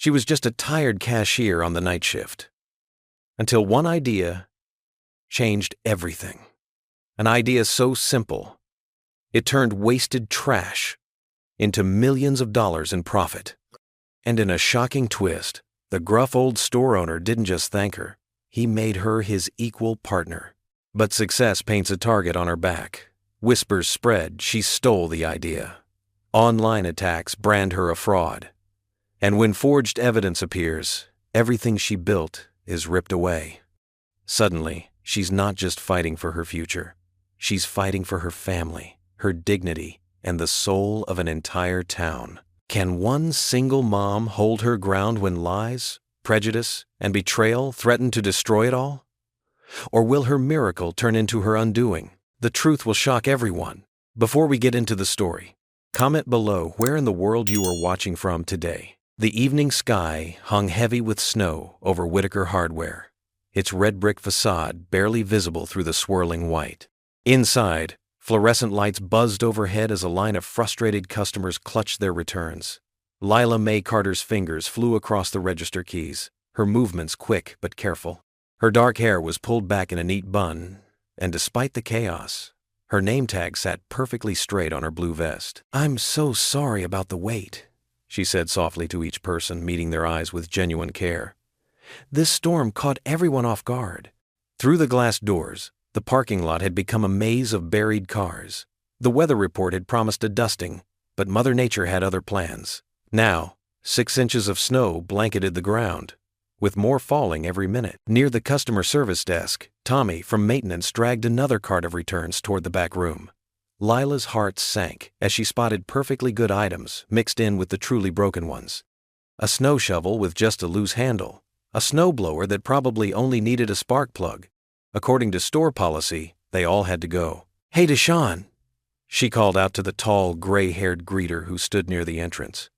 She was just a tired cashier on the night shift. Until one idea changed everything. An idea so simple, it turned wasted trash into millions of dollars in profit. And in a shocking twist, the gruff old store owner didn't just thank her, he made her his equal partner. But success paints a target on her back. Whispers spread she stole the idea. Online attacks brand her a fraud. And when forged evidence appears, everything she built is ripped away. Suddenly, she's not just fighting for her future. She's fighting for her family, her dignity, and the soul of an entire town. Can one single mom hold her ground when lies, prejudice, and betrayal threaten to destroy it all? Or will her miracle turn into her undoing? The truth will shock everyone. Before we get into the story, comment below where in the world you are watching from today. The evening sky hung heavy with snow over Whitaker Hardware, its red brick facade barely visible through the swirling white. Inside, fluorescent lights buzzed overhead as a line of frustrated customers clutched their returns. Lila Mae Carter's fingers flew across the register keys, her movements quick but careful. Her dark hair was pulled back in a neat bun, and despite the chaos, her name tag sat perfectly straight on her blue vest. "I'm so sorry about the wait," she said softly to each person, meeting their eyes with genuine care. "This storm caught everyone off guard." Through the glass doors, the parking lot had become a maze of buried cars. The weather report had promised a dusting, but Mother Nature had other plans. Now, 6 inches of snow blanketed the ground, with more falling every minute. Near the customer service desk, Tommy from maintenance dragged another cart of returns toward the back room. Lila's heart sank as she spotted perfectly good items mixed in with the truly broken ones. A snow shovel with just a loose handle, a snowblower that probably only needed a spark plug. According to store policy, they all had to go. "Hey, Deshawn," she called out to the tall, gray-haired greeter who stood near the entrance.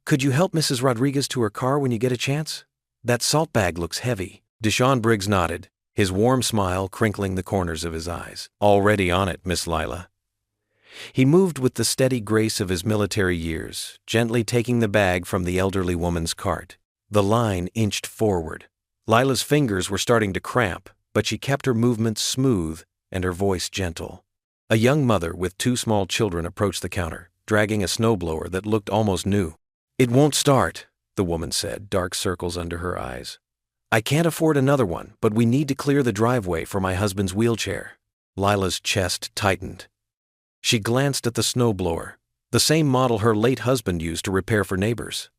"Could you help Mrs. Rodriguez to her car when you get a chance? That salt bag looks heavy." Deshawn Briggs nodded, his warm smile crinkling the corners of his eyes. "Already on it, Miss Lila." He moved with the steady grace of his military years, gently taking the bag from the elderly woman's cart. The line inched forward. Lila's fingers were starting to cramp, but she kept her movements smooth and her voice gentle. A young mother with 2 small children approached the counter, dragging a snowblower that looked almost new. "It won't start," the woman said, dark circles under her eyes. "I can't afford another one, but we need to clear the driveway for my husband's wheelchair." Lila's chest tightened. She glanced at the snowblower, the same model her late husband used to repair for neighbors.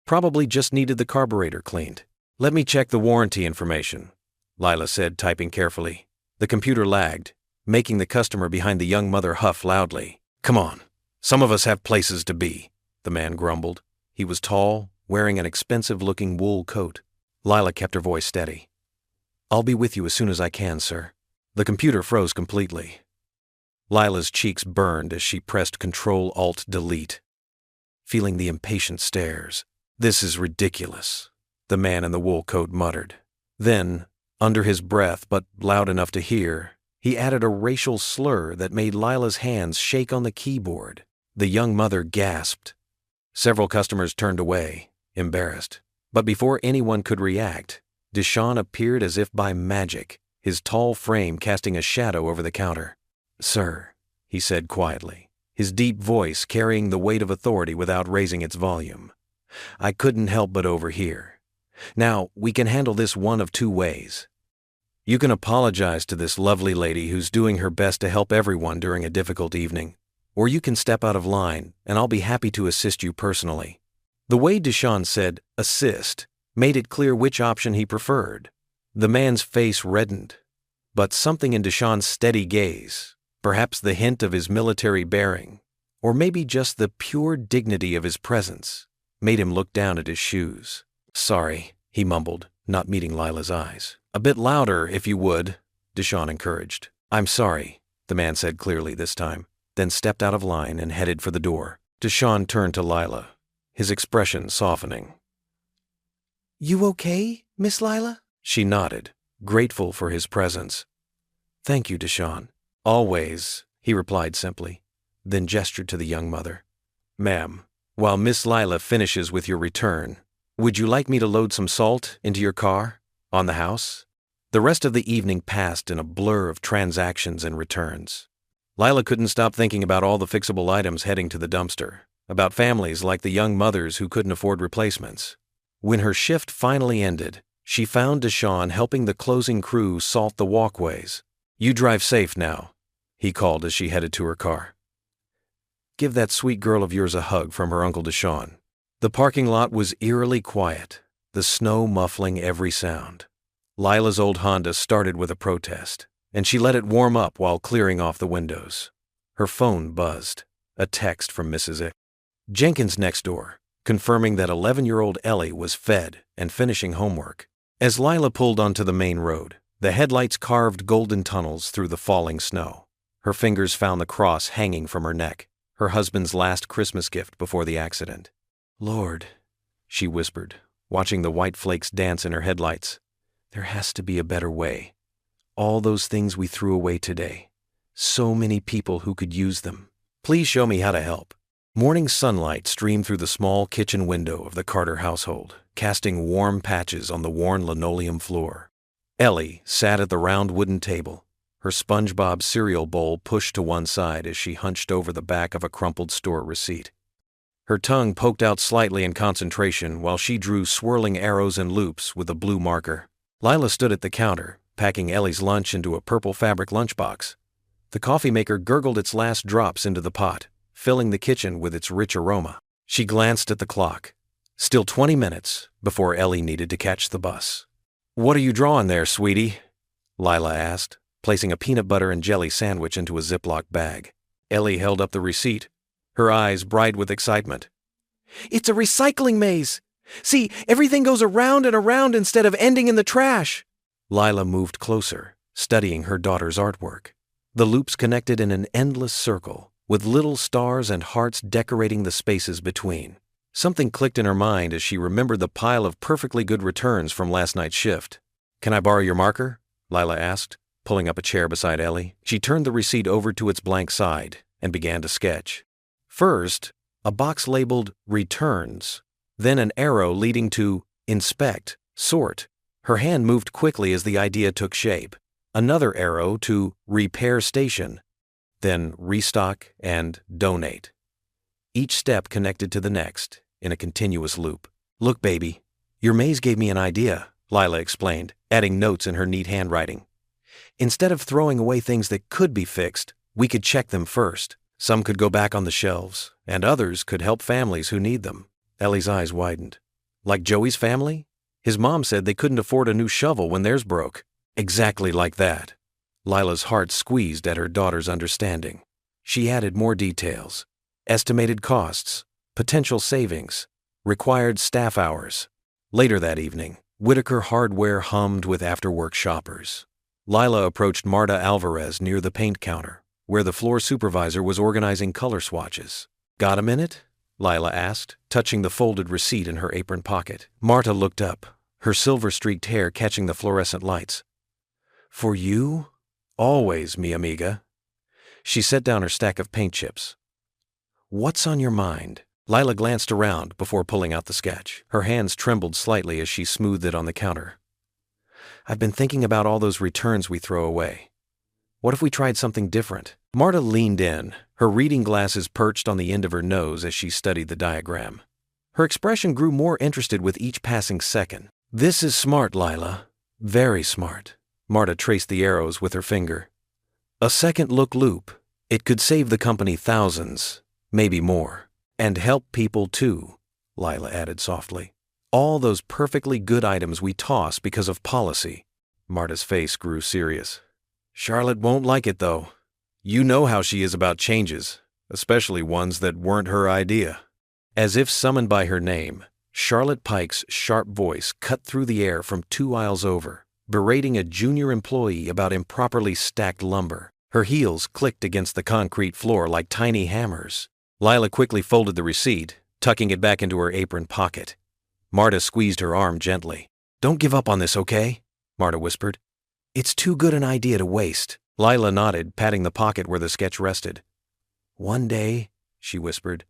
Probably just needed the carburetor cleaned. "Let me check the warranty information," Lila said, typing carefully. The computer lagged, making the customer behind the young mother huff loudly. "Come on, some of us have places to be," the man grumbled. He was tall, wearing an expensive-looking wool coat. Lila kept her voice steady. "I'll be with you as soon as I can, sir." The computer froze completely. Lila's cheeks burned as she pressed Control-Alt-Delete, feeling the impatient stares. "This is ridiculous," the man in the wool coat muttered. Then, under his breath but loud enough to hear, he added a racial slur that made Lila's hands shake on the keyboard. The young mother gasped. Several customers turned away, embarrassed. But before anyone could react, Deshawn appeared as if by magic, his tall frame casting a shadow over the counter. "Sir," he said quietly, his deep voice carrying the weight of authority without raising its volume. "I couldn't help but overhear. Now, we can handle this one of 2 ways. You can apologize to this lovely lady who's doing her best to help everyone during a difficult evening, or you can step out of line, and I'll be happy to assist you personally." The way Deshawn said "assist" made it clear which option he preferred. The man's face reddened, but something in Deshawn's steady gaze, perhaps the hint of his military bearing, or maybe just the pure dignity of his presence, made him look down at his shoes. "Sorry," he mumbled, not meeting Lila's eyes. "A bit louder, if you would," Deshawn encouraged. "I'm sorry," the man said clearly this time, then stepped out of line and headed for the door. Deshawn turned to Lila, his expression softening. "You okay, Miss Lila?" She nodded, grateful for his presence. "Thank you, Deshawn." "Always," he replied simply, then gestured to the young mother. "Ma'am, while Miss Lila finishes with your return, Would you like me to load some salt into your car? On the house? The rest of the evening passed in a blur of transactions and returns. Lila couldn't stop thinking about all the fixable items heading to the dumpster, about families like the young mothers who couldn't afford replacements. When her shift finally ended, she found Deshawn helping the closing crew salt the walkways. "You drive safe now," he called as she headed to her car. "Give that sweet girl of yours a hug from her Uncle Deshawn." The parking lot was eerily quiet, the snow muffling every sound. Lila's old Honda started with a protest, and she let it warm up while clearing off the windows. Her phone buzzed, a text from Mrs. Jenkins next door, confirming that 11-year-old Ellie was fed and finishing homework. As Lila pulled onto the main road, the headlights carved golden tunnels through the falling snow. Her fingers found the cross hanging from her neck, her husband's last Christmas gift before the accident. "Lord," she whispered, watching the white flakes dance in her headlights, "there has to be a better way. All those things we threw away today. So many people who could use them. Please show me how to help." Morning sunlight streamed through the small kitchen window of the Carter household, casting warm patches on the worn linoleum floor. Ellie sat at the round wooden table, her SpongeBob cereal bowl pushed to one side as she hunched over the back of a crumpled store receipt. Her tongue poked out slightly in concentration while she drew swirling arrows and loops with a blue marker. Lila stood at the counter, packing Ellie's lunch into a purple fabric lunchbox. The coffee maker gurgled its last drops into the pot, filling the kitchen with its rich aroma. She glanced at the clock. Still 20 minutes before Ellie needed to catch the bus. "What are you drawing there, sweetie?" Lila asked, placing a peanut butter and jelly sandwich into a Ziploc bag. Ellie held up the receipt, her eyes bright with excitement. "It's a recycling maze! See, everything goes around and around instead of ending in the trash!" Lila moved closer, studying her daughter's artwork. The loops connected in an endless circle, with little stars and hearts decorating the spaces between. Something clicked in her mind as she remembered the pile of perfectly good returns from last night's shift. "Can I borrow your marker?" Lila asked, pulling up a chair beside Ellie. She turned the receipt over to its blank side and began to sketch. First, a box labeled Returns, then an arrow leading to Inspect, Sort. Her hand moved quickly as the idea took shape. Another arrow to Repair Station, then Restock and Donate. Each step connected to the next in a continuous loop. "Look, baby, your maze gave me an idea," Lila explained, adding notes in her neat handwriting. "Instead of throwing away things that could be fixed, we could check them first. Some could go back on the shelves, and others could help families who need them." Ellie's eyes widened. "Like Joey's family? His mom said they couldn't afford a new shovel when theirs broke." "Exactly like that." Lila's heart squeezed at her daughter's understanding. She added more details. Estimated costs, potential savings, required staff hours. Later that evening, Whitaker Hardware hummed with after-work shoppers. Lila approached Marta Alvarez near the paint counter, where the floor supervisor was organizing color swatches. "Got a minute?" Lila asked, touching the folded receipt in her apron pocket. Marta looked up, her silver-streaked hair catching the fluorescent lights. "For you? Always, mi amiga." She set down her stack of paint chips. "What's on your mind?" Lila glanced around before pulling out the sketch. Her hands trembled slightly as she smoothed it on the counter. "I've been thinking about all those returns we throw away. What if we tried something different?" Marta leaned in, her reading glasses perched on the end of her nose as she studied the diagram. Her expression grew more interested with each passing second. "This is smart, Lila. Very smart." Marta traced the arrows with her finger. "A second-look loop. It could save the company thousands, maybe more. And help people too," Lila added softly. "All those perfectly good items we toss because of policy." Marta's face grew serious. "Charlotte won't like it, though. You know how she is about changes, especially ones that weren't her idea." As if summoned by her name, Charlotte Pike's sharp voice cut through the air from 2 aisles over, berating a junior employee about improperly stacked lumber. Her heels clicked against the concrete floor like tiny hammers. Lila quickly folded the receipt, tucking it back into her apron pocket. Marta squeezed her arm gently. "Don't give up on this, okay?" Marta whispered. "It's too good an idea to waste." Lila nodded, patting the pocket where the sketch rested. "One day," she whispered,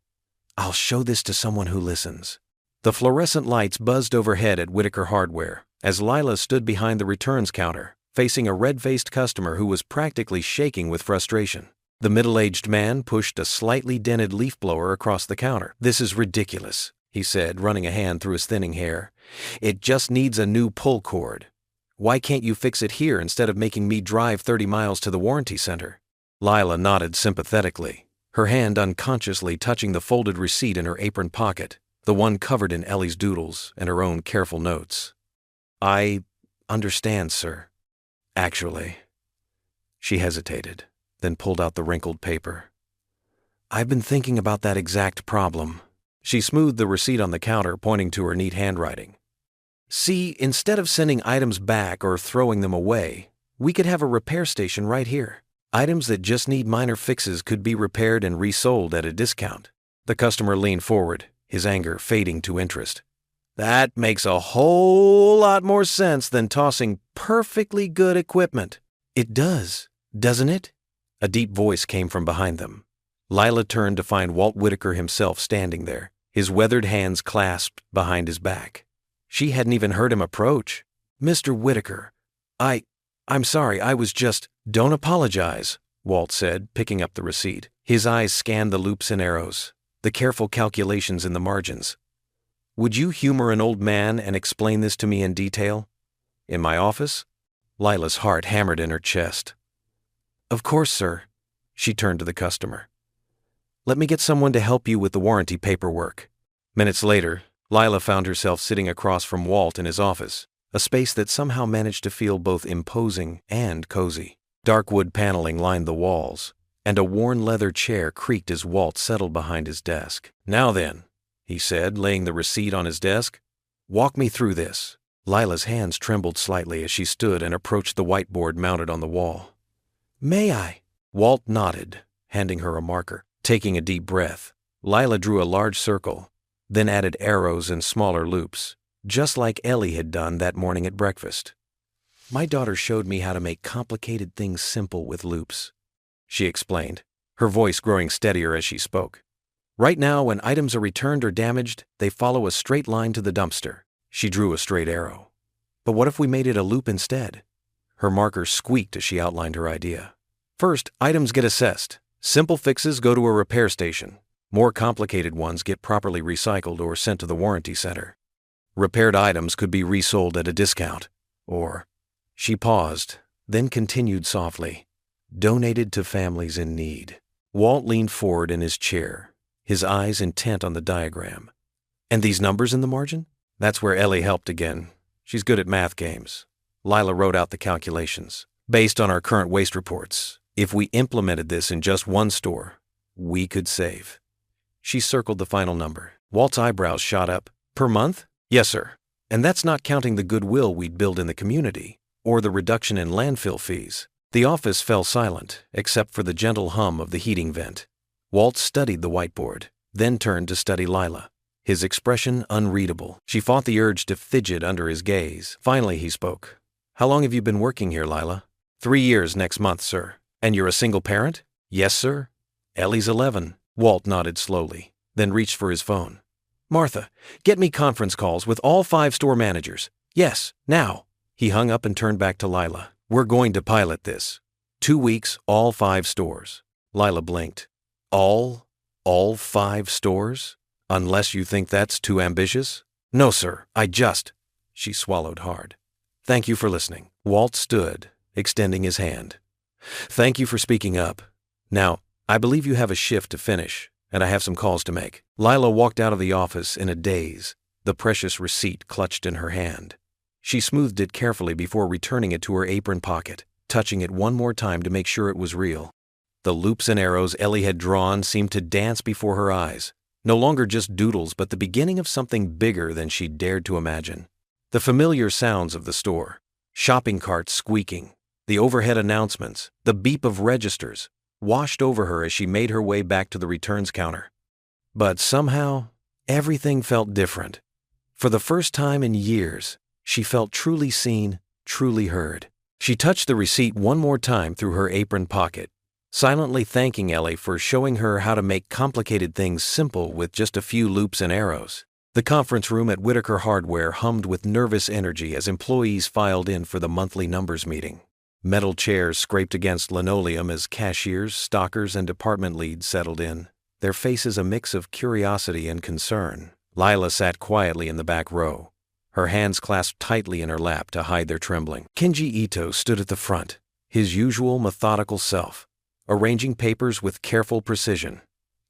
"I'll show this to someone who listens." The fluorescent lights buzzed overhead at Whitaker Hardware as Lila stood behind the returns counter, facing a red-faced customer who was practically shaking with frustration. The middle-aged man pushed a slightly dented leaf blower across the counter. "This is ridiculous," he said, running a hand through his thinning hair. "It just needs a new pull cord. Why can't you fix it here instead of making me drive 30 miles to the warranty center?" Lila nodded sympathetically, her hand unconsciously touching the folded receipt in her apron pocket, the one covered in Ellie's doodles and her own careful notes. "I understand, sir. Actually," she hesitated, then pulled out the wrinkled paper. "I've been thinking about that exact problem." She smoothed the receipt on the counter, pointing to her neat handwriting. "See, instead of sending items back or throwing them away, we could have a repair station right here. Items that just need minor fixes could be repaired and resold at a discount." The customer leaned forward, his anger fading to interest. "That makes a whole lot more sense than tossing perfectly good equipment." "It does, doesn't it?" A deep voice came from behind them. Lila turned to find Walt Whitaker himself standing there, his weathered hands clasped behind his back. She hadn't even heard him approach. "Mr. Whitaker, I'm sorry, I was just—" "Don't apologize," Walt said, picking up the receipt. His eyes scanned the loops and arrows, the careful calculations in the margins. "Would you humor an old man and explain this to me in detail? In my office?" Lila's heart hammered in her chest. "Of course, sir." She turned to the customer. "Let me get someone to help you with the warranty paperwork." Minutes later, Lila found herself sitting across from Walt in his office, a space that somehow managed to feel both imposing and cozy. Dark wood paneling lined the walls, and a worn leather chair creaked as Walt settled behind his desk. "Now then," he said, laying the receipt on his desk, "walk me through this." Lila's hands trembled slightly as she stood and approached the whiteboard mounted on the wall. "May I?" Walt nodded, handing her a marker. Taking a deep breath, Lila drew a large circle, then added arrows and smaller loops, just like Ellie had done that morning at breakfast. "My daughter showed me how to make complicated things simple with loops," she explained, her voice growing steadier as she spoke. "Right now, when items are returned or damaged, they follow a straight line to the dumpster." She drew a straight arrow. "But what if we made it a loop instead?" Her marker squeaked as she outlined her idea. "First, items get assessed. Simple fixes go to a repair station. More complicated ones get properly recycled or sent to the warranty center. Repaired items could be resold at a discount, or—" She paused, then continued softly, "donated to families in need." Walt leaned forward in his chair, his eyes intent on the diagram. "And these numbers in the margin?" That's where Ellie helped again. She's good at math games. Lila wrote out the calculations. "Based on our current waste reports, if we implemented this in just one store, we could save." She circled the final number. Walt's eyebrows shot up. "Per month?" "Yes, sir. And that's not counting the goodwill we'd build in the community, or the reduction in landfill fees." The office fell silent, except for the gentle hum of the heating vent. Walt studied the whiteboard, then turned to study Lila, his expression unreadable. She fought the urge to fidget under his gaze. Finally, he spoke. "How long have you been working here, Lila?" 3 years next month, sir." "And you're a single parent?" "Yes, sir." "Ellie's 11. Walt nodded slowly, then reached for his phone. "Martha, get me conference calls with all 5 store managers. Yes, now." He hung up and turned back to Lila. "We're going to pilot this. 2 weeks, all 5 stores." Lila blinked. All 5 stores? Unless you think that's too ambitious?" "No, sir, She swallowed hard. "Thank you for listening." Walt stood, extending his hand. "Thank you for speaking up. Now, I believe you have a shift to finish, and I have some calls to make." Lila walked out of the office in a daze, the precious receipt clutched in her hand. She smoothed it carefully before returning it to her apron pocket, touching it one more time to make sure it was real. The loops and arrows Ellie had drawn seemed to dance before her eyes, no longer just doodles but the beginning of something bigger than she'd dared to imagine. The familiar sounds of the store, shopping carts squeaking, the overhead announcements, the beep of registers, washed over her as she made her way back to the returns counter. But somehow, everything felt different. For the first time in years, she felt truly seen, truly heard. She touched the receipt one more time through her apron pocket, silently thanking Ellie for showing her how to make complicated things simple with just a few loops and arrows. The conference room at Whitaker Hardware hummed with nervous energy as employees filed in for the monthly numbers meeting. Metal chairs scraped against linoleum as cashiers, stockers, and department leads settled in, their faces a mix of curiosity and concern. Lila sat quietly in the back row, her hands clasped tightly in her lap to hide their trembling. Kenji Ito stood at the front, his usual methodical self, arranging papers with careful precision.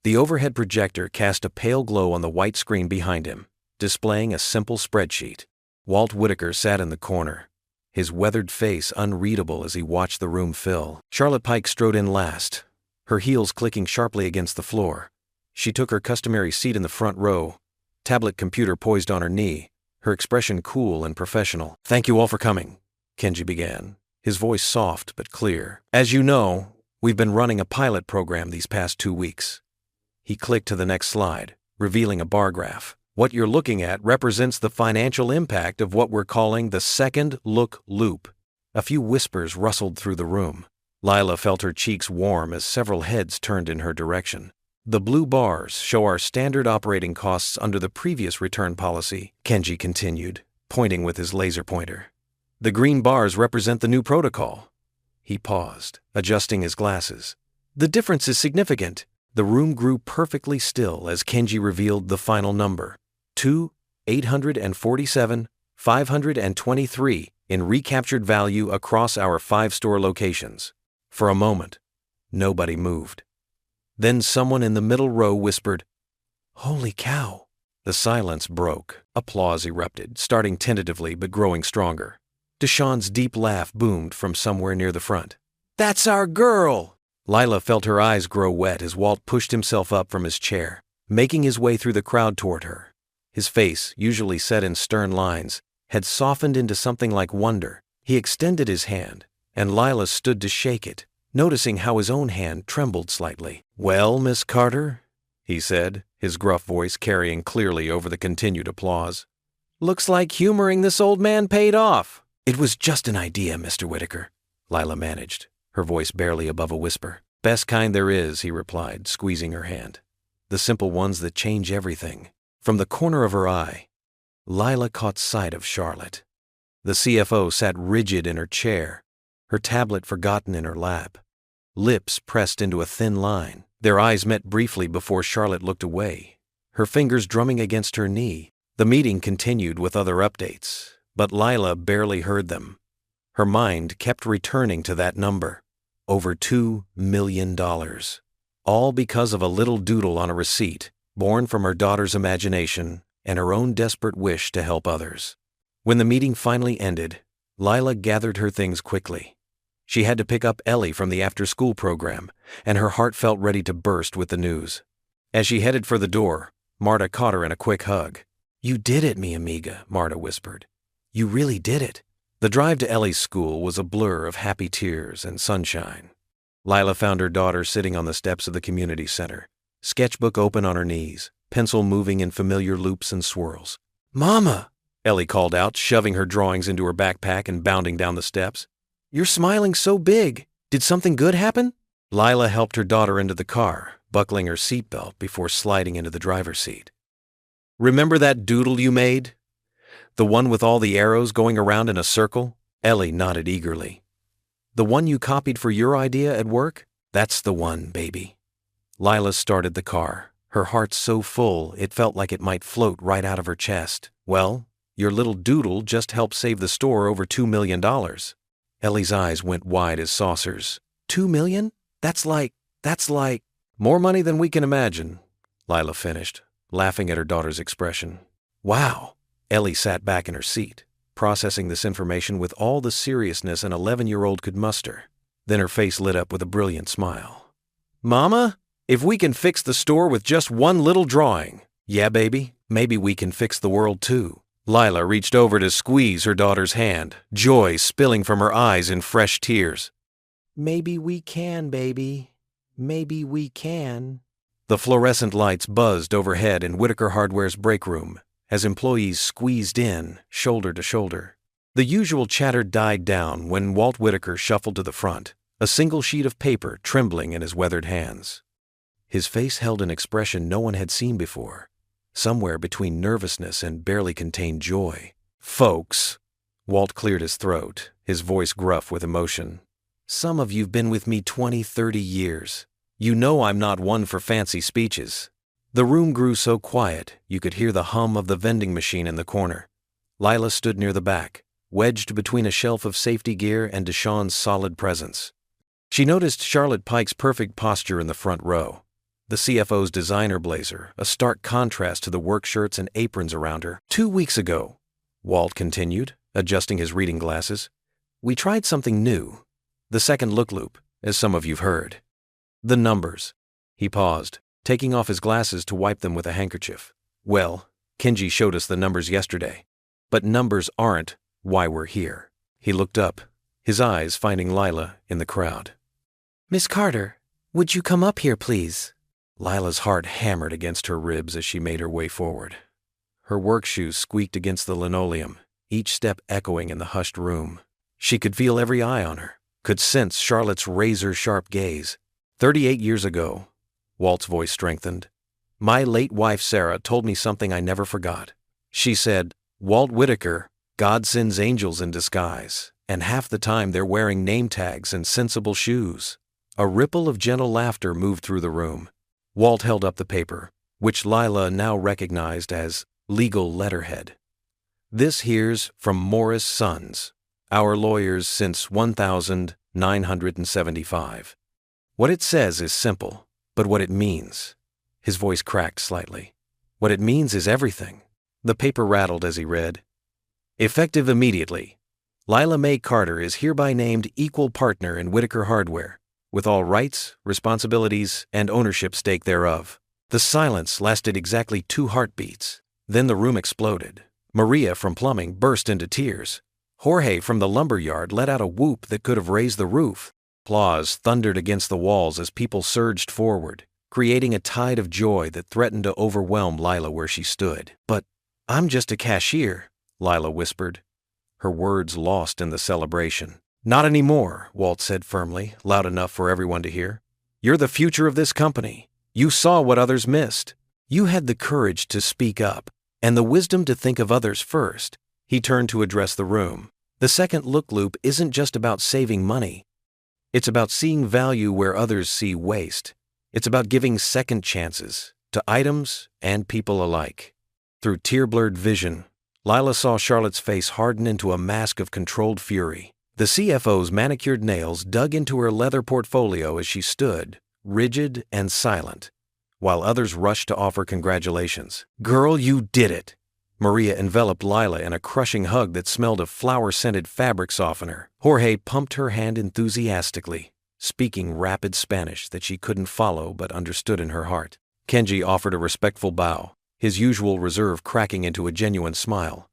The overhead projector cast a pale glow on the white screen behind him, displaying a simple spreadsheet. Walt Whitaker sat in the corner, his weathered face unreadable as he watched the room fill. Charlotte Pike strode in last, her heels clicking sharply against the floor. She took her customary seat in the front row, tablet computer poised on her knee, her expression cool and professional. "Thank you all for coming," Kenji began, his voice soft but clear. "As you know, we've been running a pilot program these past 2 weeks. He clicked to the next slide, revealing a bar graph. What you're looking at represents the financial impact of what we're calling the second look loop. A few whispers rustled through the room. Lila felt her cheeks warm as several heads turned in her direction. The blue bars show our standard operating costs under the previous return policy, Kenji continued, pointing with his laser pointer. The green bars represent the new protocol. He paused, adjusting his glasses. The difference is significant. The room grew perfectly still as Kenji revealed the final number. 2,847,523 in recaptured value across our 5-store locations. For a moment, nobody moved. Then someone in the middle row whispered, "Holy cow!" The silence broke. Applause erupted, starting tentatively but growing stronger. Deshawn's deep laugh boomed from somewhere near the front. "That's our girl!" Lila felt her eyes grow wet as Walt pushed himself up from his chair, making his way through the crowd toward her. His face, usually set in stern lines, had softened into something like wonder. He extended his hand, and Lila stood to shake it, noticing how his own hand trembled slightly. "Well, Miss Carter," he said, his gruff voice carrying clearly over the continued applause. "Looks like humoring this old man paid off." "It was just an idea, Mr. Whitaker," Lila managed, her voice barely above a whisper. "Best kind there is," he replied, squeezing her hand. "The simple ones that change everything." From the corner of her eye, Lila caught sight of Charlotte. The CFO sat rigid in her chair, her tablet forgotten in her lap, lips pressed into a thin line. Their eyes met briefly before Charlotte looked away, her fingers drumming against her knee. The meeting continued with other updates, but Lila barely heard them. Her mind kept returning to that number, over $2 million, all because of a little doodle on a receipt, born from her daughter's imagination and her own desperate wish to help others. When the meeting finally ended, Lila gathered her things quickly. She had to pick up Ellie from the after-school program, and her heart felt ready to burst with the news. As she headed for the door, Marta caught her in a quick hug. "You did it, mi amiga," Marta whispered. "You really did it." The drive to Ellie's school was a blur of happy tears and sunshine. Lila found her daughter sitting on the steps of the community center, sketchbook open on her knees, pencil moving in familiar loops and swirls. "Mama!" Ellie called out, shoving her drawings into her backpack and bounding down the steps. "You're smiling so big. Did something good happen?" Lila helped her daughter into the car, buckling her seatbelt before sliding into the driver's seat. "Remember that doodle you made? The one with all the arrows going around in a circle?" Ellie nodded eagerly. "The one you copied for your idea at work? That's the one, baby." Lila started the car, her heart so full it felt like it might float right out of her chest. "Well, your little doodle just helped save the store over $2 million. Ellie's eyes went wide as saucers. $2 million? That's like... "More money than we can imagine," Lila finished, laughing at her daughter's expression. "Wow." Ellie sat back in her seat, processing this information with all the seriousness an 11-year-old could muster. Then her face lit up with a brilliant smile. "Mama, if we can fix the store with just one little drawing." "Yeah, baby, maybe we can fix the world too." Lila reached over to squeeze her daughter's hand, joy spilling from her eyes in fresh tears. "Maybe we can, baby. Maybe we can." The fluorescent lights buzzed overhead in Whitaker Hardware's break room as employees squeezed in, shoulder to shoulder. The usual chatter died down when Walt Whitaker shuffled to the front, a single sheet of paper trembling in his weathered hands. His face held an expression no one had seen before, somewhere between nervousness and barely contained joy. "Folks," Walt cleared his throat, his voice gruff with emotion. "Some of you've been with me 20, 30 years. You know I'm not one for fancy speeches." The room grew so quiet you could hear the hum of the vending machine in the corner. Lila stood near the back, wedged between a shelf of safety gear and Deshawn's solid presence. She noticed Charlotte Pike's perfect posture in the front row. The CFO's designer blazer, a stark contrast to the work shirts and aprons around her. "2 weeks ago," Walt continued, adjusting his reading glasses, "we tried something new. The second look loop, as some of you've heard. The numbers." He paused, taking off his glasses to wipe them with a handkerchief. "Well, Kenji showed us the numbers yesterday. But numbers aren't why we're here." He looked up, his eyes finding Lila in the crowd. "Miss Carter, would you come up here, please?" Lila's heart hammered against her ribs as she made her way forward. Her work shoes squeaked against the linoleum, each step echoing in the hushed room. She could feel every eye on her, could sense Charlotte's razor-sharp gaze. 38 years ago, Walt's voice strengthened, my late wife Sarah told me something I never forgot. She said, "Walt Whitaker, God sends angels in disguise, and half the time they're wearing name tags and sensible shoes." A ripple of gentle laughter moved through the room. Walt held up the paper, which Lila now recognized as legal letterhead. "This here's from Morris Sons, our lawyers since 1975. What it says is simple, but what it means," his voice cracked slightly, "what it means is everything." The paper rattled as he read. "Effective immediately, Lila Mae Carter is hereby named equal partner in Whitaker Hardware, with all rights, responsibilities, and ownership stake thereof." The silence lasted exactly 2 heartbeats. Then the room exploded. Maria from plumbing burst into tears. Jorge from the lumber yard let out a whoop that could have raised the roof. Applause thundered against the walls as people surged forward, creating a tide of joy that threatened to overwhelm Lila where she stood. "But I'm just a cashier," Lila whispered, her words lost in the celebration. "Not anymore," Walt said firmly, loud enough for everyone to hear. "You're the future of this company. You saw what others missed. You had the courage to speak up, and the wisdom to think of others first." He turned to address the room. "The second look loop isn't just about saving money. It's about seeing value where others see waste. It's about giving second chances to items and people alike." Through tear-blurred vision, Lila saw Charlotte's face harden into a mask of controlled fury. The CFO's manicured nails dug into her leather portfolio as she stood, rigid and silent, while others rushed to offer congratulations. "Girl, you did it!" Maria enveloped Lila in a crushing hug that smelled of flower-scented fabric softener. Jorge pumped her hand enthusiastically, speaking rapid Spanish that she couldn't follow but understood in her heart. Kenji offered a respectful bow, his usual reserve cracking into a genuine smile.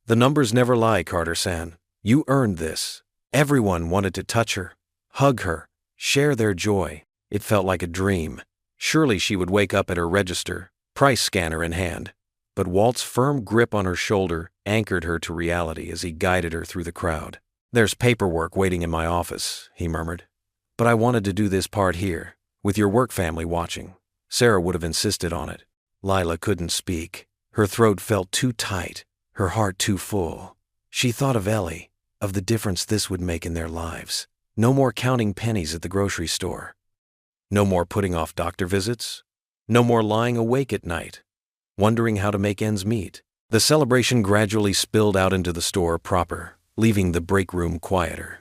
"The numbers never lie, Carter-san. You earned this." Everyone wanted to touch her, hug her, share their joy. It felt like a dream. Surely she would wake up at her register, price scanner in hand. But Walt's firm grip on her shoulder anchored her to reality as he guided her through the crowd. "There's paperwork waiting in my office," he murmured. "But I wanted to do this part here, with your work family watching. Sarah would have insisted on it." Lila couldn't speak. Her throat felt too tight, her heart too full. She thought of Ellie, of the difference this would make in their lives. No more counting pennies at the grocery store. No more putting off doctor visits. No more lying awake at night, wondering how to make ends meet. The celebration gradually spilled out into the store proper, leaving the break room quieter.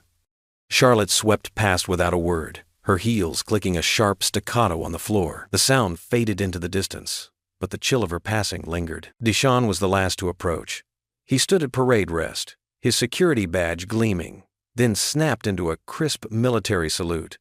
Charlotte swept past without a word, her heels clicking a sharp staccato on the floor. The sound faded into the distance, but the chill of her passing lingered. Deshawn was the last to approach. He stood at parade rest, his security badge gleaming, then snapped into a crisp military salute.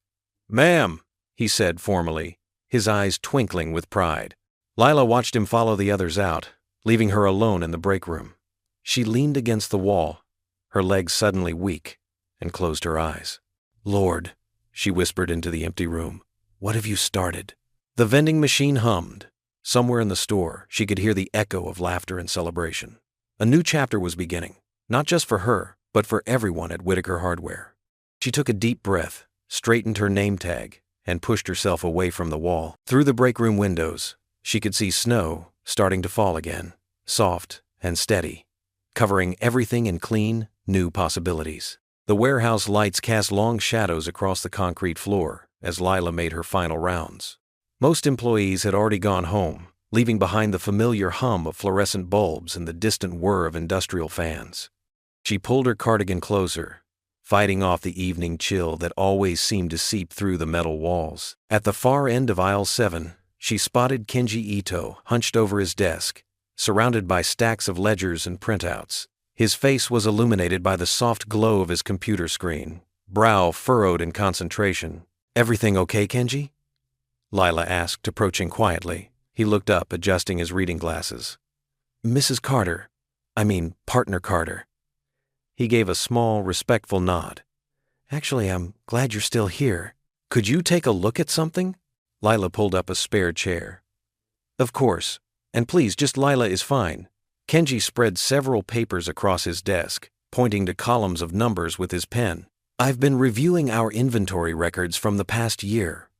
"Ma'am," he said formally, his eyes twinkling with pride. Lila watched him follow the others out, leaving her alone in the break room. She leaned against the wall, her legs suddenly weak, and closed her eyes. "Lord," she whispered into the empty room, "what have you started?" The vending machine hummed. Somewhere in the store, she could hear the echo of laughter and celebration. A new chapter was beginning, not just for her, but for everyone at Whitaker Hardware. She took a deep breath, straightened her name tag, and pushed herself away from the wall. Through the break room windows, she could see snow starting to fall again, soft and steady, covering everything in clean, new possibilities. The warehouse lights cast long shadows across the concrete floor as Lila made her final rounds. Most employees had already gone home, leaving behind the familiar hum of fluorescent bulbs and the distant whir of industrial fans. She pulled her cardigan closer, fighting off the evening chill that always seemed to seep through the metal walls. At the far end of aisle 7, she spotted Kenji Ito hunched over his desk, surrounded by stacks of ledgers and printouts. His face was illuminated by the soft glow of his computer screen, brow furrowed in concentration. "Everything okay, Kenji?" Lila asked, approaching quietly. He looked up, adjusting his reading glasses. "Mrs. Carter. Partner Carter." He gave a small, respectful nod. "Actually, I'm glad you're still here. Could you take a look at something?" Lila pulled up a spare chair. "Of course. And please, just Lila is fine." Kenji spread several papers across his desk, pointing to columns of numbers with his pen. "I've been reviewing our inventory records from the past year.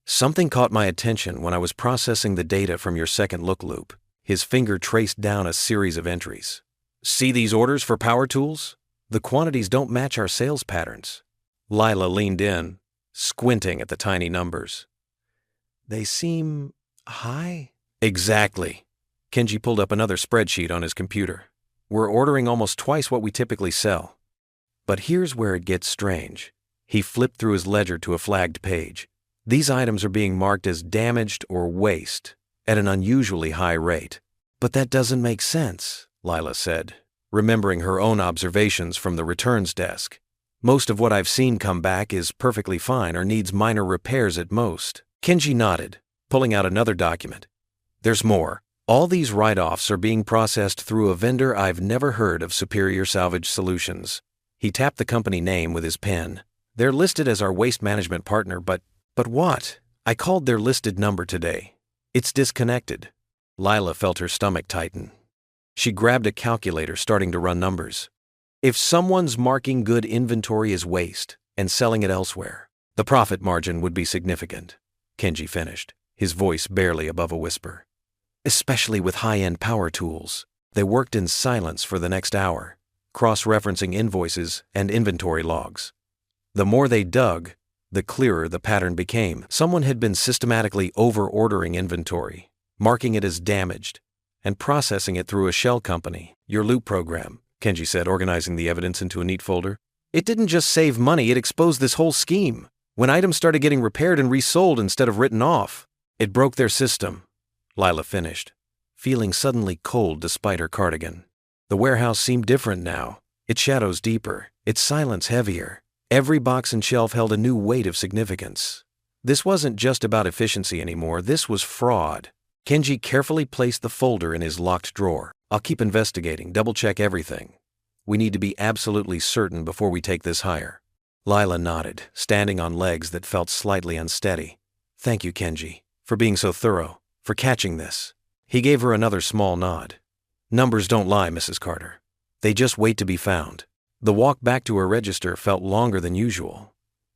Something caught my attention when I was processing the data from your second look loop." His finger traced down a series of entries. "See these orders for power tools? The quantities don't match our sales patterns." Lila leaned in, squinting at the tiny numbers. "They seem high?" "Exactly." Kenji pulled up another spreadsheet on his computer. "We're ordering almost twice what we typically sell. But here's where it gets strange." He flipped through his ledger to a flagged page. "These items are being marked as damaged or waste at an unusually high rate." "But that doesn't make sense," Lila said, remembering her own observations from the returns desk. "Most of what I've seen come back is perfectly fine or needs minor repairs at most." Kenji nodded, pulling out another document. "There's more. All these write-offs are being processed through a vendor I've never heard of, Superior Salvage Solutions." He tapped the company name with his pen. "They're listed as our waste management partner, but what? I called their listed number today. It's disconnected." Lila felt her stomach tighten. She grabbed a calculator, starting to run numbers. "If someone's marking good inventory as waste and selling it elsewhere, the profit margin would be significant," Kenji finished, his voice barely above a whisper. "Especially with high-end power tools." They worked in silence for the next hour, cross-referencing invoices and inventory logs. The more they dug, the clearer the pattern became. Someone had been systematically over-ordering inventory, marking it as damaged, and processing it through a shell company. "Your loop program," Kenji said, organizing the evidence into a neat folder. "It didn't just save money, it exposed this whole scheme. When items started getting repaired and resold instead of written off, it broke their system." Lila finished, feeling suddenly cold despite her cardigan. The warehouse seemed different now, its shadows deeper, its silence heavier. Every box and shelf held a new weight of significance. This wasn't just about efficiency anymore, this was fraud. Kenji carefully placed the folder in his locked drawer. "I'll keep investigating, double-check everything. We need to be absolutely certain before we take this higher." Lila nodded, standing on legs that felt slightly unsteady. "Thank you, Kenji, for being so thorough, for catching this." He gave her another small nod. "Numbers don't lie, Mrs. Carter. They just wait to be found." The walk back to her register felt longer than usual.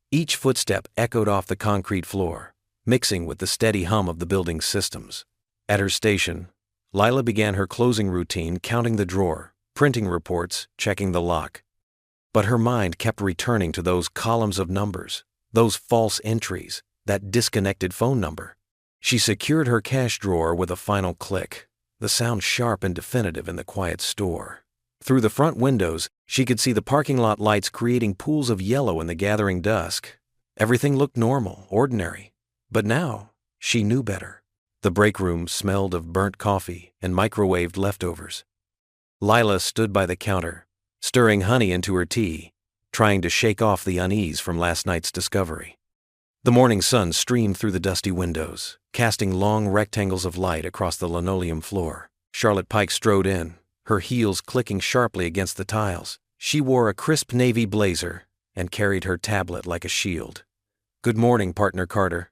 Each footstep echoed off the concrete floor, mixing with the steady hum of the building's systems. At her station, Lila began her closing routine, counting the drawer, printing reports, checking the lock. But her mind kept returning to those columns of numbers, those false entries, that disconnected phone number. She secured her cash drawer with a final click, the sound sharp and definitive in the quiet store. Through the front windows, she could see the parking lot lights creating pools of yellow in the gathering dusk. Everything looked normal, ordinary. But now, she knew better. The break room smelled of burnt coffee and microwaved leftovers. Lila stood by the counter, stirring honey into her tea, trying to shake off the unease from last night's discovery. The morning sun streamed through the dusty windows, casting long rectangles of light across the linoleum floor. Charlotte Pike strode in, her heels clicking sharply against the tiles. She wore a crisp navy blazer and carried her tablet like a shield. "Good morning, Partner Carter."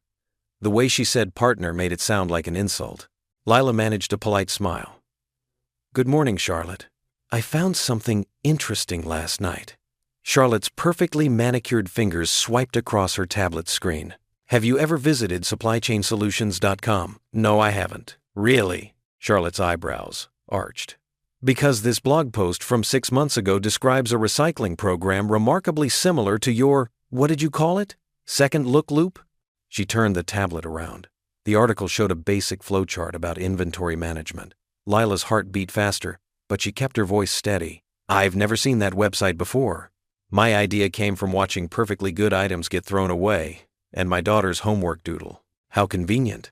The way she said partner made it sound like an insult. Lila managed a polite smile. "Good morning, Charlotte. I found something interesting last night." Charlotte's perfectly manicured fingers swiped across her tablet screen. "Have you ever visited supplychainsolutions.com? "No, I haven't." "Really?" Charlotte's eyebrows arched. Because this blog post from 6 months ago describes a recycling program remarkably similar to your, what did you call it? Second look loop? She turned the tablet around. The article showed a basic flowchart about inventory management. Lila's heart beat faster, but she kept her voice steady. I've never seen that website before. My idea came from watching perfectly good items get thrown away, and my daughter's homework doodle. How convenient.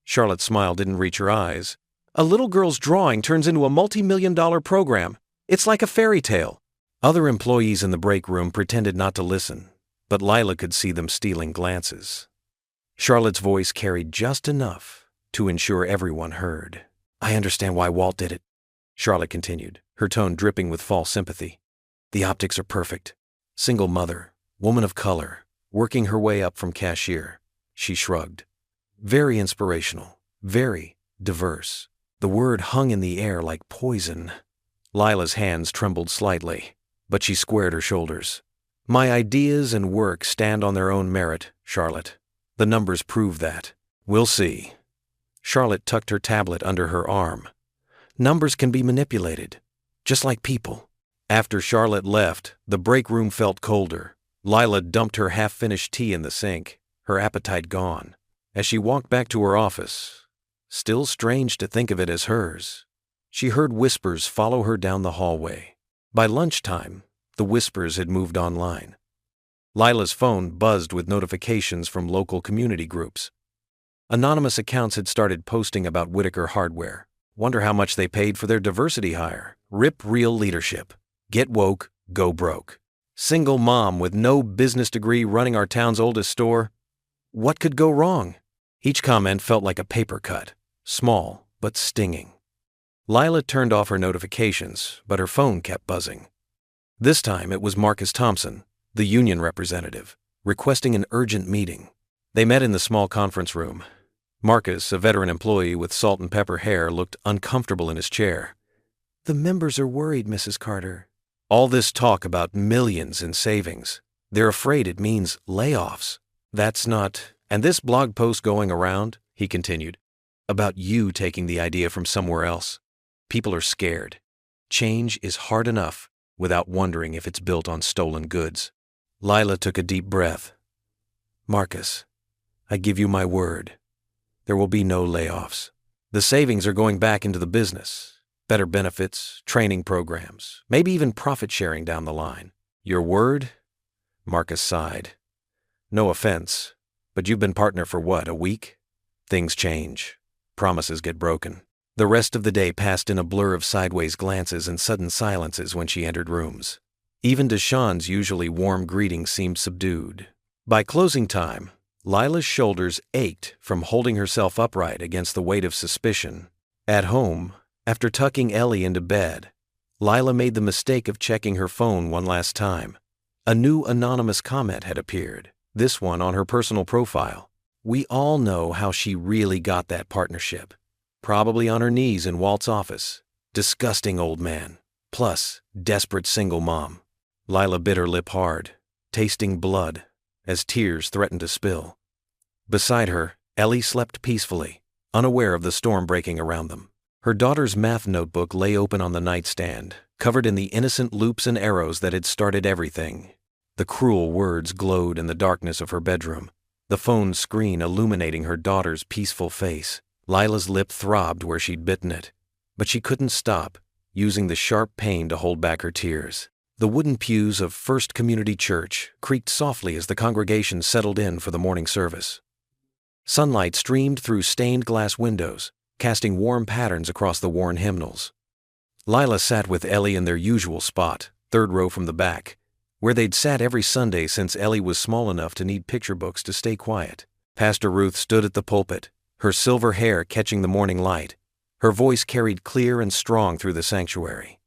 Charlotte's smile didn't reach her eyes. A little girl's drawing turns into a multi-million-dollar program. It's like a fairy tale. Other employees in the break room pretended not to listen, but Lila could see them stealing glances. Charlotte's voice carried just enough to ensure everyone heard. I understand why Walt did it, Charlotte continued, her tone dripping with false sympathy. The optics are perfect. Single mother, woman of color, working her way up from cashier. She shrugged. Very inspirational, very diverse. The word hung in the air like poison. Lila's hands trembled slightly, but she squared her shoulders. My ideas and work stand on their own merit, Charlotte. The numbers prove that. We'll see. Charlotte tucked her tablet under her arm. Numbers can be manipulated, just like people. After Charlotte left, the break room felt colder. Lila dumped her half-finished tea in the sink, her appetite gone. As she walked back to her office, still strange to think of it as hers, she heard whispers follow her down the hallway. By lunchtime, the whispers had moved online. Lila's phone buzzed with notifications from local community groups. Anonymous accounts had started posting about Whitaker Hardware. Wonder how much they paid for their diversity hire. Rip real leadership. Get woke, go broke. Single mom with no business degree running our town's oldest store. What could go wrong? Each comment felt like a paper cut, small but stinging. Lila turned off her notifications, but her phone kept buzzing. This time it was Marcus Thompson, the union representative, requesting an urgent meeting. They met in the small conference room. Marcus, a veteran employee with salt and pepper hair, looked uncomfortable in his chair. The members are worried, Mrs. Carter. All this talk about millions in savings. They're afraid it means layoffs. That's not... And this blog post going around, he continued, about you taking the idea from somewhere else. People are scared. Change is hard enough without wondering if it's built on stolen goods. Lila took a deep breath. Marcus, I give you my word. There will be no layoffs. The savings are going back into the business. Better benefits, training programs, maybe even profit sharing down the line. Your word? Marcus sighed. No offense, but you've been partner for what, a week? Things change. Promises get broken. The rest of the day passed in a blur of sideways glances and sudden silences when she entered rooms. Even Deshawn's usually warm greeting seemed subdued. By closing time, Lila's shoulders ached from holding herself upright against the weight of suspicion. At home, after tucking Ellie into bed, Lila made the mistake of checking her phone one last time. A new anonymous comment had appeared, this one on her personal profile. We all know how she really got that partnership. Probably on her knees in Walt's office. Disgusting old man. Plus, desperate single mom. Lila bit her lip hard, tasting blood, as tears threatened to spill. Beside her, Ellie slept peacefully, unaware of the storm breaking around them. Her daughter's math notebook lay open on the nightstand, covered in the innocent loops and arrows that had started everything. The cruel words glowed in the darkness of her bedroom, the phone screen illuminating her daughter's peaceful face. Lila's lip throbbed where she'd bitten it, but she couldn't stop, using the sharp pain to hold back her tears. The wooden pews of First Community Church creaked softly as the congregation settled in for the morning service. Sunlight streamed through stained glass windows, casting warm patterns across the worn hymnals. Lila sat with Ellie in their usual spot, third row from the back, where they'd sat every Sunday since Ellie was small enough to need picture books to stay quiet. Pastor Ruth stood at the pulpit, her silver hair catching the morning light. Her voice carried clear and strong through the sanctuary.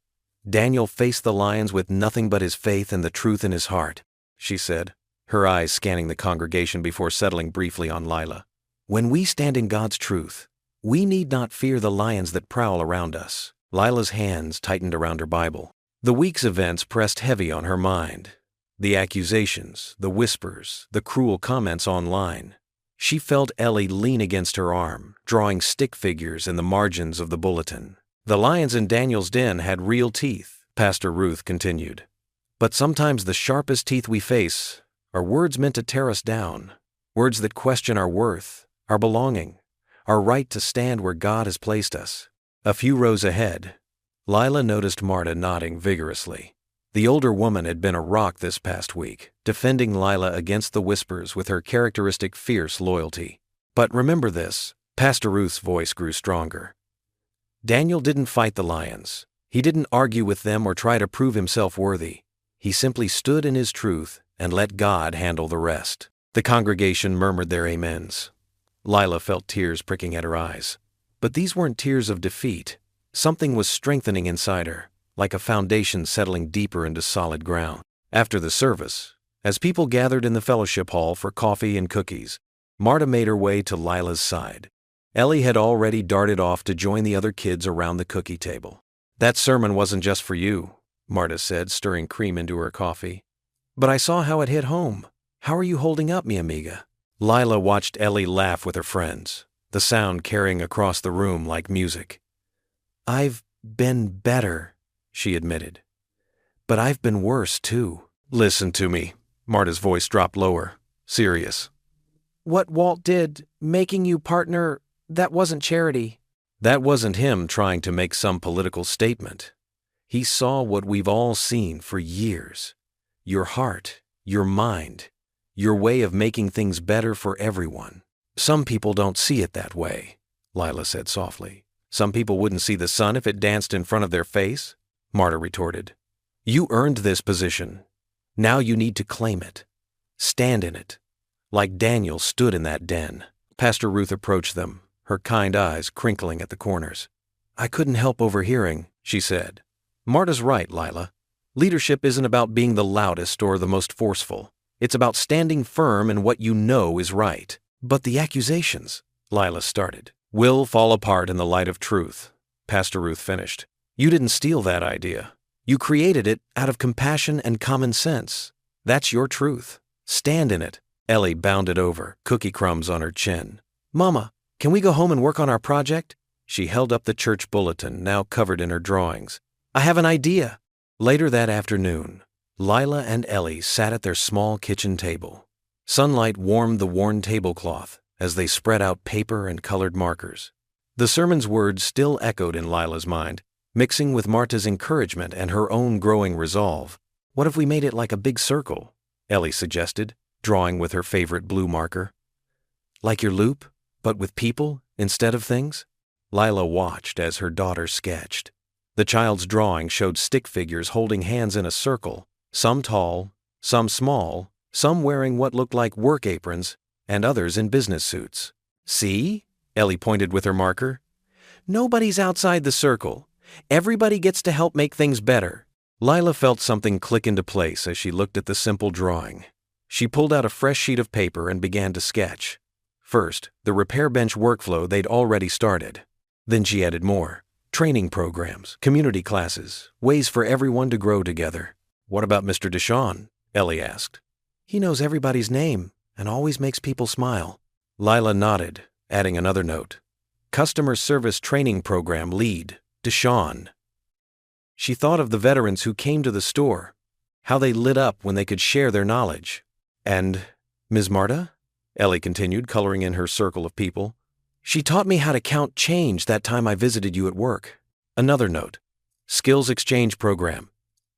Daniel faced the lions with nothing but his faith and the truth in his heart, she said, her eyes scanning the congregation before settling briefly on Lila. When we stand in God's truth, we need not fear the lions that prowl around us. Lila's hands tightened around her Bible. The week's events pressed heavy on her mind. The accusations, the whispers, the cruel comments online. She felt Ellie lean against her arm, drawing stick figures in the margins of the bulletin. The lions in Daniel's den had real teeth, Pastor Ruth continued. But sometimes the sharpest teeth we face are words meant to tear us down, words that question our worth, our belonging, our right to stand where God has placed us. A few rows ahead, Lila noticed Marta nodding vigorously. The older woman had been a rock this past week, defending Lila against the whispers with her characteristic fierce loyalty. But remember this, Pastor Ruth's voice grew stronger. Daniel didn't fight the lions. He didn't argue with them or try to prove himself worthy. He simply stood in his truth and let God handle the rest. The congregation murmured their amens. Lila felt tears pricking at her eyes. But these weren't tears of defeat. Something was strengthening inside her, like a foundation settling deeper into solid ground. After the service, as people gathered in the fellowship hall for coffee and cookies, Marta made her way to Lila's side. Ellie had already darted off to join the other kids around the cookie table. "That sermon wasn't just for you," Marta said, stirring cream into her coffee. "But I saw how it hit home. How are you holding up, mi amiga?" Lila watched Ellie laugh with her friends, the sound carrying across the room like music. "I've been better," she admitted. "But I've been worse, too." "Listen to me." Marta's voice dropped lower, serious. "What Walt did, making you partner, that wasn't charity." That wasn't him trying to make some political statement. He saw what we've all seen for years. Your heart, your mind, your way of making things better for everyone. "Some people don't see it that way," Lila said softly. "Some people wouldn't see the sun if it danced in front of their face," Marta retorted. "You earned this position. Now you need to claim it. Stand in it. Like Daniel stood in that den." Pastor Ruth approached them, her kind eyes crinkling at the corners. "I couldn't help overhearing," she said. "Marta's right, Lila. Leadership isn't about being the loudest or the most forceful. It's about standing firm in what you know is right." "But the accusations," Lila started. "Will fall apart in the light of truth," Pastor Ruth finished. "You didn't steal that idea. You created it out of compassion and common sense. That's your truth. Stand in it." Ellie bounded over, cookie crumbs on her chin. "Mama, can we go home and work on our project?" She held up the church bulletin, now covered in her drawings. "I have an idea." Later that afternoon, Lila and Ellie sat at their small kitchen table. Sunlight warmed the worn tablecloth as they spread out paper and colored markers. The sermon's words still echoed in Lila's mind, mixing with Marta's encouragement and her own growing resolve. "What if we made it like a big circle?" Ellie suggested, drawing with her favorite blue marker. "Like your loop, but with people instead of things?" Lila watched as her daughter sketched. The child's drawing showed stick figures holding hands in a circle, some tall, some small, some wearing what looked like work aprons, and others in business suits. "See?" Ellie pointed with her marker. "Nobody's outside the circle. Everybody gets to help make things better." Lila felt something click into place as she looked at the simple drawing. She pulled out a fresh sheet of paper and began to sketch. First, the repair bench workflow they'd already started. Then she added more. Training programs, community classes, ways for everyone to grow together. "What about Mr. Deshawn?" Ellie asked. "He knows everybody's name and always makes people smile." Lila nodded, adding another note. "Customer Service Training Program Lead, Deshawn." She thought of the veterans who came to the store, how they lit up when they could share their knowledge. "And Ms. Marta?" Ellie continued, coloring in her circle of people. "She taught me how to count change that time I visited you at work." Another note. Skills Exchange Program.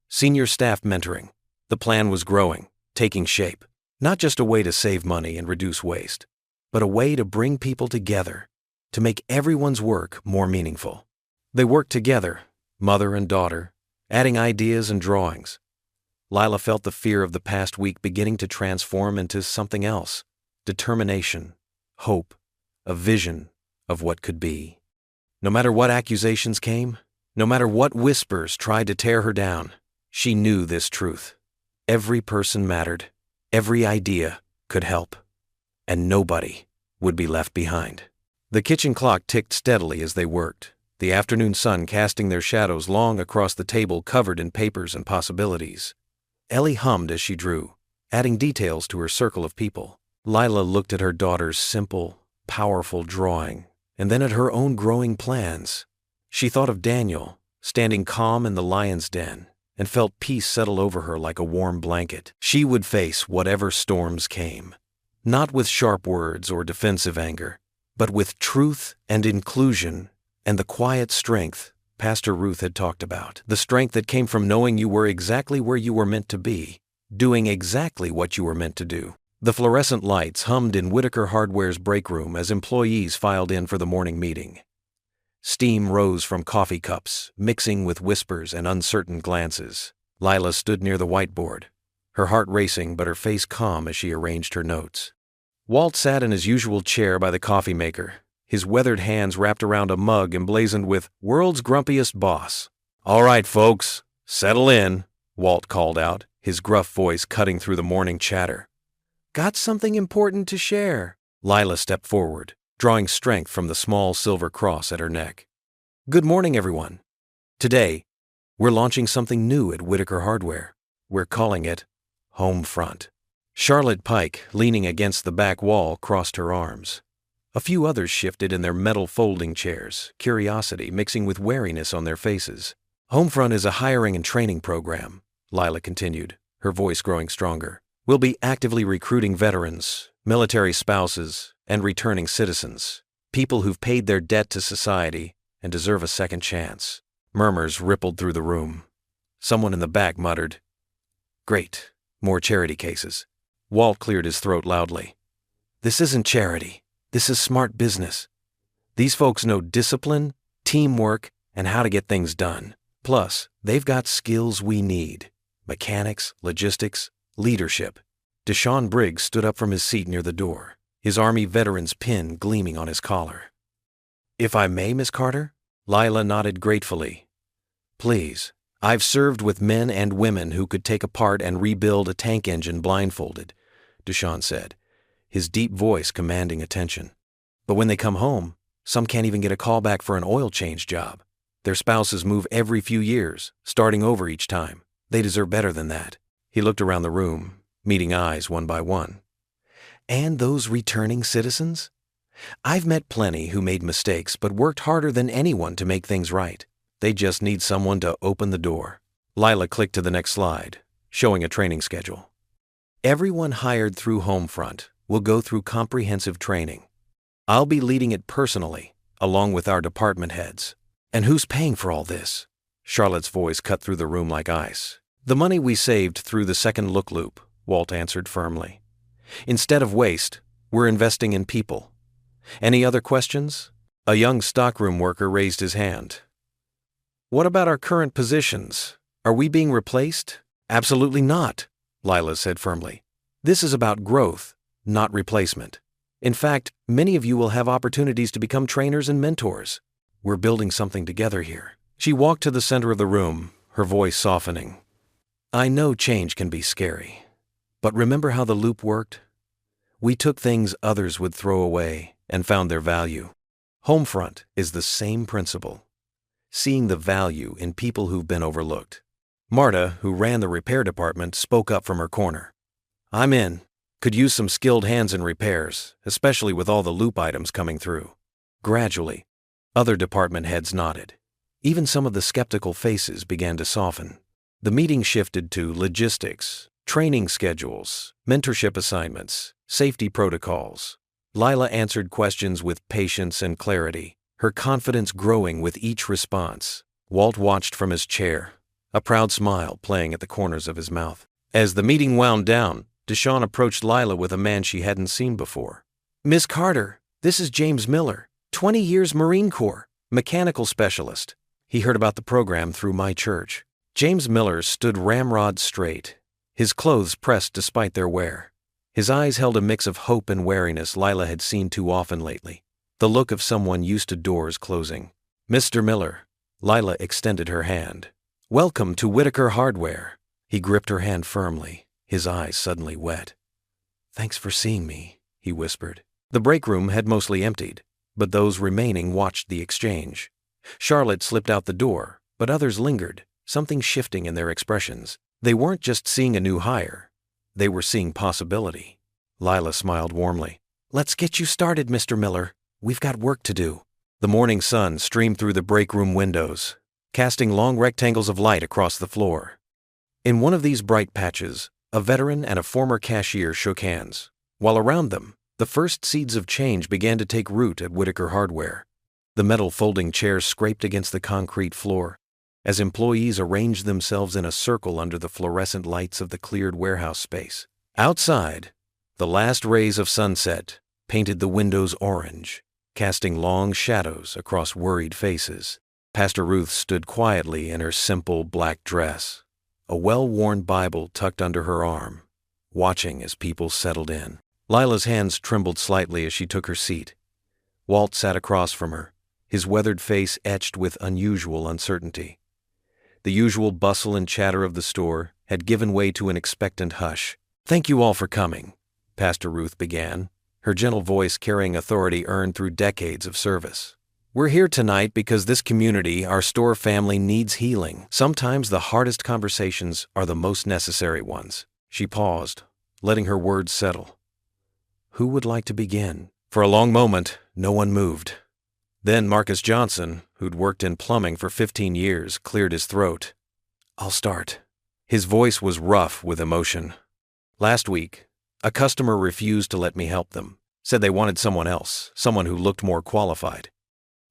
Senior staff mentoring. The plan was growing, taking shape. Not just a way to save money and reduce waste, but a way to bring people together, to make everyone's work more meaningful. They worked together, mother and daughter, adding ideas and drawings. Lila felt the fear of the past week beginning to transform into something else. Determination, hope, a vision of what could be. No matter what accusations came, no matter what whispers tried to tear her down, she knew this truth. Every person mattered, every idea could help, and nobody would be left behind. The kitchen clock ticked steadily as they worked, the afternoon sun casting their shadows long across the table covered in papers and possibilities. Ellie hummed as she drew, adding details to her circle of people. Lila looked at her daughter's simple, powerful drawing, and then at her own growing plans. She thought of Daniel, standing calm in the lion's den, and felt peace settle over her like a warm blanket. She would face whatever storms came, not with sharp words or defensive anger, but with truth and inclusion and the quiet strength Pastor Ruth had talked about. The strength that came from knowing you were exactly where you were meant to be, doing exactly what you were meant to do. The fluorescent lights hummed in Whitaker Hardware's break room as employees filed in for the morning meeting. Steam rose from coffee cups, mixing with whispers and uncertain glances. Lila stood near the whiteboard, her heart racing but her face calm as she arranged her notes. Walt sat in his usual chair by the coffee maker, his weathered hands wrapped around a mug emblazoned with "World's Grumpiest Boss." "All right, folks, settle in," Walt called out, his gruff voice cutting through the morning chatter. "Got something important to share." Lila stepped forward, drawing strength from the small silver cross at her neck. "Good morning, everyone. Today, we're launching something new at Whitaker Hardware. We're calling it Homefront." Charlotte Pike, leaning against the back wall, crossed her arms. A few others shifted in their metal folding chairs, curiosity mixing with wariness on their faces. "Homefront is a hiring and training program," Lila continued, her voice growing stronger. "We'll be actively recruiting veterans, military spouses, and returning citizens, people who've paid their debt to society and deserve a second chance." Murmurs rippled through the room. Someone in the back muttered, "Great, more charity cases." Walt cleared his throat loudly. "This isn't charity. This is smart business. These folks know discipline, teamwork, and how to get things done. Plus, they've got skills we need: mechanics, logistics, leadership." Deshaun Briggs stood up from his seat near the door, his Army veteran's pin gleaming on his collar. "If I may, Miss Carter?" Lila nodded gratefully. "Please. I've served with men and women who could take apart and rebuild a tank engine blindfolded," Deshaun said, his deep voice commanding attention. "But when they come home, some can't even get a call back for an oil change job. Their spouses move every few years, starting over each time. They deserve better than that." He looked around the room, meeting eyes one by one. "And those returning citizens? I've met plenty who made mistakes but worked harder than anyone to make things right. They just need someone to open the door." Lila clicked to the next slide, showing a training schedule. "Everyone hired through Homefront will go through comprehensive training. I'll be leading it personally, along with our department heads." "And who's paying for all this?" Charlotte's voice cut through the room like ice. "The money we saved through the second look loop," Walt answered firmly. "Instead of waste, we're investing in people." "Any other questions?" A young stockroom worker raised his hand. "What about our current positions? Are we being replaced?" "Absolutely not," Lila said firmly. "This is about growth, not replacement. In fact, many of you will have opportunities to become trainers and mentors. We're building something together here." She walked to the center of the room, her voice softening. "I know change can be scary, but remember how the loop worked? We took things others would throw away and found their value. Homefront is the same principle, seeing the value in people who've been overlooked." Marta, who ran the repair department, spoke up from her corner. "I'm in. Could use some skilled hands in repairs, especially with all the loop items coming through." Gradually, other department heads nodded. Even some of the skeptical faces began to soften. The meeting shifted to logistics, training schedules, mentorship assignments, safety protocols. Lila answered questions with patience and clarity, her confidence growing with each response. Walt watched from his chair, a proud smile playing at the corners of his mouth. As the meeting wound down, Deshaun approached Lila with a man she hadn't seen before. "Miss Carter, this is James Miller, 20 years Marine Corps, mechanical specialist. He heard about the program through my church." James Miller stood ramrod straight, his clothes pressed despite their wear. His eyes held a mix of hope and wariness Lila had seen too often lately, the look of someone used to doors closing. "Mr. Miller," Lila extended her hand. "Welcome to Whitaker Hardware." He gripped her hand firmly, his eyes suddenly wet. "Thanks for seeing me," he whispered. The break room had mostly emptied, but those remaining watched the exchange. Charlotte slipped out the door, but others lingered, something shifting in their expressions. They weren't just seeing a new hire. They were seeing possibility. Lila smiled warmly. "Let's get you started, Mr. Miller. We've got work to do." The morning sun streamed through the break room windows, casting long rectangles of light across the floor. In one of these bright patches, a veteran and a former cashier shook hands, while around them, the first seeds of change began to take root at Whitaker Hardware. The metal folding chairs scraped against the concrete floor as employees arranged themselves in a circle under the fluorescent lights of the cleared warehouse space. Outside, the last rays of sunset painted the windows orange, casting long shadows across worried faces. Pastor Ruth stood quietly in her simple black dress, a well-worn Bible tucked under her arm, watching as people settled in. Lila's hands trembled slightly as she took her seat. Walt sat across from her, his weathered face etched with unusual uncertainty. The usual bustle and chatter of the store had given way to an expectant hush. "Thank you all for coming," Pastor Ruth began, her gentle voice carrying authority earned through decades of service. "We're here tonight because this community, our store family, needs healing. Sometimes the hardest conversations are the most necessary ones." She paused, letting her words settle. Who would like to begin? For a long moment, no one moved. Then Marcus Johnson, who'd worked in plumbing for 15 years, cleared his throat. "I'll start." His voice was rough with emotion. "Last week, a customer refused to let me help them, said they wanted someone else, someone who looked more qualified.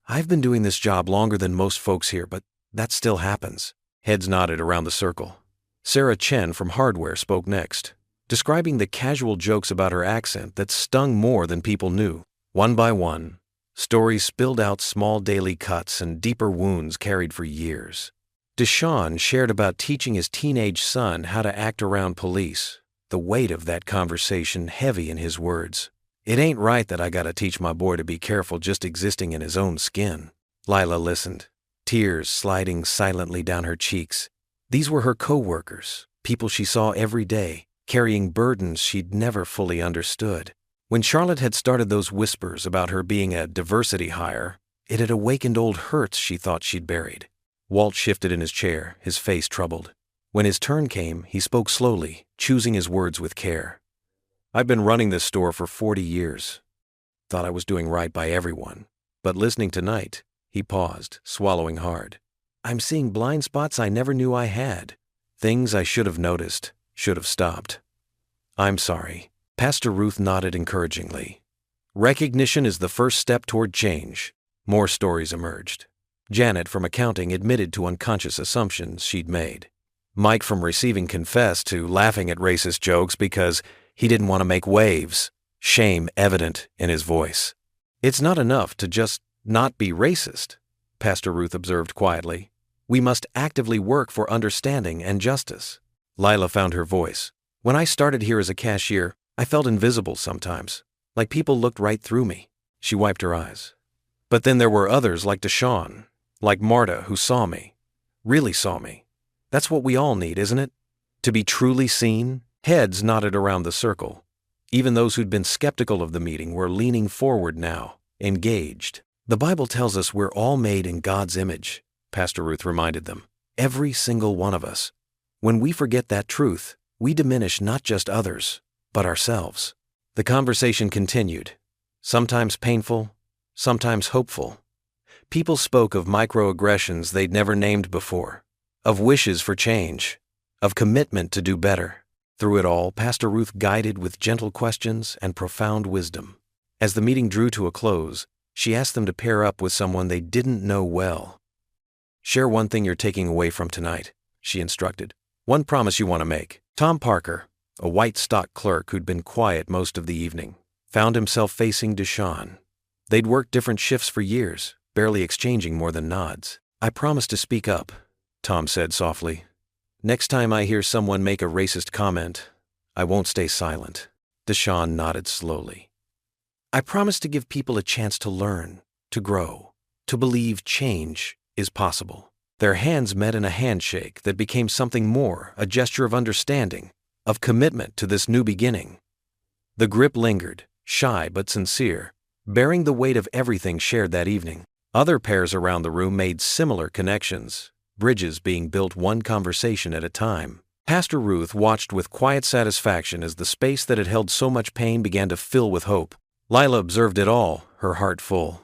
I've been doing this job longer than most folks here, but that still happens." Heads nodded around the circle. Sarah Chen from Hardware spoke next, describing the casual jokes about her accent that stung more than people knew. One by one, stories spilled out small daily cuts and deeper wounds carried for years. Deshaun shared about teaching his teenage son how to act around police, the weight of that conversation heavy in his words. "It ain't right that I gotta teach my boy to be careful just existing in his own skin." Lila listened, tears sliding silently down her cheeks. These were her co-workers, people she saw every day, carrying burdens she'd never fully understood. When Charlotte had started those whispers about her being a diversity hire, it had awakened old hurts she thought she'd buried. Walt shifted in his chair, his face troubled. When his turn came, he spoke slowly, choosing his words with care. "I've been running this store for 40 years. Thought I was doing right by everyone. But listening tonight," he paused, swallowing hard, "I'm seeing blind spots I never knew I had. Things I should have noticed, should have stopped." "I'm sorry." Pastor Ruth nodded encouragingly. "Recognition is the first step toward change." More stories emerged. Janet from accounting admitted to unconscious assumptions she'd made. Mike from receiving confessed to laughing at racist jokes because he didn't want to make waves, shame evident in his voice. "It's not enough to just not be racist," Pastor Ruth observed quietly. "We must actively work for understanding and justice." Lila found her voice. "When I started here as a cashier, I felt invisible sometimes, like people looked right through me." She wiped her eyes. "But then there were others like Deshaun, like Marta, who saw me, really saw me. That's what we all need, isn't it? To be truly seen." Heads nodded around the circle. Even those who'd been skeptical of the meeting were leaning forward now, engaged. "The Bible tells us we're all made in God's image," Pastor Ruth reminded them. "Every single one of us. When we forget that truth, we diminish not just others, but ourselves." The conversation continued, sometimes painful, sometimes hopeful. People spoke of microaggressions they'd never named before, of wishes for change, of commitment to do better. Through it all, Pastor Ruth guided with gentle questions and profound wisdom. As the meeting drew to a close, she asked them to pair up with someone they didn't know well. "Share one thing you're taking away from tonight," she instructed. "One promise you want to make." Tom Parker, a white stock clerk who'd been quiet most of the evening, found himself facing Deshaun. They'd worked different shifts for years, barely exchanging more than nods. "I promise to speak up," Tom said softly. "Next time I hear someone make a racist comment, I won't stay silent." Deshaun nodded slowly. "I promise to give people a chance to learn, to grow, to believe change is possible." Their hands met in a handshake that became something more, a gesture of understanding, of commitment to this new beginning. The grip lingered, shy but sincere, bearing the weight of everything shared that evening. Other pairs around the room made similar connections, bridges being built one conversation at a time. Pastor Ruth watched with quiet satisfaction as the space that had held so much pain began to fill with hope. Lila observed it all, her heart full.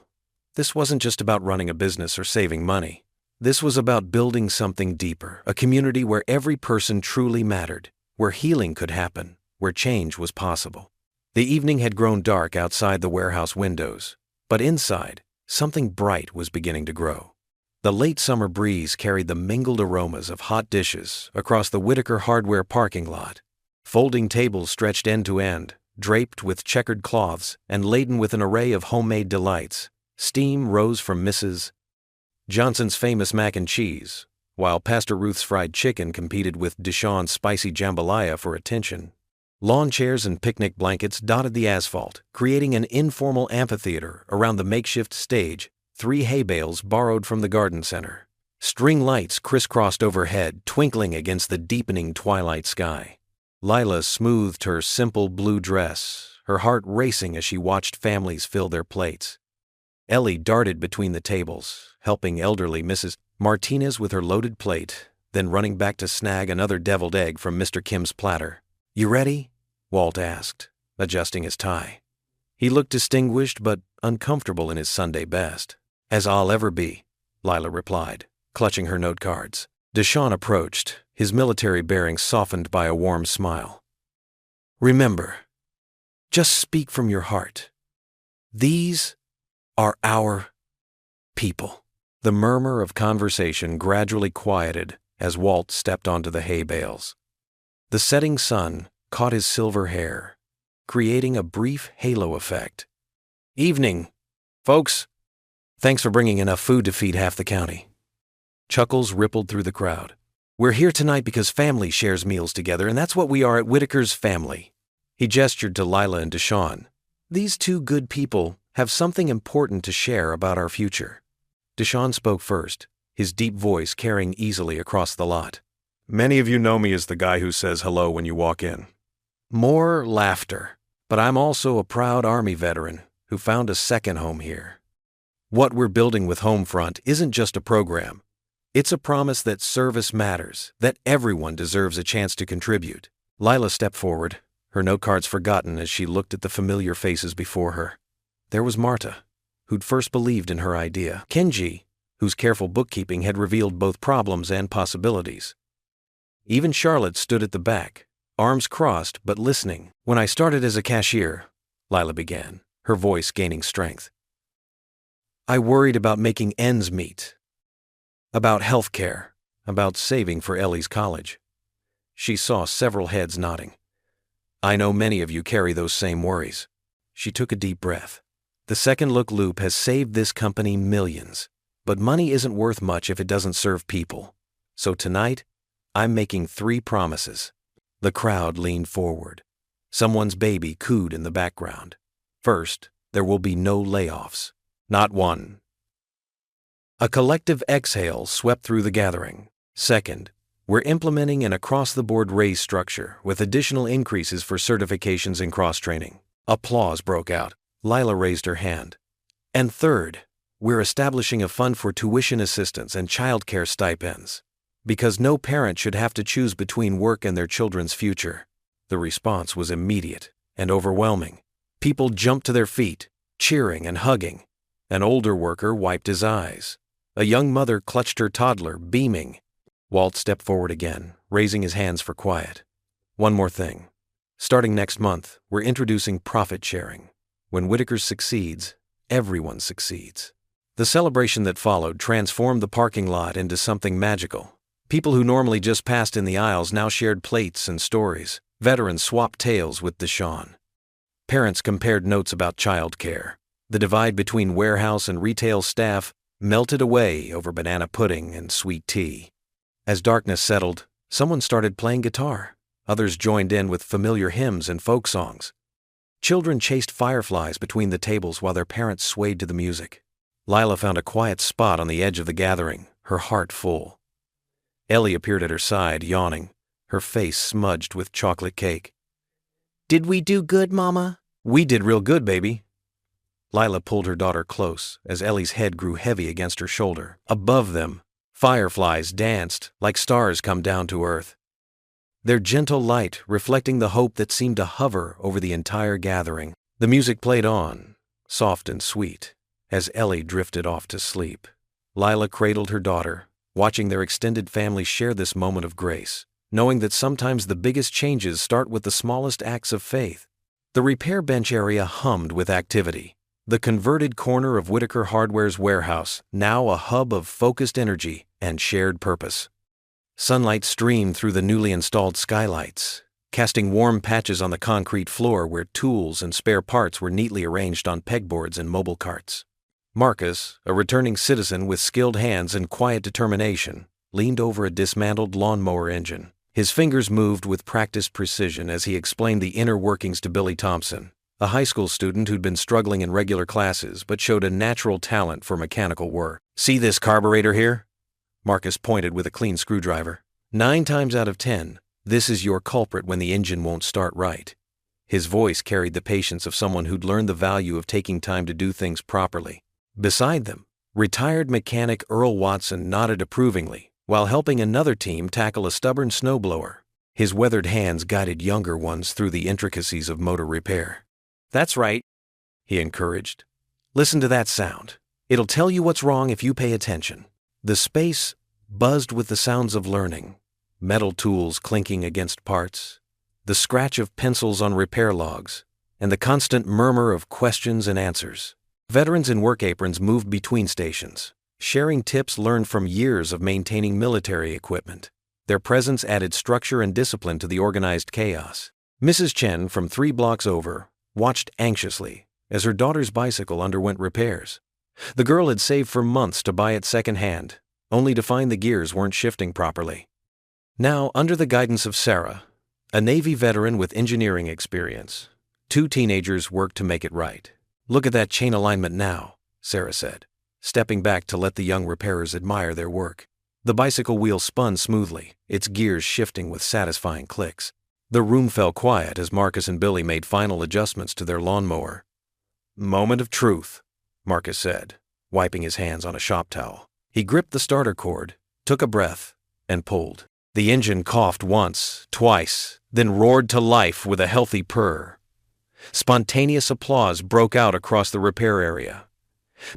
This wasn't just about running a business or saving money. This was about building something deeper, a community where every person truly mattered, where healing could happen, where change was possible. The evening had grown dark outside the warehouse windows, but inside, something bright was beginning to grow. The late summer breeze carried the mingled aromas of hot dishes across the Whitaker Hardware parking lot. Folding tables stretched end to end, draped with checkered cloths and laden with an array of homemade delights. Steam rose from Mrs. Johnson's famous mac and cheese, while Pastor Ruth's fried chicken competed with Deshawn's spicy jambalaya for attention. Lawn chairs and picnic blankets dotted the asphalt, creating an informal amphitheater around the makeshift stage, 3 hay bales borrowed from the garden center. String lights crisscrossed overhead, twinkling against the deepening twilight sky. Lila smoothed her simple blue dress, her heart racing as she watched families fill their plates. Ellie darted between the tables, helping elderly Mrs. Martinez with her loaded plate, then running back to snag another deviled egg from Mr. Kim's platter. "You ready?" Walt asked, adjusting his tie. He looked distinguished but uncomfortable in his Sunday best. "As I'll ever be," Lila replied, clutching her note cards. Deshawn approached, his military bearing softened by a warm smile. "Remember, just speak from your heart. These are our people." The murmur of conversation gradually quieted as Walt stepped onto the hay bales. The setting sun caught his silver hair, creating a brief halo effect. "Evening, folks. Thanks for bringing enough food to feed half the county." Chuckles rippled through the crowd. "We're here tonight because family shares meals together, and that's what we are at Whitaker's family." He gestured to Lila and Deshawn. "These two good people have something important to share about our future." Deshawn spoke first, his deep voice carrying easily across the lot. "Many of you know me as the guy who says hello when you walk in." More laughter. "But I'm also a proud Army veteran who found a second home here. What we're building with Homefront isn't just a program. It's a promise that service matters, that everyone deserves a chance to contribute." Lila stepped forward, her note cards forgotten as she looked at the familiar faces before her. There was Marta, who'd first believed in her idea. Kenji, whose careful bookkeeping had revealed both problems and possibilities. Even Charlotte stood at the back, arms crossed but listening. "When I started as a cashier," Lila began, her voice gaining strength, "I worried about making ends meet, about health care, about saving for Ellie's college." She saw several heads nodding. "I know many of you carry those same worries." She took a deep breath. "The Second Look Loop has saved this company millions, but money isn't worth much if it doesn't serve people. So tonight, I'm making 3 promises." The crowd leaned forward. Someone's baby cooed in the background. "First, there will be no layoffs. Not one." A collective exhale swept through the gathering. "Second, we're implementing an across-the-board raise structure with additional increases for certifications and cross-training." Applause broke out. Lila raised her hand. "And third, we're establishing a fund for tuition assistance and childcare stipends, because no parent should have to choose between work and their children's future." The response was immediate and overwhelming. People jumped to their feet, cheering and hugging. An older worker wiped his eyes. A young mother clutched her toddler, beaming. Walt stepped forward again, raising his hands for quiet. "One more thing. Starting next month, we're introducing profit sharing. When Whitaker succeeds, everyone succeeds." The celebration that followed transformed the parking lot into something magical. People who normally just passed in the aisles now shared plates and stories. Veterans swapped tales with Deshawn. Parents compared notes about childcare. The divide between warehouse and retail staff melted away over banana pudding and sweet tea. As darkness settled, someone started playing guitar. Others joined in with familiar hymns and folk songs. Children chased fireflies between the tables while their parents swayed to the music. Lila found a quiet spot on the edge of the gathering, her heart full. Ellie appeared at her side, yawning, her face smudged with chocolate cake. "Did we do good, Mama?" "We did real good, baby." Lila pulled her daughter close as Ellie's head grew heavy against her shoulder. Above them, fireflies danced like stars come down to earth. their gentle light reflecting the hope that seemed to hover over the entire gathering. The music played on, soft and sweet, as Ellie drifted off to sleep. Lila cradled her daughter, watching their extended family share this moment of grace, knowing that sometimes the biggest changes start with the smallest acts of faith. The repair bench area hummed with activity. The converted corner of Whitaker Hardware's warehouse, now a hub of focused energy and shared purpose. Sunlight streamed through the newly installed skylights, casting warm patches on the concrete floor where tools and spare parts were neatly arranged on pegboards and mobile carts. Marcus, a returning citizen with skilled hands and quiet determination, leaned over a dismantled lawnmower engine. His fingers moved with practiced precision as he explained the inner workings to Billy Thompson, a high school student who'd been struggling in regular classes but showed a natural talent for mechanical work. "See this carburetor here?" Marcus pointed with a clean screwdriver. 9 times out of 10, this is your culprit when the engine won't start right. His voice carried the patience of someone who'd learned the value of taking time to do things properly. Beside them, retired mechanic Earl Watson nodded approvingly while helping another team tackle a stubborn snowblower. His weathered hands guided younger ones through the intricacies of motor repair. "That's right," he encouraged. "Listen to that sound. It'll tell you what's wrong if you pay attention." The space buzzed with the sounds of learning, metal tools clinking against parts, the scratch of pencils on repair logs, and the constant murmur of questions and answers. Veterans in work aprons moved between stations, sharing tips learned from years of maintaining military equipment. Their presence added structure and discipline to the organized chaos. Mrs. Chen, from 3 blocks over, watched anxiously as her daughter's bicycle underwent repairs. The girl had saved for months to buy it secondhand, only to find the gears weren't shifting properly. Now, under the guidance of Sarah, a Navy veteran with engineering experience, 2 teenagers worked to make it right. "Look at that chain alignment now," Sarah said, stepping back to let the young repairers admire their work. The bicycle wheel spun smoothly, its gears shifting with satisfying clicks. The room fell quiet as Marcus and Billy made final adjustments to their lawnmower. "Moment of truth," Marcus said, wiping his hands on a shop towel. He gripped the starter cord, took a breath, and pulled. The engine coughed once, twice, then roared to life with a healthy purr. Spontaneous applause broke out across the repair area.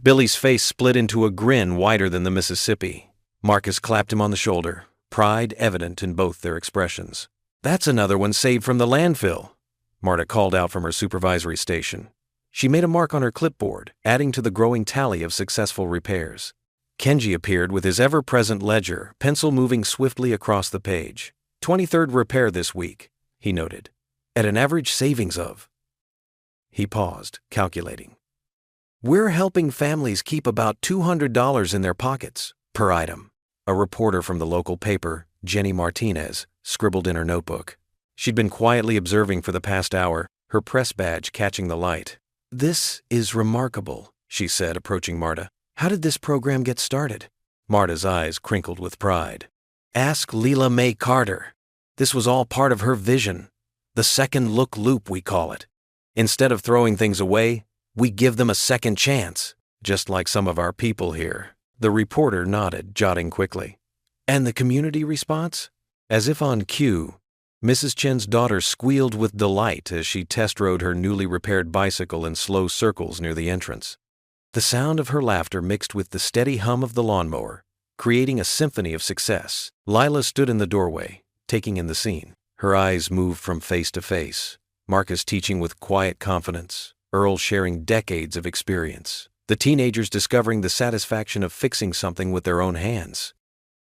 Billy's face split into a grin wider than the Mississippi. Marcus clapped him on the shoulder, pride evident in both their expressions. "That's another one saved from the landfill," Marta called out from her supervisory station. She made a mark on her clipboard, adding to the growing tally of successful repairs. Kenji appeared with his ever-present ledger, pencil moving swiftly across the page. 23rd repair this week, he noted, at an average savings of. He paused, calculating. "We're helping families keep about $200 in their pockets, per item," a reporter from the local paper, Jenny Martinez, scribbled in her notebook. She'd been quietly observing for the past hour, her press badge catching the light. "This is remarkable," she said, approaching Marta. "How did this program get started?" Marta's eyes crinkled with pride. "Ask Leela Mae Carter. This was all part of her vision. The second look loop, we call it. Instead of throwing things away, we give them a second chance, just like some of our people here." The reporter nodded, jotting quickly. "And the community response?" As if on cue, Mrs. Chen's daughter squealed with delight as she test-rode her newly repaired bicycle in slow circles near the entrance. The sound of her laughter mixed with the steady hum of the lawnmower, creating a symphony of success. Lila stood in the doorway, taking in the scene. Her eyes moved from face to face, Marcus teaching with quiet confidence, Earl sharing decades of experience, the teenagers discovering the satisfaction of fixing something with their own hands.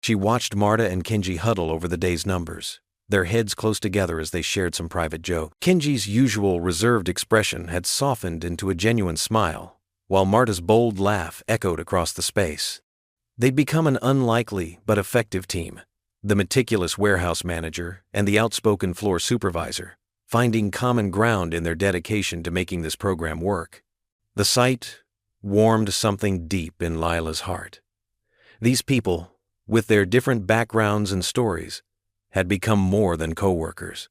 She watched Marta and Kenji huddle over the day's numbers, their heads close together as they shared some private joke. Kenji's usual reserved expression had softened into a genuine smile, while Marta's bold laugh echoed across the space. They'd become an unlikely but effective team, the meticulous warehouse manager and the outspoken floor supervisor, finding common ground in their dedication to making this program work. The sight warmed something deep in Lila's heart. These people, with their different backgrounds and stories, had become more than co-workers.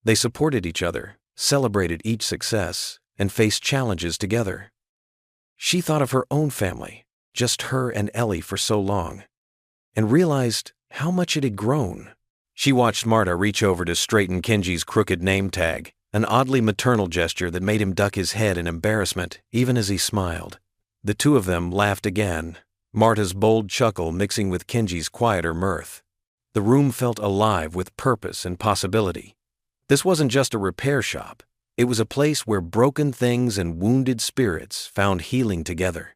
They supported each other, celebrated each success, and faced challenges together. She thought of her own family, just her and Ellie for so long, and realized how much it had grown. She watched Marta reach over to straighten Kenji's crooked name tag, an oddly maternal gesture that made him duck his head in embarrassment even as he smiled. The two of them laughed again, Marta's bold chuckle mixing with Kenji's quieter mirth. The room felt alive with purpose and possibility. This wasn't just a repair shop. It was a place where broken things and wounded spirits found healing together.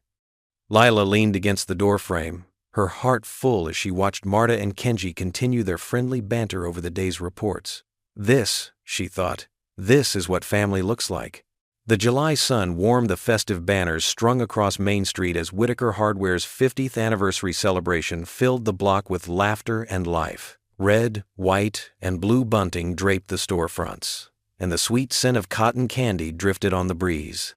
Lila leaned against the doorframe, her heart full as she watched Marta and Kenji continue their friendly banter over the day's reports. This, she thought, this is what family looks like. The July sun warmed the festive banners strung across Main Street as Whitaker Hardware's 50th anniversary celebration filled the block with laughter and life. Red, white, and blue bunting draped the storefronts, and the sweet scent of cotton candy drifted on the breeze.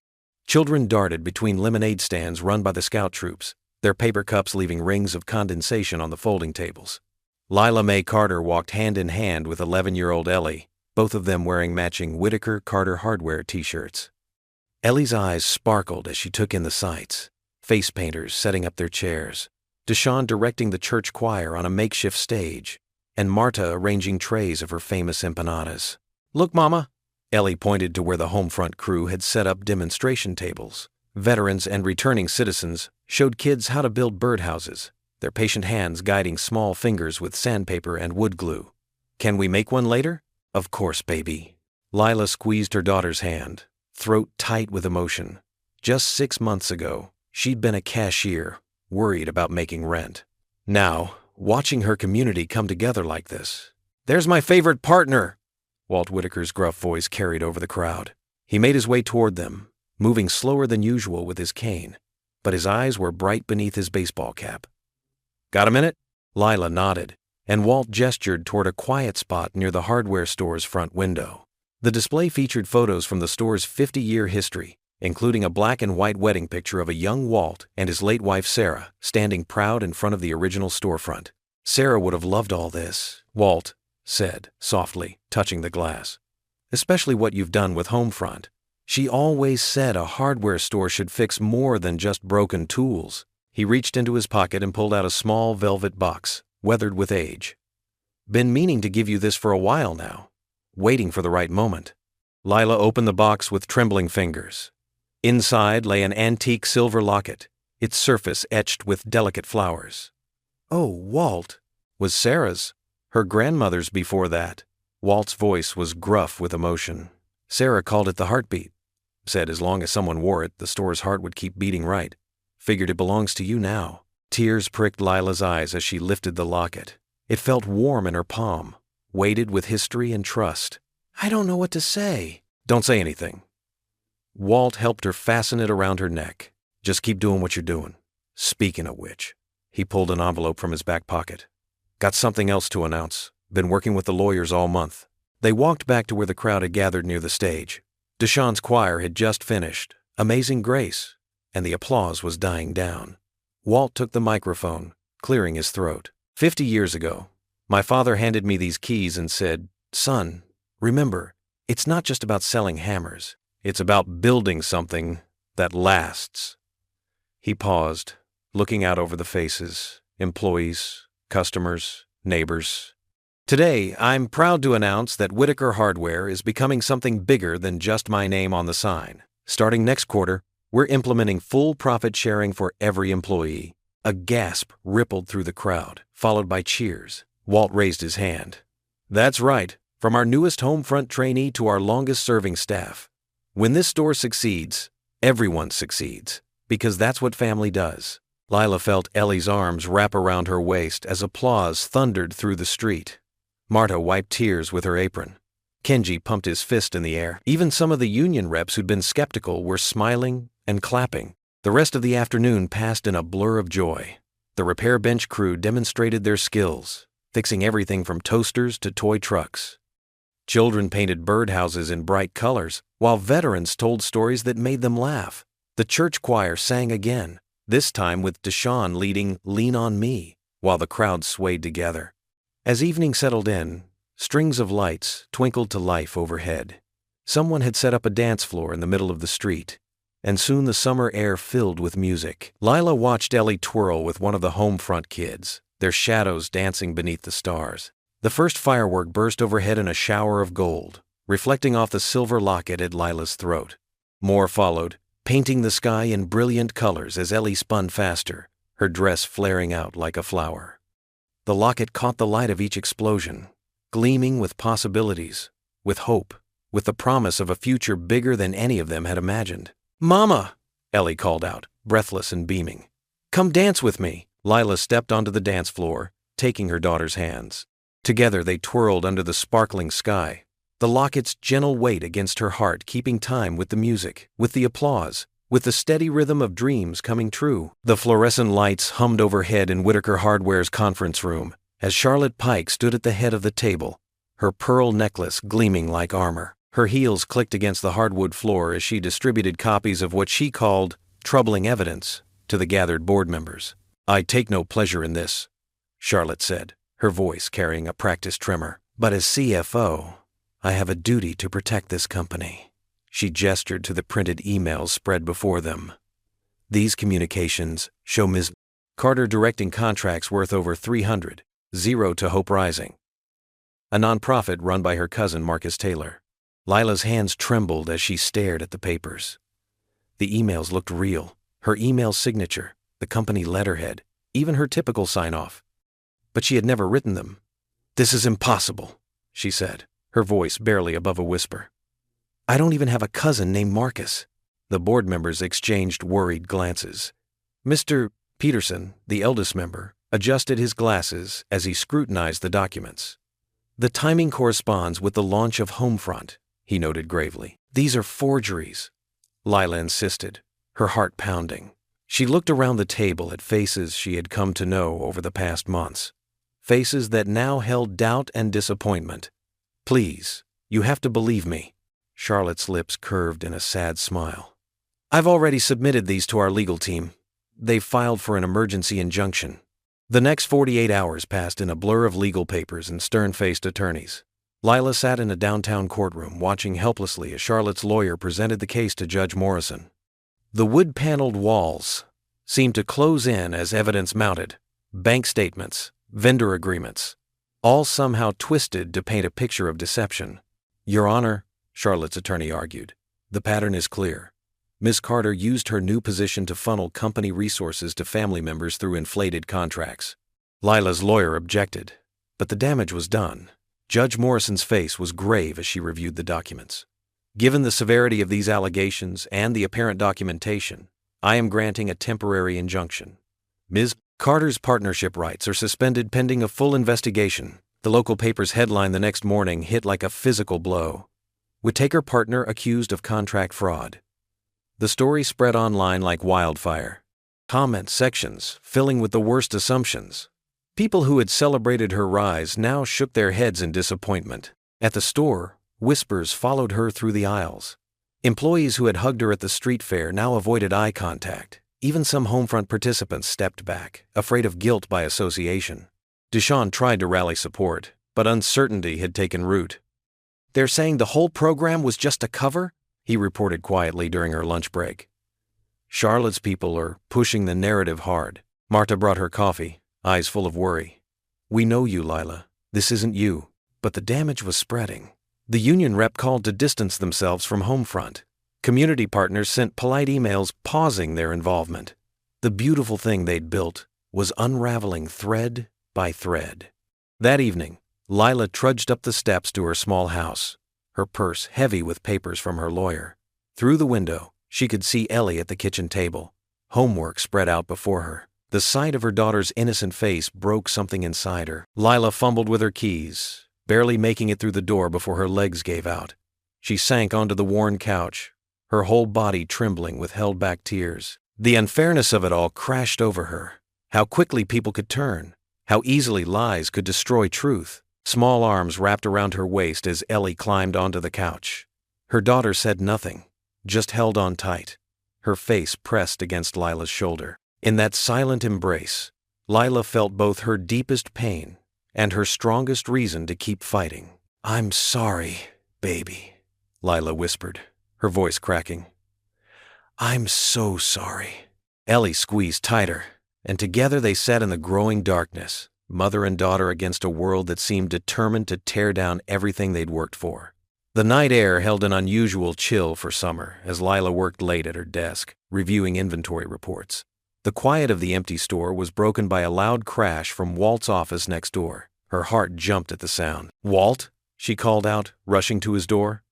Children darted between lemonade stands run by the scout troops, their paper cups leaving rings of condensation on the folding tables. Lila Mae Carter walked hand in hand with 11-year-old Ellie, both of them wearing matching Whitaker Carter Hardware t-shirts. Ellie's eyes sparkled as she took in the sights, face painters setting up their chairs, Deshawn directing the church choir on a makeshift stage, and Marta arranging trays of her famous empanadas. "Look, Mama!" Ellie pointed to where the Homefront crew had set up demonstration tables. Veterans and returning citizens showed kids how to build birdhouses, their patient hands guiding small fingers with sandpaper and wood glue. "Can we make one later?" "Of course, baby." Lila squeezed her daughter's hand, throat tight with emotion. Just 6 months ago, she'd been a cashier, worried about making rent. Now, watching her community come together like this. "There's my favorite partner!" Walt Whitaker's gruff voice carried over the crowd. He made his way toward them, moving slower than usual with his cane, but his eyes were bright beneath his baseball cap. "Got a minute?" Lila nodded, and Walt gestured toward a quiet spot near the hardware store's front window. The display featured photos from the store's 50-year history, including a black and white wedding picture of a young Walt and his late wife Sarah standing proud in front of the original storefront. "Sarah would have loved all this," Walt said, softly, touching the glass. "Especially what you've done with Homefront. She always said a hardware store should fix more than just broken tools." He reached into his pocket and pulled out a small velvet box, weathered with age. "Been meaning to give you this for a while now. Waiting for the right moment." Lila opened the box with trembling fingers. Inside lay an antique silver locket, its surface etched with delicate flowers. "Oh, Walt," was Sarah's, her grandmother's before that. Walt's voice was gruff with emotion. "Sarah called it the heartbeat. Said as long as someone wore it, the store's heart would keep beating right. Figured it belongs to you now." Tears pricked Lila's eyes as she lifted the locket. It felt warm in her palm, weighted with history and trust. "I don't know what to say." "Don't say anything." Walt helped her fasten it around her neck. "Just keep doing what you're doing. Speaking of which," he pulled an envelope from his back pocket. "Got something else to announce. Been working with the lawyers all month." They walked back to where the crowd had gathered near the stage. Deshawn's choir had just finished, Amazing Grace, and the applause was dying down. Walt took the microphone, clearing his throat. 50 years ago, my father handed me these keys and said, 'Son, remember, it's not just about selling hammers. It's about building something that lasts.'" He paused, looking out over the faces, employees, customers, neighbors. "Today, I'm proud to announce that Whitaker Hardware is becoming something bigger than just my name on the sign. Starting next quarter, we're implementing full profit sharing for every employee." A gasp rippled through the crowd, followed by cheers. Walt raised his hand. "That's right, from our newest Homefront trainee to our longest-serving staff. When this store succeeds, everyone succeeds, because that's what family does." Lila felt Ellie's arms wrap around her waist as applause thundered through the street. Marta wiped tears with her apron. Kenji pumped his fist in the air. Even some of the union reps who'd been skeptical were smiling and clapping. The rest of the afternoon passed in a blur of joy. The repair bench crew demonstrated their skills, fixing everything from toasters to toy trucks. Children painted birdhouses in bright colors, while veterans told stories that made them laugh. The church choir sang again, this time with Deshawn leading "Lean on Me," while the crowd swayed together. As evening settled in, strings of lights twinkled to life overhead. Someone had set up a dance floor in the middle of the street, and soon the summer air filled with music. Lila watched Ellie twirl with one of the Homefront kids, their shadows dancing beneath the stars. The first firework burst overhead in a shower of gold, reflecting off the silver locket at Lila's throat. More followed, painting the sky in brilliant colors as Ellie spun faster, her dress flaring out like a flower. The locket caught the light of each explosion, gleaming with possibilities, with hope, with the promise of a future bigger than any of them had imagined. "Mama!" Ellie called out, breathless and beaming. "Come dance with me!" Lila stepped onto the dance floor, taking her daughter's hands. Together they twirled under the sparkling sky, the locket's gentle weight against her heart keeping time with the music, with the applause, with the steady rhythm of dreams coming true. The fluorescent lights hummed overhead in Whitaker Hardware's conference room as Charlotte Pike stood at the head of the table, her pearl necklace gleaming like armor. Her heels clicked against the hardwood floor as she distributed copies of what she called troubling evidence to the gathered board members. "I take no pleasure in this," Charlotte said, her voice carrying a practiced tremor. "But as CFO, I have a duty to protect this company." She gestured to the printed emails spread before them. "These communications show Ms. Carter directing contracts worth over 300, zero to Hope Rising, a nonprofit run by her cousin Marcus Taylor." Lila's hands trembled as she stared at the papers. The emails looked real, her email signature, the company letterhead, even her typical sign-off. But she had never written them. "This is impossible," she said, her voice barely above a whisper. "I don't even have a cousin named Marcus." The board members exchanged worried glances. Mr. Peterson, the eldest member, adjusted his glasses as he scrutinized the documents. "The timing corresponds with the launch of Homefront," he noted gravely. "These are forgeries," Lila insisted, her heart pounding. She looked around the table at faces she had come to know over the past months, faces that now held doubt and disappointment. "Please, you have to believe me." Charlotte's lips curved in a sad smile. "I've already submitted these to our legal team. They've filed for an emergency injunction." The next 48 hours passed in a blur of legal papers and stern-faced attorneys. Lila sat in a downtown courtroom watching helplessly as Charlotte's lawyer presented the case to Judge Morrison. The wood-paneled walls seemed to close in as evidence mounted, bank statements, vendor agreements, all somehow twisted to paint a picture of deception. "Your Honor," Charlotte's attorney argued, "the pattern is clear. Ms. Carter used her new position to funnel company resources to family members through inflated contracts." Lila's lawyer objected, but the damage was done. Judge Morrison's face was grave as she reviewed the documents. "Given the severity of these allegations and the apparent documentation, I am granting a temporary injunction. Ms. Carter's partnership rights are suspended pending a full investigation." The local paper's headline the next morning hit like a physical blow. "Whitaker partner accused of contract fraud." The story spread online like wildfire. Comment sections filling with the worst assumptions. People who had celebrated her rise now shook their heads in disappointment. At the store, whispers followed her through the aisles. Employees who had hugged her at the street fair now avoided eye contact. Even some Homefront participants stepped back, afraid of guilt by association. Deshawn tried to rally support, but uncertainty had taken root. "They're saying the whole program was just a cover?" he reported quietly during her lunch break. "Charlotte's people are pushing the narrative hard." Marta brought her coffee, eyes full of worry. "We know you, Lila. This isn't you." But the damage was spreading. The union rep called to distance themselves from Homefront. Community partners sent polite emails pausing their involvement. The beautiful thing they'd built was unraveling thread by thread. That evening, Lila trudged up the steps to her small house, her purse heavy with papers from her lawyer. Through the window, she could see Ellie at the kitchen table, homework spread out before her. The sight of her daughter's innocent face broke something inside her. Lila fumbled with her keys, barely making it through the door before her legs gave out. She sank onto the worn couch, her whole body trembling with held-back tears. The unfairness of it all crashed over her. How quickly people could turn, how easily lies could destroy truth. Small arms wrapped around her waist as Ellie climbed onto the couch. Her daughter said nothing, just held on tight, her face pressed against Lila's shoulder. In that silent embrace, Lila felt both her deepest pain and her strongest reason to keep fighting. "I'm sorry, baby," Lila whispered, her voice cracking. "I'm so sorry." Ellie squeezed tighter, and together they sat in the growing darkness, mother and daughter against a world that seemed determined to tear down everything they'd worked for. The night air held an unusual chill for summer as Lila worked late at her desk, reviewing inventory reports. The quiet of the empty store was broken by a loud crash from Walt's office next door. Her heart jumped at the sound. "Walt?" she called out, rushing to his door.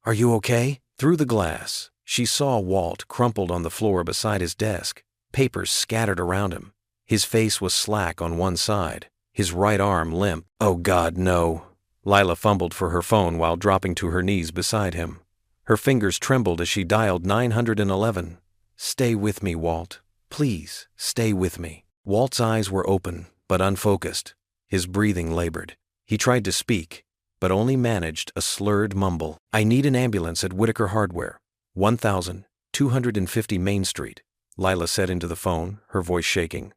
"Are you okay?" Through the glass, she saw Walt crumpled on the floor beside his desk, papers scattered around him. His face was slack on one side, his right arm limp. "Oh God, no." Lila fumbled for her phone while dropping to her knees beside him. Her fingers trembled as she dialed 911. "Stay with me, Walt. Please, stay with me." Walt's eyes were open, but unfocused. His breathing labored. He tried to speak, but only managed a slurred mumble. "I need an ambulance at Whitaker Hardware, 1250 Main Street," Lila said into the phone, her voice shaking.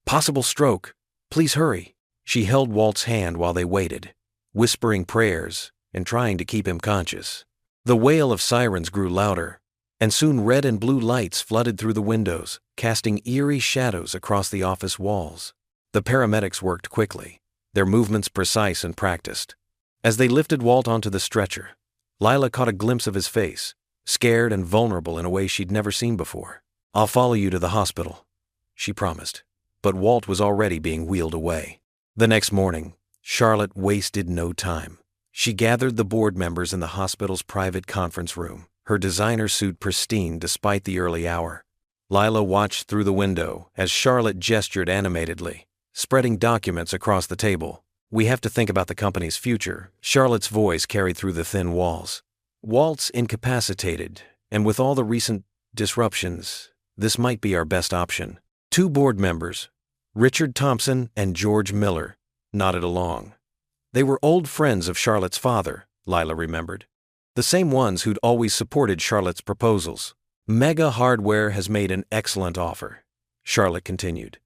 "Possible stroke. Please hurry." She held Walt's hand while they waited, whispering prayers and trying to keep him conscious. The wail of sirens grew louder, and soon red and blue lights flooded through the windows, casting eerie shadows across the office walls. The paramedics worked quickly, their movements precise and practiced. As they lifted Walt onto the stretcher, Lila caught a glimpse of his face, scared and vulnerable in a way she'd never seen before. "I'll follow you to the hospital," she promised, but Walt was already being wheeled away. The next morning, Charlotte wasted no time. She gathered the board members in the hospital's private conference room, her designer suit pristine despite the early hour. Lila watched through the window as Charlotte gestured animatedly, spreading documents across the table. "We have to think about the company's future," Charlotte's voice carried through the thin walls. "Walt's incapacitated, and with all the recent disruptions, this might be our best option." Two board members, Richard Thompson and George Miller, nodded along. They were old friends of Charlotte's father, Lila remembered. The same ones who'd always supported Charlotte's proposals. "Mega Hardware has made an excellent offer," Charlotte continued.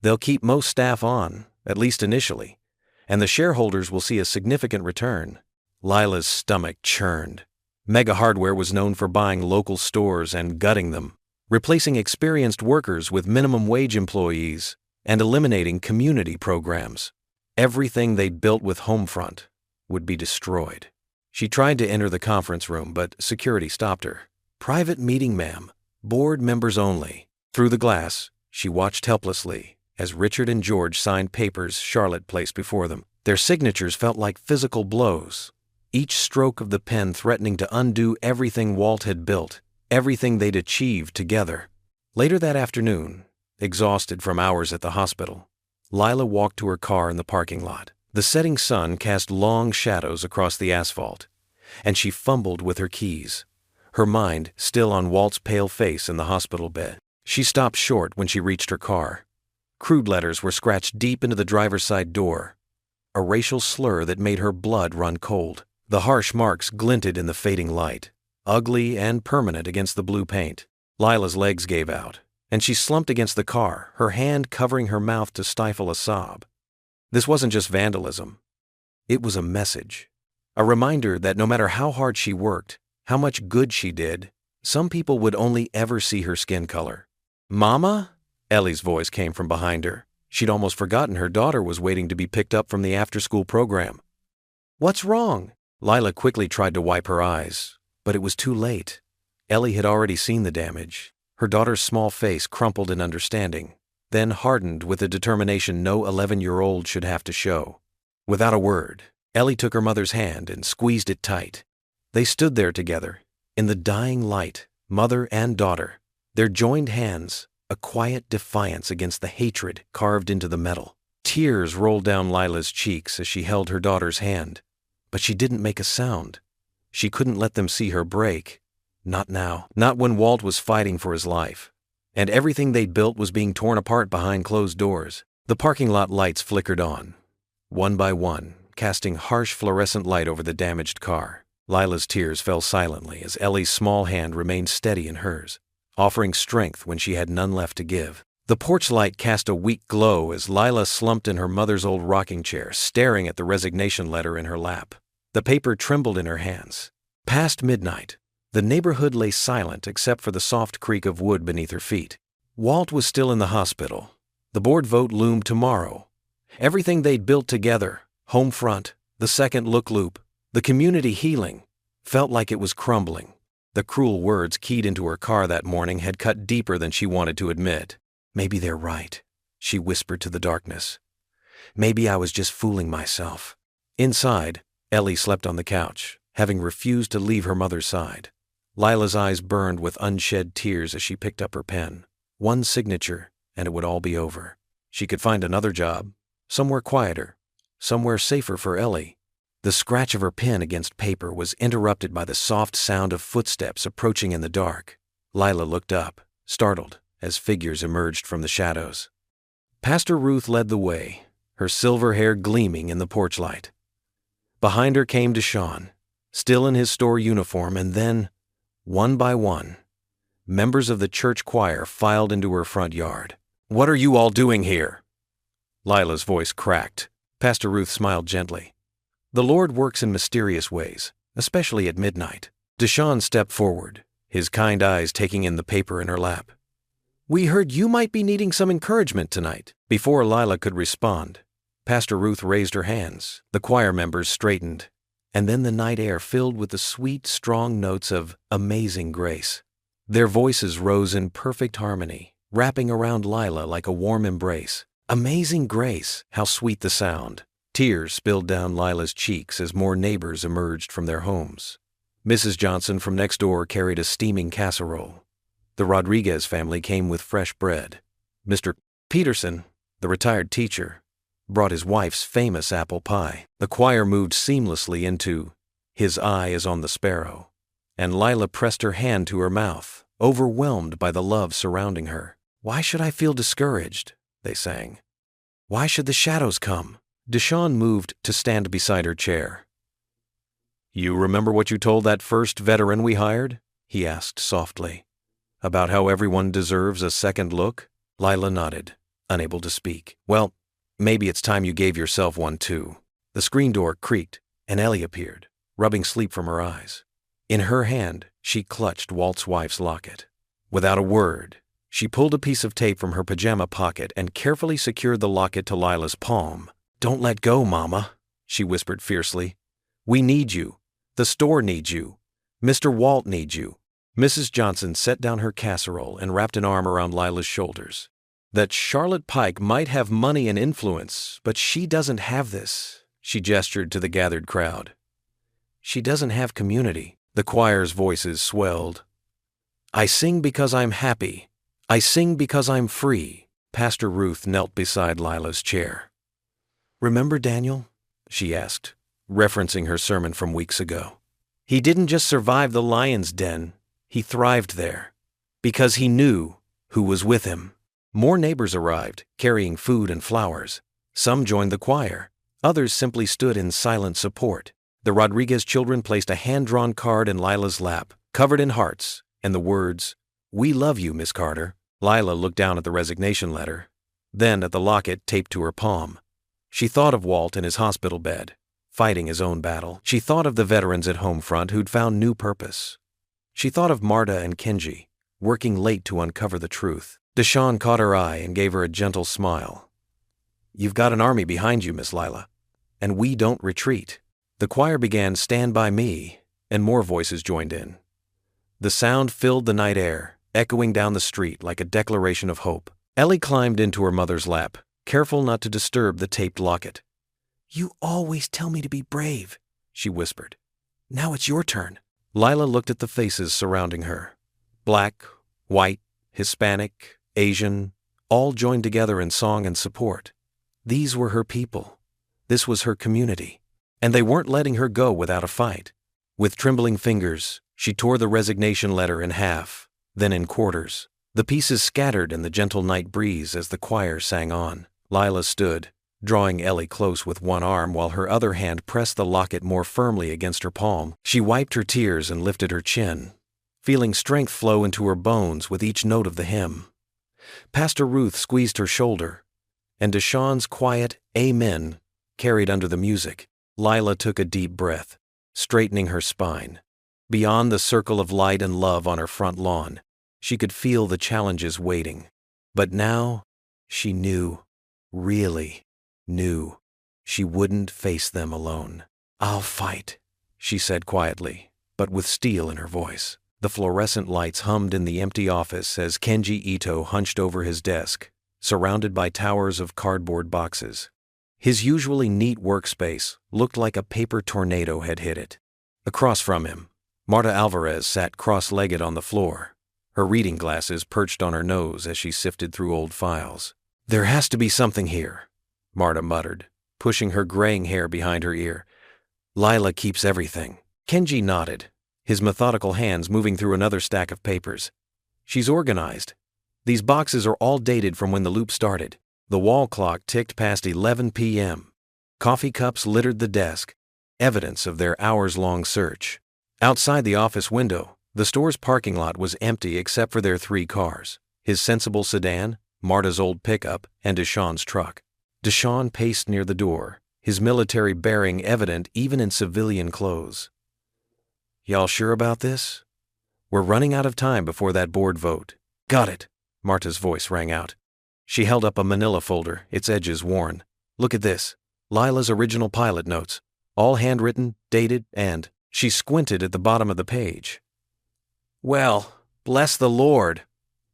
"They'll keep most staff on, at least initially, and the shareholders will see a significant return." Lila's stomach churned. Mega Hardware was known for buying local stores and gutting them, replacing experienced workers with minimum wage employees, and eliminating community programs. Everything they'd built with Homefront would be destroyed. She tried to enter the conference room, but security stopped her. "Private meeting, ma'am. Board members only." Through the glass, she watched helplessly as Richard and George signed papers Charlotte placed before them. Their signatures felt like physical blows, each stroke of the pen threatening to undo everything Walt had built, everything they'd achieved together. Later that afternoon, exhausted from hours at the hospital, Lila walked to her car in the parking lot. The setting sun cast long shadows across the asphalt, and she fumbled with her keys, her mind still on Walt's pale face in the hospital bed. She stopped short when she reached her car. Crude letters were scratched deep into the driver's side door, a racial slur that made her blood run cold. The harsh marks glinted in the fading light, ugly and permanent against the blue paint. Lila's legs gave out, and she slumped against the car, her hand covering her mouth to stifle a sob. This wasn't just vandalism. It was a message, a reminder that no matter how hard she worked, how much good she did, some people would only ever see her skin color. "Mama?" Ellie's voice came from behind her. She'd almost forgotten her daughter was waiting to be picked up from the after-school program. "What's wrong?" Lila quickly tried to wipe her eyes, but it was too late. Ellie had already seen the damage. Her daughter's small face crumpled in understanding, then hardened with a determination no 11-year-old should have to show. Without a word, Ellie took her mother's hand and squeezed it tight. They stood there together, in the dying light, mother and daughter, their joined hands, a quiet defiance against the hatred carved into the metal. Tears rolled down Lila's cheeks as she held her daughter's hand, but she didn't make a sound. She couldn't let them see her break. Not now. Not when Walt was fighting for his life, and everything they'd built was being torn apart behind closed doors. The parking lot lights flickered on, one by one, casting harsh fluorescent light over the damaged car. Lila's tears fell silently as Ellie's small hand remained steady in hers, offering strength when she had none left to give. The porch light cast a weak glow as Lila slumped in her mother's old rocking chair, staring at the resignation letter in her lap. The paper trembled in her hands. Past midnight, the neighborhood lay silent except for the soft creak of wood beneath her feet. Walt was still in the hospital. The board vote loomed tomorrow, Everything they'd built together, home front, the second look loop, the community healing, felt like it was crumbling. The cruel words keyed into her car that morning had cut deeper than she wanted to admit. Maybe they're right, she whispered to the darkness. Maybe I was just fooling myself. Inside, Ellie slept on the couch, having refused to leave her mother's side. Lila's eyes burned with unshed tears as she picked up her pen. One signature, and it would all be over. She could find another job, somewhere quieter, somewhere safer for Ellie. The scratch of her pen against paper was interrupted by the soft sound of footsteps approaching in the dark. Lila looked up, startled, as figures emerged from the shadows. Pastor Ruth led the way, her silver hair gleaming in the porch light. Behind her came Deshaun, still in his store uniform, and then, one by one, members of the church choir filed into her front yard. "What are you all doing here?" Lila's voice cracked. Pastor Ruth smiled gently. "The Lord works in mysterious ways, especially at midnight." Deshaun stepped forward, his kind eyes taking in the paper in her lap. "We heard you might be needing some encouragement tonight." Before Lila could respond, Pastor Ruth raised her hands. The choir members straightened, and then the night air filled with the sweet, strong notes of Amazing Grace. Their voices rose in perfect harmony, wrapping around Lila like a warm embrace. Amazing Grace, how sweet the sound. Tears spilled down Lila's cheeks as more neighbors emerged from their homes. Mrs. Johnson from next door carried a steaming casserole. The Rodriguez family came with fresh bread. Mr. Peterson, the retired teacher, brought his wife's famous apple pie. The choir moved seamlessly into His Eye is on the Sparrow, and Lila pressed her hand to her mouth, overwhelmed by the love surrounding her. "Why should I feel discouraged?" they sang. "Why should the shadows come?" Deshaun moved to stand beside her chair. "You remember what you told that first veteran we hired?" he asked softly. "About how everyone deserves a second look?" Lila nodded, unable to speak. "Well, maybe it's time you gave yourself one too." The screen door creaked, and Ellie appeared, rubbing sleep from her eyes. In her hand, she clutched Walt's wife's locket. Without a word, she pulled a piece of tape from her pajama pocket and carefully secured the locket to Lila's palm. "Don't let go, Mama," she whispered fiercely. "We need you. The store needs you. Mr. Walt needs you." Mrs. Johnson set down her casserole and wrapped an arm around Lila's shoulders. "That Charlotte Pike might have money and influence, but she doesn't have this," she gestured to the gathered crowd. "She doesn't have community." The choir's voices swelled. "I sing because I'm happy. I sing because I'm free." Pastor Ruth knelt beside Lila's chair. "Remember Daniel?" she asked, referencing her sermon from weeks ago. "He didn't just survive the lion's den, he thrived there, because he knew who was with him." More neighbors arrived, carrying food and flowers. Some joined the choir. Others simply stood in silent support. The Rodriguez children placed a hand-drawn card in Lila's lap, covered in hearts, and the words, "We love you, Miss Carter." Lila looked down at the resignation letter, then at the locket taped to her palm. She thought of Walt in his hospital bed, fighting his own battle. She thought of the veterans at home front who'd found new purpose. She thought of Marta and Kenji, working late to uncover the truth. Deshaun caught her eye and gave her a gentle smile. "You've got an army behind you, Miss Lila, and we don't retreat." The choir began Stand By Me, and more voices joined in. The sound filled the night air, echoing down the street like a declaration of hope. Ellie climbed into her mother's lap, careful not to disturb the taped locket. "You always tell me to be brave," she whispered. "Now it's your turn." Lila looked at the faces surrounding her. Black, white, Hispanic, Asian, all joined together in song and support. These were her people. This was her community. And they weren't letting her go without a fight. With trembling fingers, she tore the resignation letter in half, then in quarters. The pieces scattered in the gentle night breeze as the choir sang on. Lila stood, drawing Ellie close with one arm while her other hand pressed the locket more firmly against her palm. She wiped her tears and lifted her chin, feeling strength flow into her bones with each note of the hymn. Pastor Ruth squeezed her shoulder, and Deshaun's quiet "Amen" carried under the music. Lila took a deep breath, straightening her spine. Beyond the circle of light and love on her front lawn, she could feel the challenges waiting. But now, she knew, really, knew she wouldn't face them alone. "I'll fight," she said quietly, but with steel in her voice. The fluorescent lights hummed in the empty office as Kenji Ito hunched over his desk, surrounded by towers of cardboard boxes. His usually neat workspace looked like a paper tornado had hit it. Across from him, Marta Alvarez sat cross-legged on the floor, her reading glasses perched on her nose as she sifted through old files. "There has to be something here," Marta muttered, pushing her graying hair behind her ear. "Lila keeps everything." Kenji nodded, his methodical hands moving through another stack of papers. "She's organized. These boxes are all dated from when the loop started." The wall clock ticked past 11 p.m. Coffee cups littered the desk, evidence of their hours-long search. Outside the office window, the store's parking lot was empty except for their 3 cars: his sensible sedan, Marta's old pickup, and Deshawn's truck. Deshawn paced near the door, his military bearing evident even in civilian clothes. "Y'all sure about this? We're running out of time before that board vote." "Got it," Marta's voice rang out. She held up a manila folder, its edges worn. "Look at this. Lila's original pilot notes. All handwritten, dated, and..." She squinted at the bottom of the page. "Well, bless the Lord.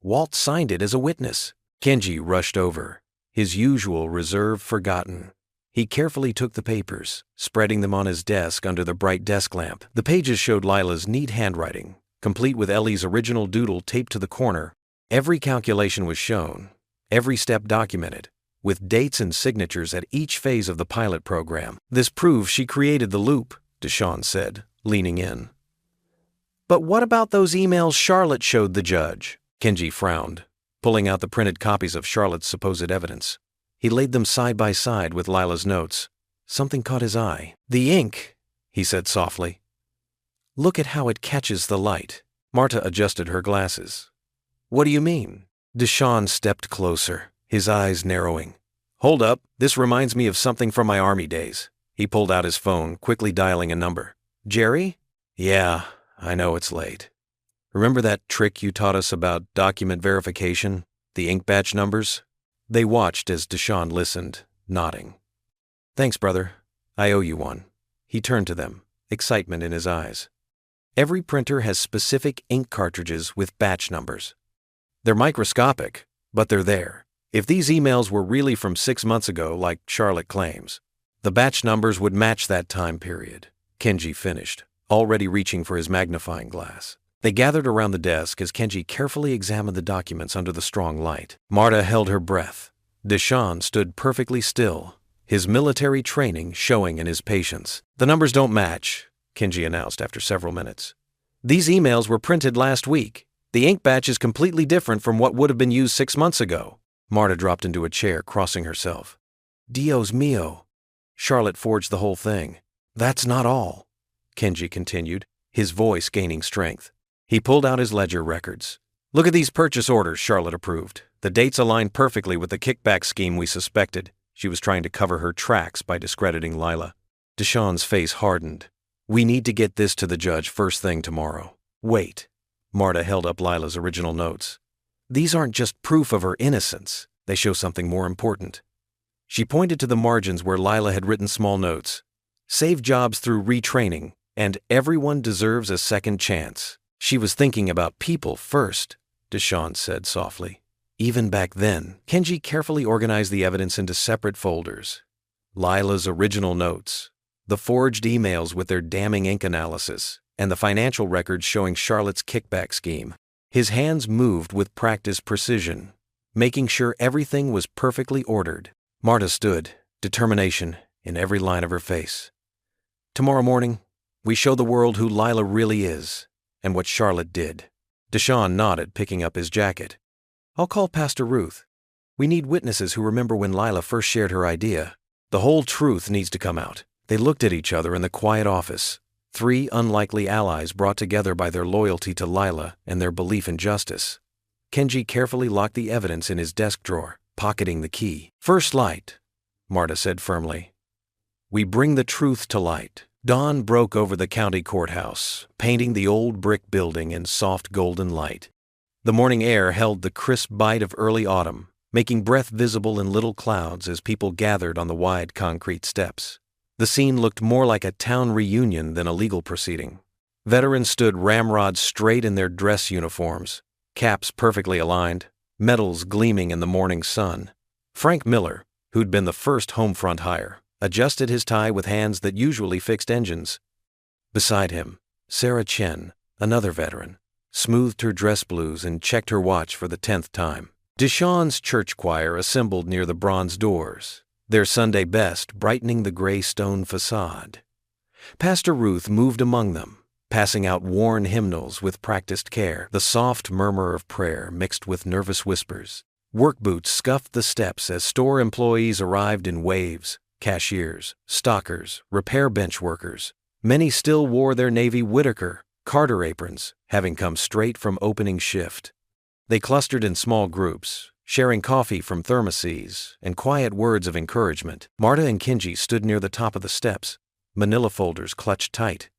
Walt signed it as a witness." Kenji rushed over, his usual reserve forgotten. He carefully took the papers, spreading them on his desk under the bright desk lamp. The pages showed Lila's neat handwriting, complete with Ellie's original doodle taped to the corner. Every calculation was shown, every step documented, with dates and signatures at each phase of the pilot program. "This proves she created the loop," Deshawn said, leaning in. "But what about those emails Charlotte showed the judge?" Kenji frowned, pulling out the printed copies of Charlotte's supposed evidence. He laid them side by side with Lila's notes. Something caught his eye. "The ink," he said softly. "Look at how it catches the light." Marta adjusted her glasses. "What do you mean?" Deshawn stepped closer, his eyes narrowing. "Hold up, this reminds me of something from my Army days." He pulled out his phone, quickly dialing a number. "Jerry?" "Yeah, I know it's late. Remember that trick you taught us about document verification, the ink batch numbers?" They watched as Deshawn listened, nodding. "Thanks, brother. I owe you one." He turned to them, excitement in his eyes. "Every printer has specific ink cartridges with batch numbers. They're microscopic, but they're there. If these emails were really from 6 months ago, like Charlotte claims, the batch numbers would match that time period." Kenji finished, already reaching for his magnifying glass. They gathered around the desk as Kenji carefully examined the documents under the strong light. Marta held her breath. Deshawn stood perfectly still, his military training showing in his patience. "The numbers don't match," Kenji announced after several minutes. "These emails were printed last week. The ink batch is completely different from what would have been used 6 months ago." Marta dropped into a chair, crossing herself. "Dios mio. Charlotte forged the whole thing." "That's not all," Kenji continued, his voice gaining strength. He pulled out his ledger records. "Look at these purchase orders Charlotte approved. The dates align perfectly with the kickback scheme we suspected." She was trying to cover her tracks by discrediting Lila. Deshawn's face hardened. "We need to get this to the judge first thing tomorrow." "Wait." Marta held up Lila's original notes. "These aren't just proof of her innocence. They show something more important." She pointed to the margins where Lila had written small notes. "Save jobs through retraining, and everyone deserves a second chance." "She was thinking about people first," Deshawn said softly. "Even back then." Kenji carefully organized the evidence into separate folders. Lila's original notes, the forged emails with their damning ink analysis, and the financial records showing Charlotte's kickback scheme. His hands moved with practiced precision, making sure everything was perfectly ordered. Marta stood, determination in every line of her face. "Tomorrow morning, we show the world who Lila really is, and what Charlotte did." Deshawn nodded, picking up his jacket. "I'll call Pastor Ruth. We need witnesses who remember when Lila first shared her idea. The whole truth needs to come out." They looked at each other in the quiet office, 3 unlikely allies brought together by their loyalty to Lila and their belief in justice. Kenji carefully locked the evidence in his desk drawer, pocketing the key. "First light," Marta said firmly. "We bring the truth to light." Dawn broke over the county courthouse, painting the old brick building in soft golden light. The morning air held the crisp bite of early autumn, making breath visible in little clouds as people gathered on the wide concrete steps. The scene looked more like a town reunion than a legal proceeding. Veterans stood ramrod straight in their dress uniforms, caps perfectly aligned, medals gleaming in the morning sun. Frank Miller, who'd been the first homefront hire, adjusted his tie with hands that usually fixed engines. Beside him, Sarah Chen, another veteran, smoothed her dress blues and checked her watch for the 10th time. Deshawn's church choir assembled near the bronze doors, their Sunday best brightening the gray stone facade. Pastor Ruth moved among them, passing out worn hymnals with practiced care, the soft murmur of prayer mixed with nervous whispers. Work boots scuffed the steps as store employees arrived in waves, cashiers, stockers, repair bench workers. Many still wore their Navy Whitaker, Carter aprons, having come straight from opening shift. They clustered in small groups, sharing coffee from thermoses and quiet words of encouragement. Marta and Kenji stood near the top of the steps, manila folders clutched tight.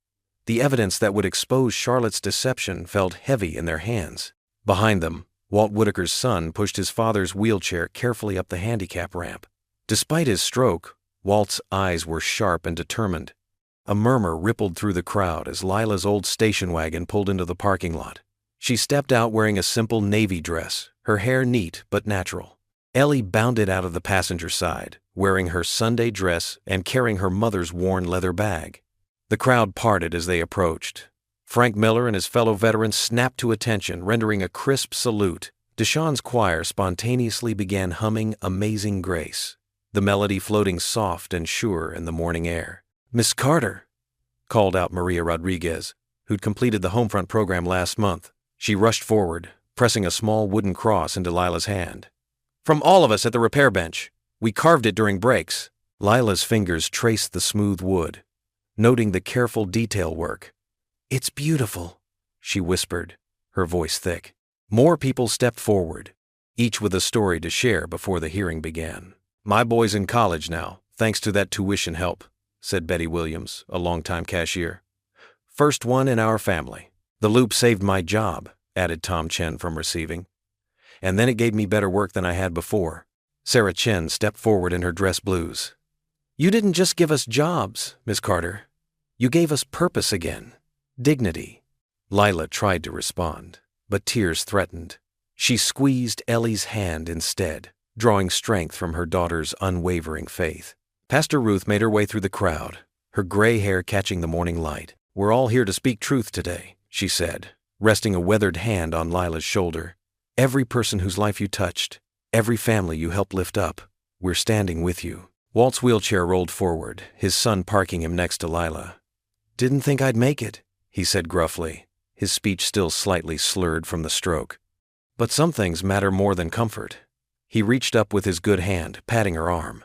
The evidence that would expose Charlotte's deception felt heavy in their hands. Behind them, Walt Whitaker's son pushed his father's wheelchair carefully up the handicap ramp. Despite his stroke, Walt's eyes were sharp and determined. A murmur rippled through the crowd as Lila's old station wagon pulled into the parking lot. She stepped out wearing a simple navy dress, her hair neat but natural. Ellie bounded out of the passenger side, wearing her Sunday dress and carrying her mother's worn leather bag. The crowd parted as they approached. Frank Miller and his fellow veterans snapped to attention, rendering a crisp salute. Deshawn's choir spontaneously began humming Amazing Grace, the melody floating soft and sure in the morning air. "Miss Carter," called out Maria Rodriguez, who'd completed the Homefront program last month. She rushed forward, pressing a small wooden cross into Lila's hand. "From all of us at the repair bench. We carved it during breaks." Lila's fingers traced the smooth wood, noting the careful detail work. "It's beautiful," she whispered, her voice thick. More people stepped forward, each with a story to share before the hearing began. "My boy's in college now, thanks to that tuition help," said Betty Williams, a longtime cashier. "First one in our family. The loop saved my job," added Tom Chen from receiving. "And then it gave me better work than I had before." Sarah Chen stepped forward in her dress blues. "You didn't just give us jobs, Miss Carter. You gave us purpose again. Dignity." Lila tried to respond, but tears threatened. She squeezed Ellie's hand instead, drawing strength from her daughter's unwavering faith. Pastor Ruth made her way through the crowd, her gray hair catching the morning light. "We're all here to speak truth today," she said, resting a weathered hand on Lila's shoulder. "Every person whose life you touched, every family you helped lift up, we're standing with you." Walt's wheelchair rolled forward, his son parking him next to Lila. "Didn't think I'd make it," he said gruffly, his speech still slightly slurred from the stroke. "But some things matter more than comfort." He reached up with his good hand, patting her arm.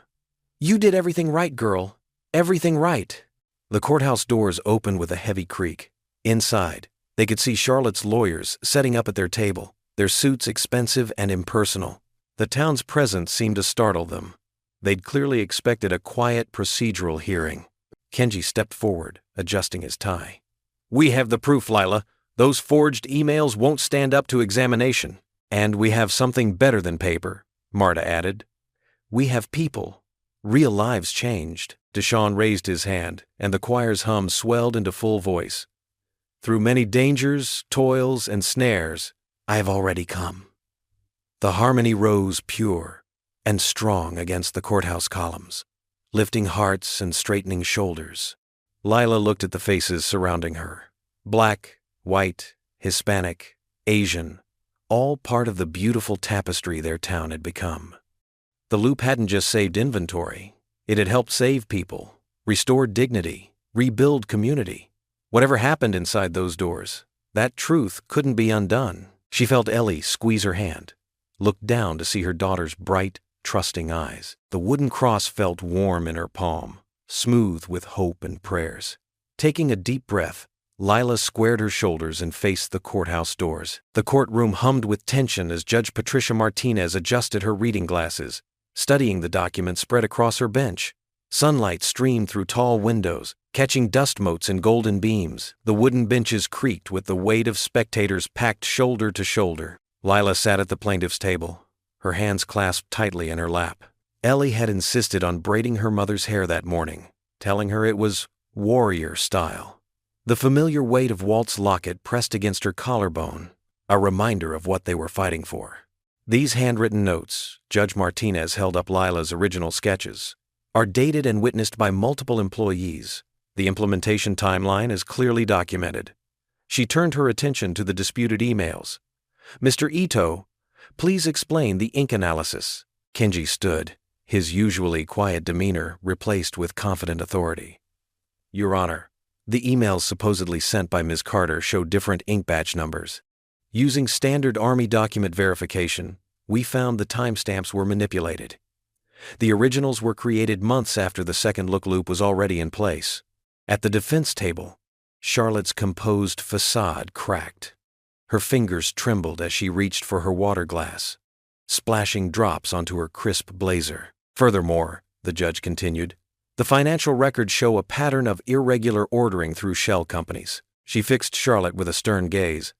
"You did everything right, girl. Everything right." The courthouse doors opened with a heavy creak. Inside, they could see Charlotte's lawyers setting up at their table, their suits expensive and impersonal. The town's presence seemed to startle them. They'd clearly expected a quiet procedural hearing. Kenji stepped forward, adjusting his tie. "We have the proof, Lila. Those forged emails won't stand up to examination. And we have something better than paper," Marta added. "We have people. Real lives changed." Deshawn raised his hand, and the choir's hum swelled into full voice. "Through many dangers, toils, and snares, I have already come." The harmony rose pure and strong against the courthouse columns, lifting hearts and straightening shoulders. Lila looked at the faces surrounding her. Black, white, Hispanic, Asian, all part of the beautiful tapestry their town had become. The loop hadn't just saved inventory. It had helped save people, restored dignity, rebuild community. Whatever happened inside those doors, that truth couldn't be undone. She felt Ellie squeeze her hand, looked down to see her daughter's bright, trusting eyes. The wooden cross felt warm in her palm, smooth with hope and prayers. Taking a deep breath, Lila squared her shoulders and faced the courthouse doors. The courtroom hummed with tension as Judge Patricia Martinez adjusted her reading glasses, studying the document spread across her bench. Sunlight streamed through tall windows, catching dust motes and golden beams. The wooden benches creaked with the weight of spectators packed shoulder to shoulder. Lila sat at the plaintiff's table, her hands clasped tightly in her lap. Ellie had insisted on braiding her mother's hair that morning, telling her it was warrior style. The familiar weight of Walt's locket pressed against her collarbone, a reminder of what they were fighting for. These handwritten notes, Judge Martinez held up Lila's original sketches, are dated and witnessed by multiple employees. The implementation timeline is clearly documented. She turned her attention to the disputed emails. "Mr. Ito, please explain the ink analysis." Kenji stood, his usually quiet demeanor replaced with confident authority. "Your Honor, the emails supposedly sent by Ms. Carter show different ink batch numbers. Using standard Army document verification, we found the timestamps were manipulated. The originals were created months after the second look loop was already in place. At the defense table, Charlotte's composed facade cracked. Her fingers trembled as she reached for her water glass, splashing drops onto her crisp blazer. Furthermore, the judge continued, the financial records show a pattern of irregular ordering through shell companies. She fixed Charlotte with a stern gaze.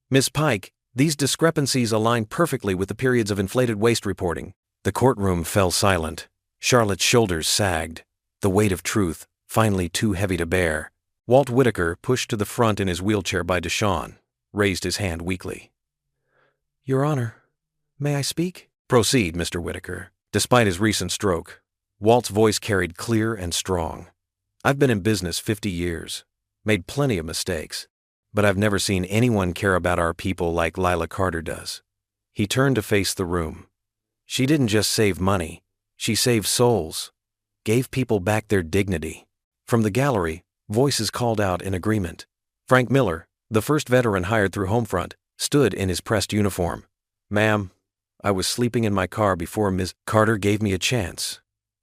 "Miss Pike, these discrepancies align perfectly with the periods of inflated waste reporting." The courtroom fell silent. Charlotte's shoulders sagged, the weight of truth finally too heavy to bear. Walt Whitaker, pushed to the front in his wheelchair by Deshawn, raised his hand weakly. "Your Honor, may I speak?" "Proceed, Mr. Whitaker." Despite his recent stroke, Walt's voice carried clear and strong. "I've been in business 50 years, made plenty of mistakes, but I've never seen anyone care about our people like Lila Carter does." He turned to face the room. "She didn't just save money, she saved souls, gave people back their dignity." From the gallery, voices called out in agreement. Frank Miller, the first veteran hired through Homefront, stood in his pressed uniform. "Ma'am, I was sleeping in my car before Ms. Carter gave me a chance.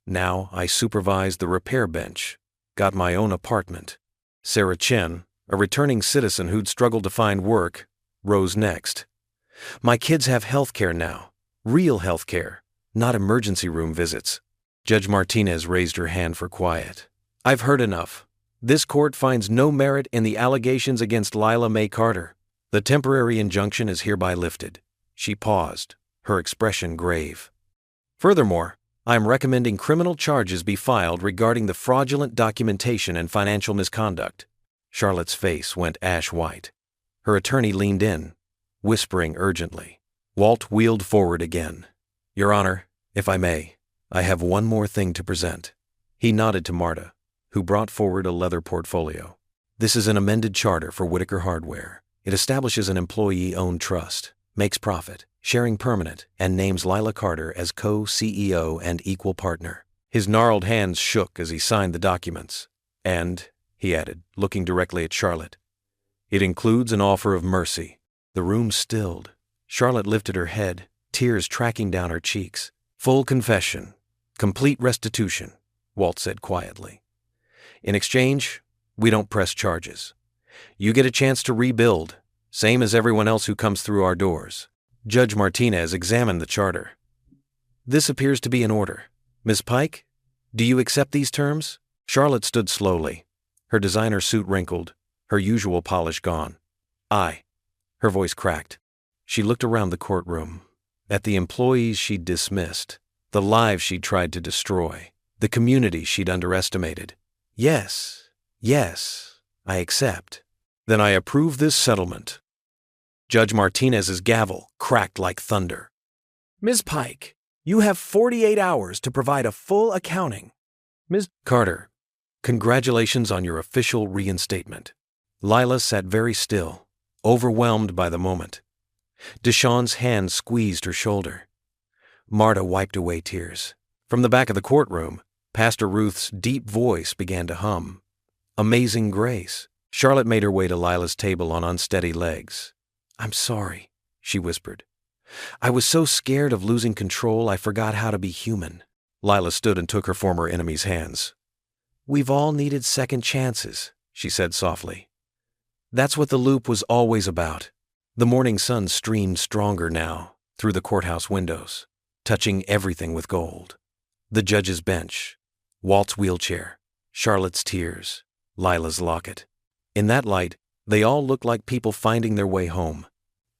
Now I supervise the repair bench, got my own apartment." Sarah Chen, a returning citizen who'd struggled to find work, rose next. "My kids have health care now, real health care, not emergency room visits." Judge Martinez raised her hand for quiet. "I've heard enough. This court finds no merit in the allegations against Lila Mae Carter. The temporary injunction is hereby lifted." She paused, her expression grave. "Furthermore, I am recommending criminal charges be filed regarding the fraudulent documentation and financial misconduct." Charlotte's face went ash white. Her attorney leaned in, whispering urgently. Walt wheeled forward again. "Your Honor, if I may, I have one more thing to present." He nodded to Marta, who brought forward a leather portfolio. "This is an amended charter for Whitaker Hardware. It establishes an employee-owned trust, makes profit, sharing permanent, and names Lila Carter as co-CEO and equal partner." His gnarled hands shook as he signed the documents. "And," he added, looking directly at Charlotte, "it includes an offer of mercy." The room stilled. Charlotte lifted her head, tears tracking down her cheeks. "Full confession, complete restitution," Walt said quietly. "In exchange, we don't press charges. You get a chance to rebuild, same as everyone else who comes through our doors." Judge Martinez examined the charter. "This appears to be in order. Ms. Pike, do you accept these terms?" Charlotte stood slowly, her designer suit wrinkled, her usual polish gone. "Aye." Her voice cracked. She looked around the courtroom, at the employees she'd dismissed, the lives she'd tried to destroy, the community she'd underestimated. "Yes, yes, I accept." "Then I approve this settlement." Judge Martinez's gavel cracked like thunder. "Ms. Pike, you have 48 hours to provide a full accounting." "Ms. Carter, congratulations on your official reinstatement." Lila sat very still, overwhelmed by the moment. Deshawn's hand squeezed her shoulder. Marta wiped away tears. From the back of the courtroom, Pastor Ruth's deep voice began to hum. "Amazing Grace." Charlotte made her way to Lila's table on unsteady legs. "I'm sorry," she whispered. "I was so scared of losing control I forgot how to be human." Lila stood and took her former enemy's hands. "We've all needed second chances," she said softly. "That's what the loop was always about." The morning sun streamed stronger now through the courthouse windows, touching everything with gold. The judge's bench, Walt's wheelchair, Charlotte's tears, Lila's locket. In that light, they all looked like people finding their way home.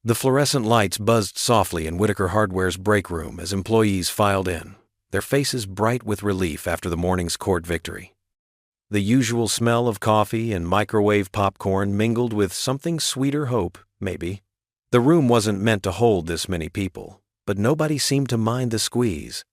The fluorescent lights buzzed softly in Whitaker Hardware's break room as employees filed in, their faces bright with relief after the morning's court victory. The usual smell of coffee and microwave popcorn mingled with something sweeter hope, maybe. The room wasn't meant to hold this many people, but nobody seemed to mind the squeeze.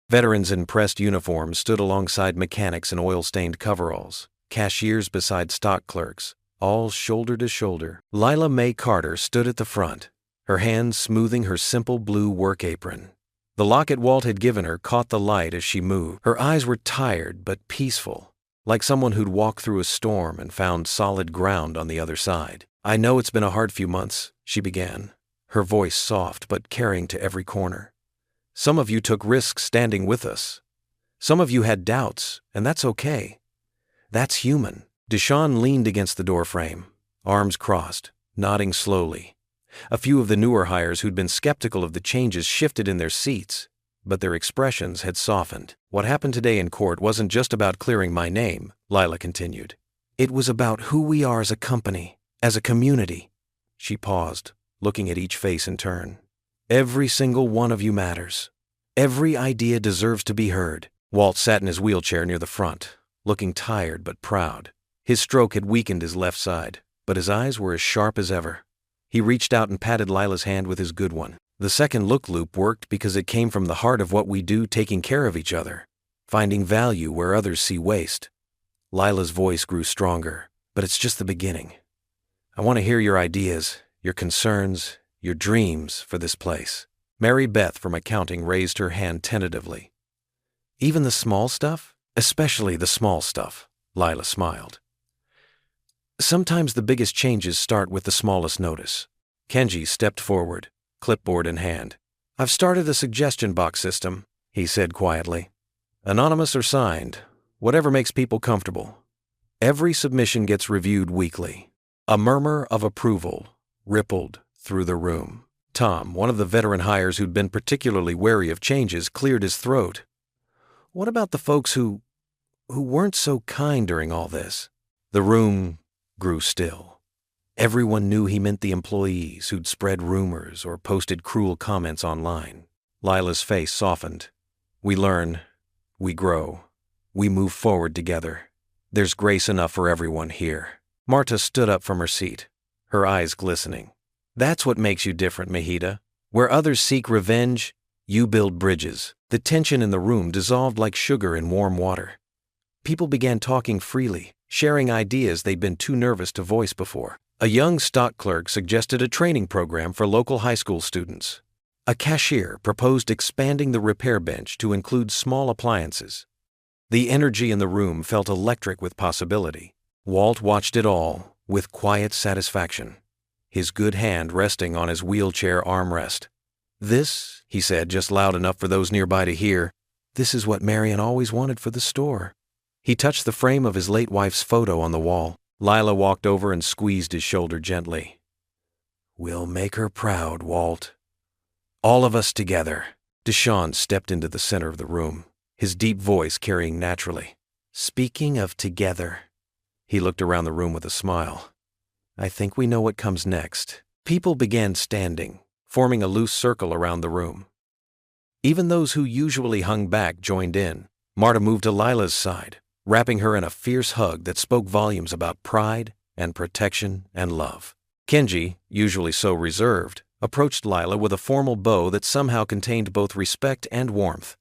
Veterans in pressed uniforms stood alongside mechanics in oil-stained coveralls, cashiers beside stock clerks, all shoulder to shoulder. Lila Mae Carter stood at the front, her hands smoothing her simple blue work apron. The locket Walt had given her caught the light as she moved. Her eyes were tired but peaceful, like someone who'd walked through a storm and found solid ground on the other side. "I know it's been a hard few months," she began, her voice soft but carrying to every corner. "Some of you took risks standing with us. Some of you had doubts, and that's okay. That's human." Deshawn leaned against the doorframe, arms crossed, nodding slowly. A few of the newer hires who'd been skeptical of the changes shifted in their seats, but their expressions had softened. "What happened today in court wasn't just about clearing my name," Lila continued. "It was about who we are as a company, as a community." She paused, looking at each face in turn. "Every single one of you matters. Every idea deserves to be heard." Walt sat in his wheelchair near the front, looking tired but proud. His stroke had weakened his left side, but his eyes were as sharp as ever. He reached out and patted Lila's hand with his good one. "The second look loop worked because it came from the heart of what we do, taking care of each other, finding value where others see waste." Lila's voice grew stronger, "But it's just the beginning. I want to hear your ideas, your concerns, your dreams for this place." Mary Beth from accounting raised her hand tentatively. "Even the small stuff?" "Especially the small stuff," Lila smiled. "Sometimes the biggest changes start with the smallest notice." Kenji stepped forward, clipboard in hand. "I've started a suggestion box system," he said quietly. "Anonymous or signed, whatever makes people comfortable. Every submission gets reviewed weekly." A murmur of approval rippled through the room. Tom, one of the veteran hires who'd been particularly wary of changes, cleared his throat. "What about the folks who weren't so kind during all this?" The room grew still. Everyone knew he meant the employees who'd spread rumors or posted cruel comments online. Lila's face softened. "We learn, we grow, we move forward together. There's grace enough for everyone here." Marta stood up from her seat, her eyes glistening. "That's what makes you different, Mahita. Where others seek revenge, you build bridges." The tension in the room dissolved like sugar in warm water. People began talking freely, sharing ideas they'd been too nervous to voice before. A young stock clerk suggested a training program for local high school students. A cashier proposed expanding the repair bench to include small appliances. The energy in the room felt electric with possibility. Walt watched it all with quiet satisfaction, his good hand resting on his wheelchair armrest. "This," he said just loud enough for those nearby to hear, "this is what Marion always wanted for the store." He touched the frame of his late wife's photo on the wall. Lila walked over and squeezed his shoulder gently. "We'll make her proud, Walt. All of us together." Deshawn stepped into the center of the room, his deep voice carrying naturally. "Speaking of together," he looked around the room with a smile, "I think we know what comes next." People began standing, forming a loose circle around the room. Even those who usually hung back joined in. Marta moved to Lila's side, wrapping her in a fierce hug that spoke volumes about pride and protection and love. Kenji, usually so reserved, approached Lila with a formal bow that somehow contained both respect and warmth.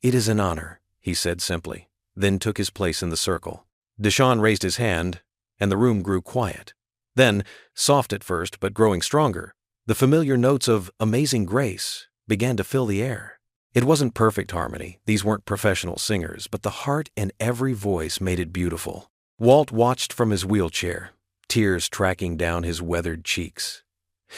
"It is an honor," he said simply, then took his place in the circle. Deshawn raised his hand, and the room grew quiet. Then, soft at first but growing stronger, the familiar notes of Amazing Grace began to fill the air. It wasn't perfect harmony, these weren't professional singers, but the heart in every voice made it beautiful. Walt watched from his wheelchair, tears tracking down his weathered cheeks.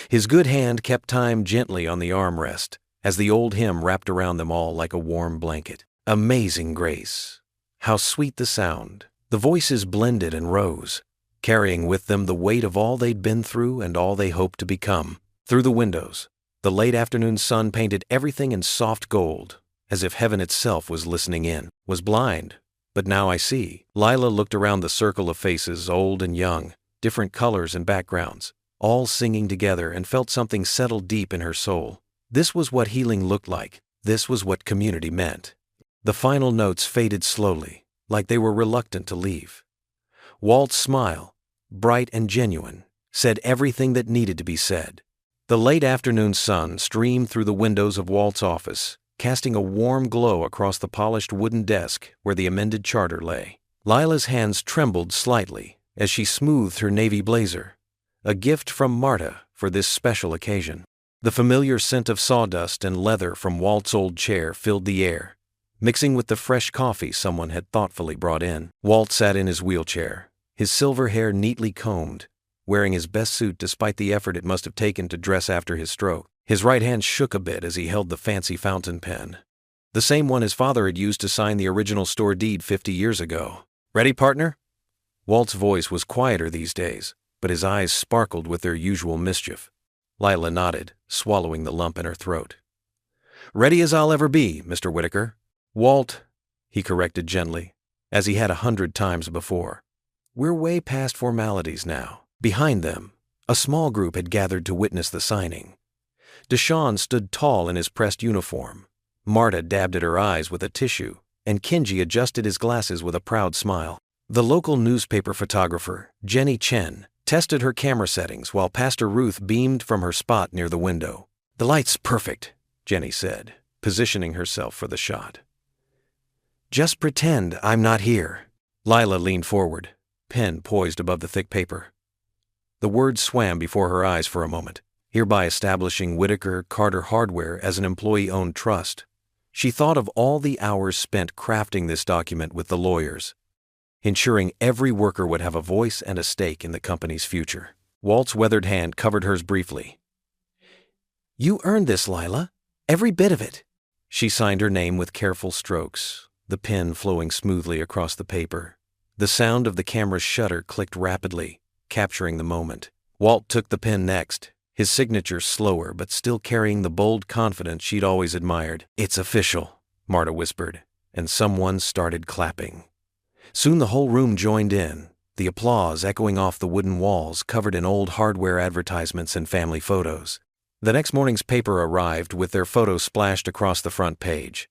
His good hand kept time gently on the armrest, as the old hymn wrapped around them all like a warm blanket. Amazing Grace. How sweet the sound. The voices blended and rose, carrying with them the weight of all they'd been through and all they hoped to become. Through the windows, the late afternoon sun painted everything in soft gold, as if heaven itself was listening in. "Was blind, but now I see." Lila looked around the circle of faces, old and young, different colors and backgrounds. all singing together, and felt something settle deep in her soul. This was what healing looked like. This was what community meant. The final notes faded slowly, like they were reluctant to leave. Walt's smile, bright and genuine, said everything that needed to be said. The late afternoon sun streamed through the windows of Walt's office, casting a warm glow across the polished wooden desk where the amended charter lay. Lila's hands trembled slightly as she smoothed her navy blazer, a gift from Marta for this special occasion. The familiar scent of sawdust and leather from Walt's old chair filled the air, mixing with the fresh coffee someone had thoughtfully brought in. Walt sat in his wheelchair, his silver hair neatly combed, wearing his best suit despite the effort it must have taken to dress after his stroke. His right hand shook a bit as he held the fancy fountain pen, the same one his father had used to sign the original store deed 50 years ago. "Ready, partner?" Walt's voice was quieter these days, but his eyes sparkled with their usual mischief. Lila nodded, swallowing the lump in her throat. "Ready as I'll ever be, Mr. Whitaker." "Walt," he corrected gently, as he had 100 times before. "We're way past formalities now." Behind them, a small group had gathered to witness the signing. Deshawn stood tall in his pressed uniform. Marta dabbed at her eyes with a tissue, and Kinji adjusted his glasses with a proud smile. The local newspaper photographer, Jenny Chen, tested her camera settings while Pastor Ruth beamed from her spot near the window. "The light's perfect," Jenny said, positioning herself for the shot. "Just pretend I'm not here." Lila leaned forward, pen poised above the thick paper. The words swam before her eyes for a moment, hereby establishing Whitaker Carter Hardware as an employee-owned trust. She thought of all the hours spent crafting this document with the lawyers, ensuring every worker would have a voice and a stake in the company's future. Walt's weathered hand covered hers briefly. "You earned this, Lila. Every bit of it." She signed her name with careful strokes, the pen flowing smoothly across the paper. The sound of the camera's shutter clicked rapidly, capturing the moment. Walt took the pen next, his signature slower but still carrying the bold confidence she'd always admired. "It's official," Marta whispered, and someone started clapping. Soon the whole room joined in, the applause echoing off the wooden walls covered in old hardware advertisements and family photos. The next morning's paper arrived with their photos splashed across the front page.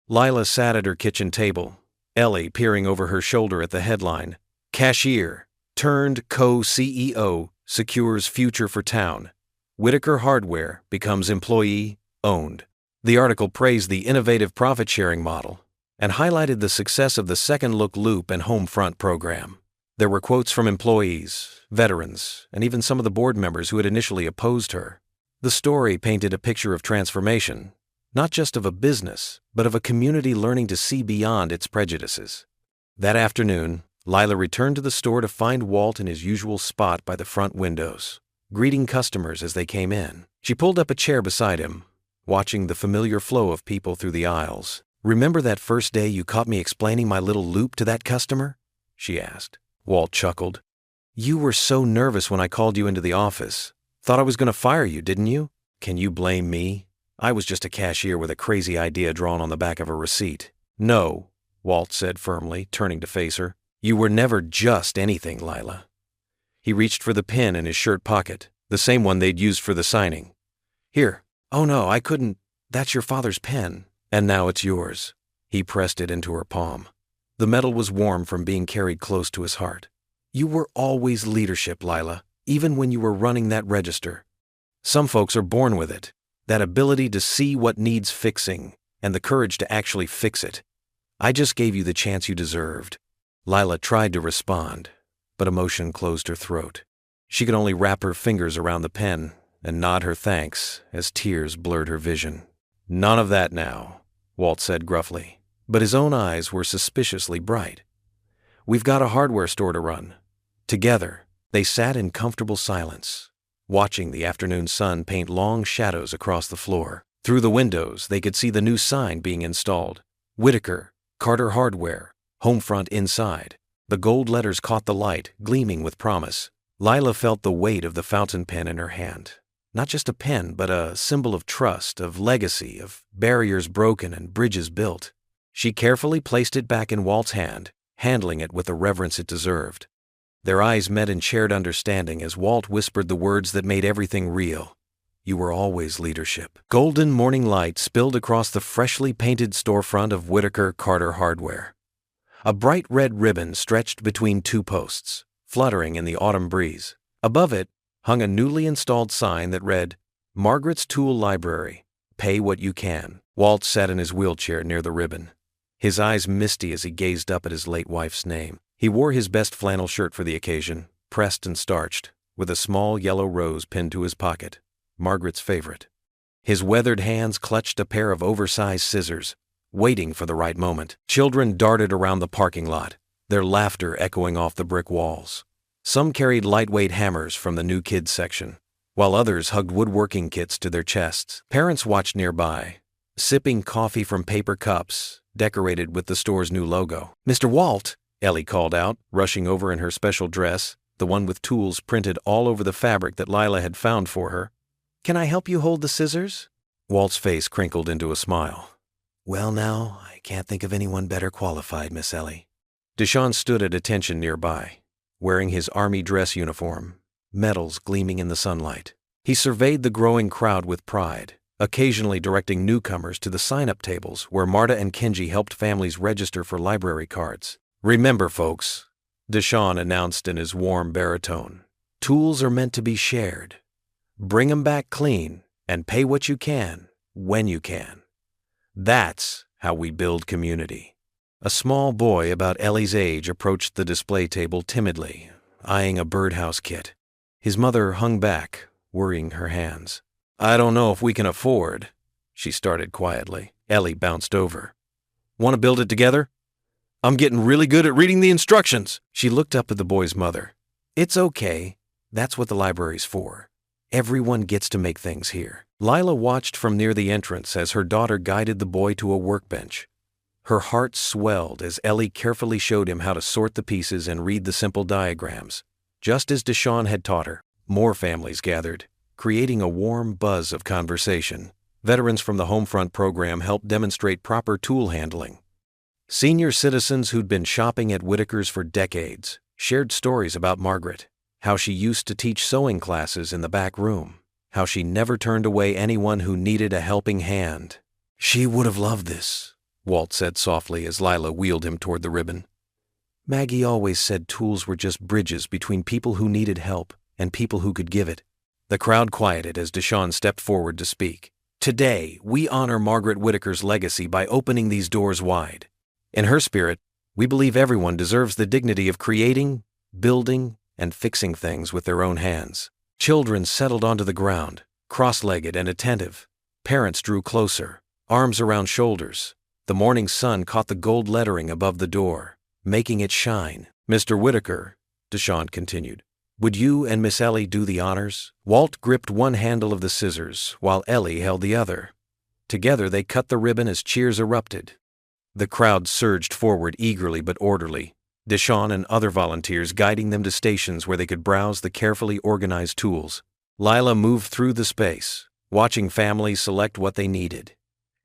Lila sat at her kitchen table, Ellie peering over her shoulder at the headline, "Cashier, turned co-CEO, secures future for town. Whitaker Hardware becomes employee-owned." The article praised the innovative profit-sharing model and highlighted the success of the Second Look Loop and Homefront program. There were quotes from employees, veterans, and even some of the board members who had initially opposed her. The story painted a picture of transformation, not just of a business, but of a community learning to see beyond its prejudices. That afternoon, Lila returned to the store to find Walt in his usual spot by the front windows, greeting customers as they came in. She pulled up a chair beside him, watching the familiar flow of people through the aisles. "Remember that first day you caught me explaining my little loop to that customer?" she asked. Walt chuckled. "You were so nervous when I called you into the office. Thought I was going to fire you, didn't you? Can you blame me? I was just a cashier with a crazy idea drawn on the back of a receipt." "No," Walt said firmly, turning to face her. "You were never just anything, Lila." He reached for the pen in his shirt pocket, the same one they'd used for the signing. "Here." "Oh no, I couldn't. That's your father's pen. And now it's yours." He pressed it into her palm. The metal was warm from being carried close to his heart. "You were always leadership, Lila, even when you were running that register. Some folks are born with it, that ability to see what needs fixing and the courage to actually fix it. I just gave you the chance you deserved." Lila tried to respond, but emotion closed her throat. She could only wrap her fingers around the pen and nod her thanks as tears blurred her vision. "None of that now," Walt said gruffly, but his own eyes were suspiciously bright. "We've got a hardware store to run." Together, they sat in comfortable silence, watching the afternoon sun paint long shadows across the floor. Through the windows, they could see the new sign being installed. "Whitaker, Carter Hardware, Homefront inside." The gold letters caught the light, gleaming with promise. Lila felt the weight of the fountain pen in her hand. Not just a pen, but a symbol of trust, of legacy, of barriers broken and bridges built. She carefully placed it back in Walt's hand, handling it with the reverence it deserved. Their eyes met in shared understanding as Walt whispered the words that made everything real. You were always leadership. Golden morning light spilled across the freshly painted storefront of Whitaker Carter Hardware. A bright red ribbon stretched between two posts, fluttering in the autumn breeze. Above it hung a newly installed sign that read, Margaret's Tool Library. Pay what you can. Walt sat in his wheelchair near the ribbon, his eyes misty as he gazed up at his late wife's name. He wore his best flannel shirt for the occasion, pressed and starched, with a small yellow rose pinned to his pocket, Margaret's favorite. His weathered hands clutched a pair of oversized scissors, waiting for the right moment. Children darted around the parking lot, their laughter echoing off the brick walls. Some carried lightweight hammers from the new kids section, while others hugged woodworking kits to their chests. Parents watched nearby, sipping coffee from paper cups decorated with the store's new logo. Mr. Walt, Ellie called out, rushing over in her special dress, the one with tools printed all over the fabric that Lila had found for her. Can I help you hold the scissors? Walt's face crinkled into a smile. Well now, I can't think of anyone better qualified, Miss Ellie. Deshawn stood at attention nearby, wearing his army dress uniform, medals gleaming in the sunlight. He surveyed the growing crowd with pride, occasionally directing newcomers to the sign-up tables where Marta and Kenji helped families register for library cards. Remember, folks, Deshawn announced in his warm baritone, tools are meant to be shared. Bring 'em back clean and pay what you can, when you can. That's how we build community. A small boy about Ellie's age approached the display table timidly, eyeing a birdhouse kit. His mother hung back, worrying her hands. I don't know if we can afford, she started quietly. Ellie bounced over. Want to build it together? I'm getting really good at reading the instructions. She looked up at the boy's mother. It's okay. That's what the library's for. Everyone gets to make things here. Lila watched from near the entrance as her daughter guided the boy to a workbench. Her heart swelled as Ellie carefully showed him how to sort the pieces and read the simple diagrams. Just as Deshawn had taught her, more families gathered, creating a warm buzz of conversation. Veterans from the Homefront program helped demonstrate proper tool handling. Senior citizens who'd been shopping at Whitaker's for decades shared stories about Margaret, how she used to teach sewing classes in the back room, how she never turned away anyone who needed a helping hand. She would have loved this, Walt said softly as Lila wheeled him toward the ribbon. Maggie always said tools were just bridges between people who needed help and people who could give it. The crowd quieted as Deshawn stepped forward to speak. Today, we honor Margaret Whitaker's legacy by opening these doors wide. In her spirit, we believe everyone deserves the dignity of creating, building, and fixing things with their own hands. Children settled onto the ground, cross-legged and attentive. Parents drew closer, arms around shoulders. The morning sun caught the gold lettering above the door, making it shine. Mr. Whitaker, Deshawn continued, would you and Miss Ellie do the honors? Walt gripped one handle of the scissors, while Ellie held the other. Together they cut the ribbon as cheers erupted. The crowd surged forward eagerly but orderly, Deshawn and other volunteers guiding them to stations where they could browse the carefully organized tools. Lila moved through the space, watching families select what they needed.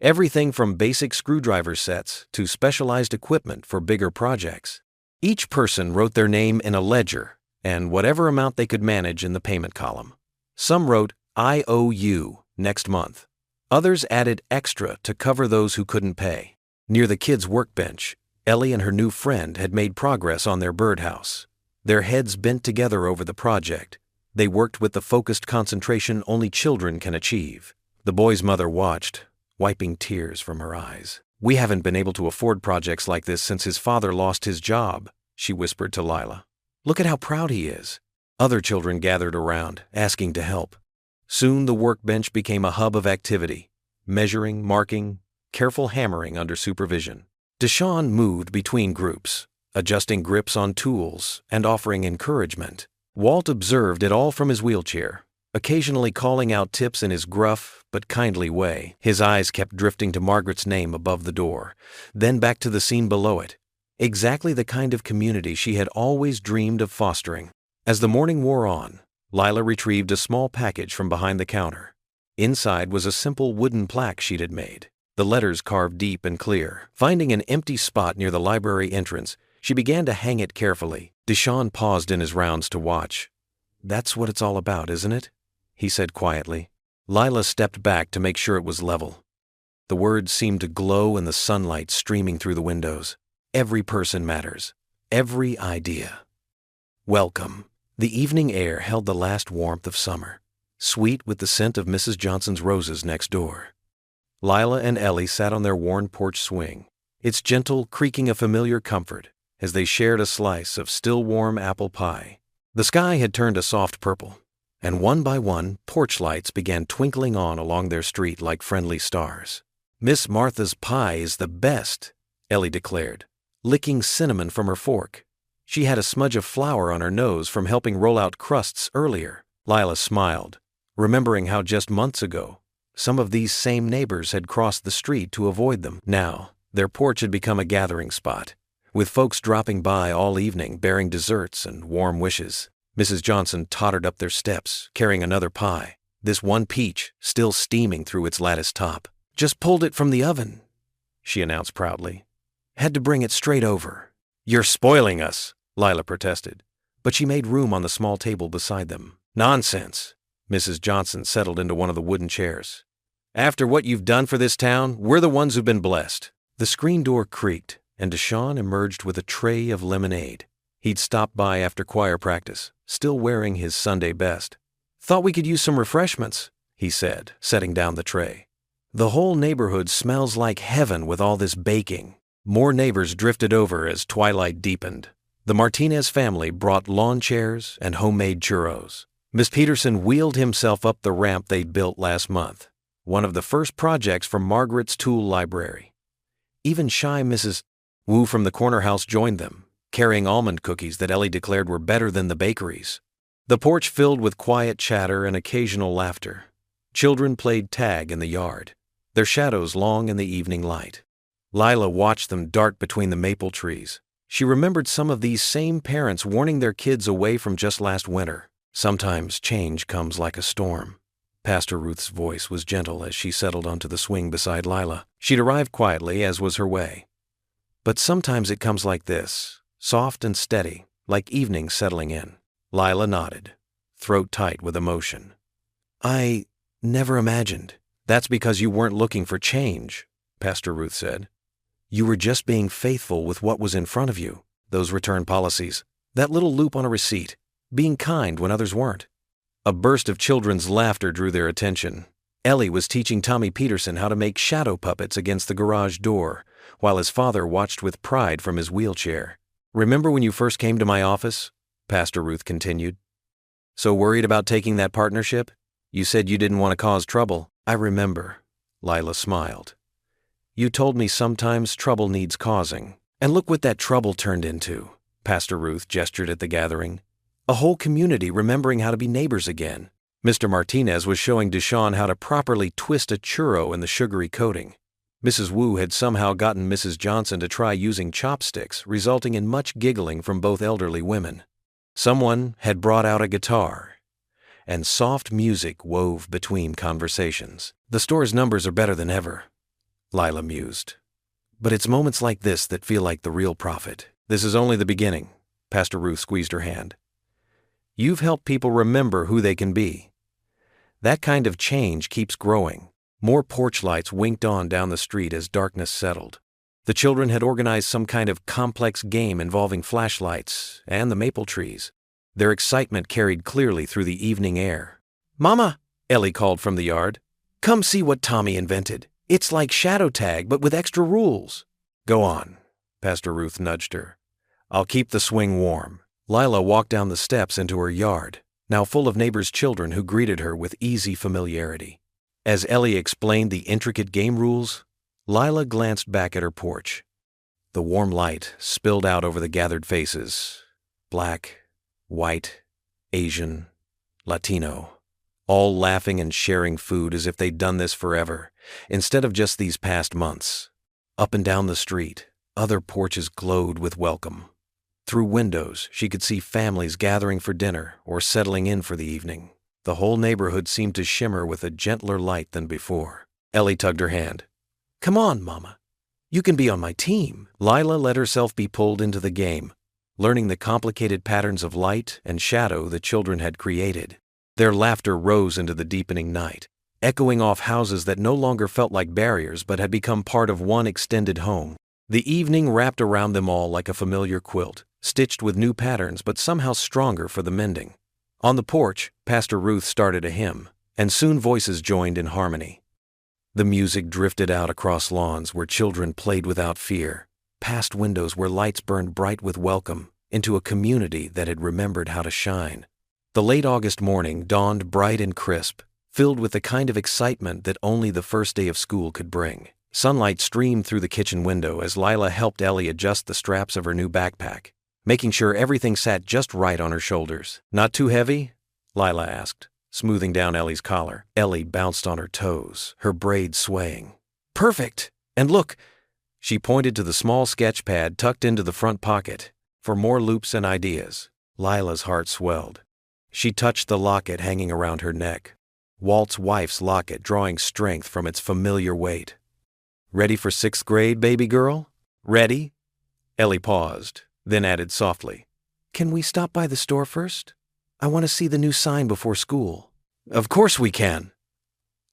Everything from basic screwdriver sets to specialized equipment for bigger projects. Each person wrote their name in a ledger and whatever amount they could manage in the payment column. Some wrote, I owe you, next month. Others added extra to cover those who couldn't pay. Near the kids' workbench, Ellie and her new friend had made progress on their birdhouse. Their heads bent together over the project. They worked with the focused concentration only children can achieve. The boy's mother watched, wiping tears from her eyes. We haven't been able to afford projects like this since his father lost his job, she whispered to Lila. Look at how proud he is. Other children gathered around, asking to help. Soon the workbench became a hub of activity, measuring, marking, careful hammering under supervision. Deshawn moved between groups, adjusting grips on tools and offering encouragement. Walt observed it all from his wheelchair, occasionally calling out tips in his gruff but kindly way. His eyes kept drifting to Margaret's name above the door, then back to the scene below it. Exactly the kind of community she had always dreamed of fostering. As the morning wore on, Lila retrieved a small package from behind the counter. Inside was a simple wooden plaque she'd had made, the letters carved deep and clear. Finding an empty spot near the library entrance, she began to hang it carefully. Deshaun paused in his rounds to watch. "That's what it's all about, isn't it?" he said quietly. Lila stepped back to make sure it was level. The words seemed to glow in the sunlight streaming through the windows. Every person matters. Every idea. Welcome. The evening air held the last warmth of summer, sweet with the scent of Mrs. Johnson's roses next door. Lila and Ellie sat on their worn porch swing, its gentle creaking a familiar comfort as they shared a slice of still warm apple pie. The sky had turned a soft purple, and one by one, porch lights began twinkling on along their street like friendly stars. "Miss Martha's pie is the best," Ellie declared, licking cinnamon from her fork. She had a smudge of flour on her nose from helping roll out crusts earlier. Lila smiled, remembering how just months ago, some of these same neighbors had crossed the street to avoid them. Now, their porch had become a gathering spot, with folks dropping by all evening bearing desserts and warm wishes. Mrs. Johnson tottered up their steps, carrying another pie, this one peach still steaming through its lattice top. "Just pulled it from the oven," she announced proudly. "Had to bring it straight over." "You're spoiling us," Lila protested, but she made room on the small table beside them. "Nonsense." Mrs. Johnson settled into one of the wooden chairs. "After what you've done for this town, we're the ones who've been blessed." The screen door creaked, and Deshaun emerged with a tray of lemonade. He'd stopped by after choir practice, still wearing his Sunday best. "Thought we could use some refreshments," he said, setting down the tray. "The whole neighborhood smells like heaven with all this baking." More neighbors drifted over as twilight deepened. The Martinez family brought lawn chairs and homemade churros. Miss Peterson wheeled himself up the ramp they'd built last month, one of the first projects from Margaret's tool library. Even shy Mrs. Wu from the corner house joined them, carrying almond cookies that Ellie declared were better than the bakeries. The porch filled with quiet chatter and occasional laughter. Children played tag in the yard, their shadows long in the evening light. Lila watched them dart between the maple trees. She remembered some of these same parents warning their kids away from just last winter. "Sometimes change comes like a storm." Pastor Ruth's voice was gentle as she settled onto the swing beside Lila. She'd arrived quietly, as was her way. "But sometimes it comes like this, soft and steady, like evening settling in." Lila nodded, throat tight with emotion. "I never imagined." "That's because you weren't looking for change," Pastor Ruth said. "You were just being faithful with what was in front of you. Those return policies, that little loop on a receipt, being kind when others weren't." A burst of children's laughter drew their attention. Ellie was teaching Tommy Peterson how to make shadow puppets against the garage door, while his father watched with pride from his wheelchair. "Remember when you first came to my office?" Pastor Ruth continued. "So worried about taking that partnership? You said you didn't want to cause trouble." "I remember," Lila smiled. "You told me sometimes trouble needs causing. And look what that trouble turned into." Pastor Ruth gestured at the gathering. "A whole community remembering how to be neighbors again." Mr. Martinez was showing Deshaun how to properly twist a churro in the sugary coating. Mrs. Wu had somehow gotten Mrs. Johnson to try using chopsticks, resulting in much giggling from both elderly women. Someone had brought out a guitar, and soft music wove between conversations. "The store's numbers are better than ever," Lila mused. "But it's moments like this that feel like the real profit." "This is only the beginning," Pastor Ruth squeezed her hand. "You've helped people remember who they can be. That kind of change keeps growing." More porch lights winked on down the street as darkness settled. The children had organized some kind of complex game involving flashlights and the maple trees. Their excitement carried clearly through the evening air. "Mama," Ellie called from the yard, "come see what Tommy invented. It's like shadow tag, but with extra rules." "Go on," Pastor Ruth nudged her. "I'll keep the swing warm." Lila walked down the steps into her yard, now full of neighbors' children who greeted her with easy familiarity. As Ellie explained the intricate game rules, Lila glanced back at her porch. The warm light spilled out over the gathered faces. Black, white, Asian, Latino, all laughing and sharing food as if they'd done this forever, instead of just these past months. Up and down the street, other porches glowed with welcome. Through windows, she could see families gathering for dinner or settling in for the evening. The whole neighborhood seemed to shimmer with a gentler light than before. Ellie tugged her hand. "Come on, Mama. You can be on my team." Lila let herself be pulled into the game. learning the complicated patterns of light and shadow the children had created. Their laughter rose into the deepening night, echoing off houses that no longer felt like barriers but had become part of one extended home. The evening wrapped around them all like a familiar quilt, stitched with new patterns but somehow stronger for the mending. On the porch, Pastor Ruth started a hymn, and soon voices joined in harmony. The music drifted out across lawns where children played without fear, past windows where lights burned bright with welcome, into a community that had remembered how to shine. The late August morning dawned bright and crisp, filled with the kind of excitement that only the first day of school could bring. Sunlight streamed through the kitchen window as Lila helped Ellie adjust the straps of her new backpack, making sure everything sat just right on her shoulders. "Not too heavy?" Lila asked, smoothing down Ellie's collar. Ellie bounced on her toes, her braids swaying. "Perfect! And look!" She pointed to the small sketch pad tucked into the front pocket. "For more loops and ideas." Lila's heart swelled. She touched the locket hanging around her neck, Walt's wife's locket drawing strength from its familiar weight. "Ready for 6th grade, baby girl? Ready?" Ellie paused, then added softly, "Can we stop by the store first? I want to see the new sign before school." "Of course we can."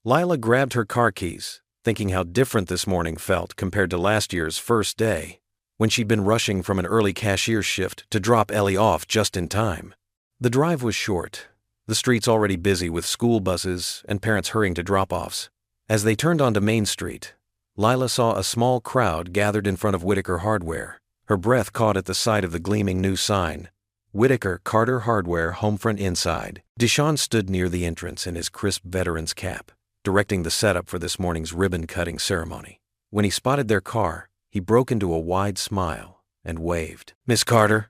Lila grabbed her car keys, thinking how different this morning felt compared to last year's first day, when she'd been rushing from an early cashier shift to drop Ellie off just in time. The drive was short, the streets already busy with school buses and parents hurrying to drop-offs. As they turned onto Main Street, Lila saw a small crowd gathered in front of Whitaker Hardware. Her breath caught at the sight of the gleaming new sign, Whitaker Carter Hardware Homefront Inside. Deshaun stood near the entrance in his crisp veteran's cap, directing the setup for this morning's ribbon-cutting ceremony. When he spotted their car, he broke into a wide smile and waved. "Miss Carter,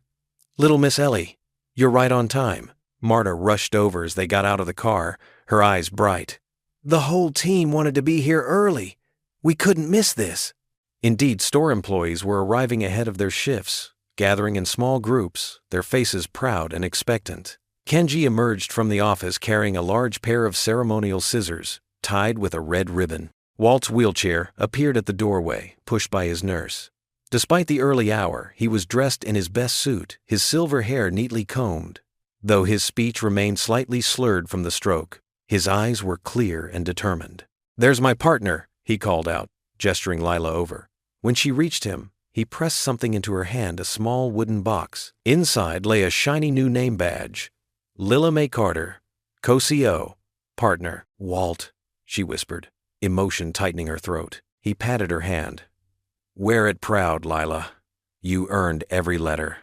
little Miss Ellie, you're right on time." Marta rushed over as they got out of the car, her eyes bright. "The whole team wanted to be here early. We couldn't miss this." Indeed, store employees were arriving ahead of their shifts, gathering in small groups, their faces proud and expectant. Kenji emerged from the office carrying a large pair of ceremonial scissors, tied with a red ribbon. Walt's wheelchair appeared at the doorway, pushed by his nurse. Despite the early hour, he was dressed in his best suit, his silver hair neatly combed. Though his speech remained slightly slurred from the stroke, his eyes were clear and determined. "There's my partner," he called out, gesturing Lila over. When she reached him, he pressed something into her hand, a small wooden box. Inside lay a shiny new name badge. "Lila Mae Carter, Co-CO, partner." "Walt," she whispered, emotion tightening her throat. He patted her hand. "Wear it proud, Lila. You earned every letter."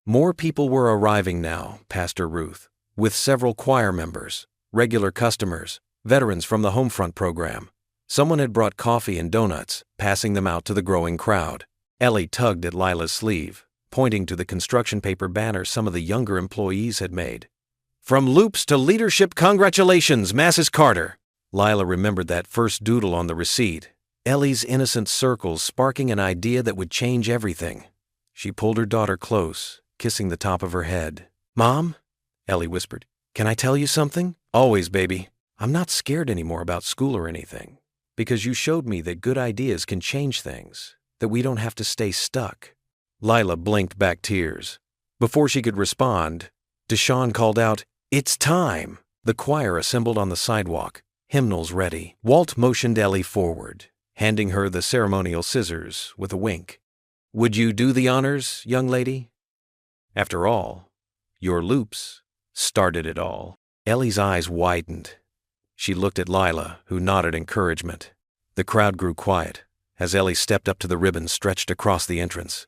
More people were arriving now, Pastor Ruth, with several choir members, regular customers, veterans from the Homefront program. Someone had brought coffee and donuts, passing them out to the growing crowd. Ellie tugged at Lila's sleeve, pointing to the construction paper banner some of the younger employees had made. "From loops to leadership, congratulations, Mrs. Carter." Lila remembered that first doodle on the receipt, Ellie's innocent circles sparking an idea that would change everything. She pulled her daughter close, kissing the top of her head. "Mom," Ellie whispered, "can I tell you something?" "Always, baby. I'm not scared anymore about school or anything, because you showed me that good ideas can change things, that we don't have to stay stuck." Lila blinked back tears. Before she could respond, Deshaun called out, "It's time!" The choir assembled on the sidewalk, hymnals ready. Walt motioned Ellie forward, handing her the ceremonial scissors with a wink. "Would you do the honors, young lady? After all, your loops started it all." Ellie's eyes widened. She looked at Lila, who nodded encouragement. The crowd grew quiet as Ellie stepped up to the ribbon stretched across the entrance.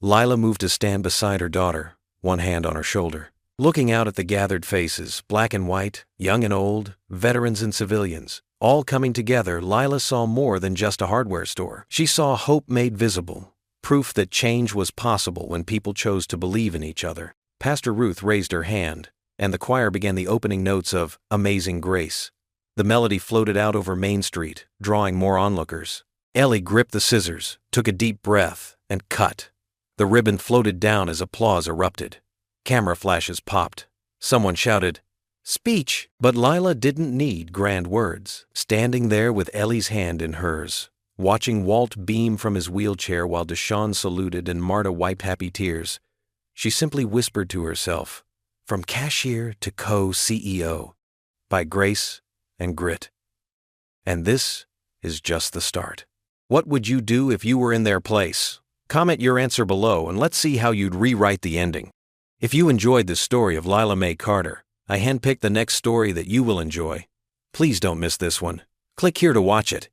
Lila moved to stand beside her daughter, one hand on her shoulder. Looking out at the gathered faces, black and white, young and old, veterans and civilians, all coming together, Lila saw more than just a hardware store. She saw hope made visible, proof that change was possible when people chose to believe in each other. Pastor Ruth raised her hand, and the choir began the opening notes of Amazing Grace. The melody floated out over Main Street, drawing more onlookers. Ellie gripped the scissors, took a deep breath, and cut. The ribbon floated down as applause erupted. Camera flashes popped. Someone shouted, "Speech!" But Lila didn't need grand words. Standing there with Ellie's hand in hers, watching Walt beam from his wheelchair while Deshaun saluted and Marta wiped happy tears, She simply whispered to herself, "From cashier to co-CEO, by grace and grit." And this is just the start. What would you do if you were in their place? Comment your answer below and let's see how you'd rewrite the ending. If you enjoyed this story of Lila Mae Carter, I handpicked the next story that you will enjoy. Please don't miss this one. Click here to watch it.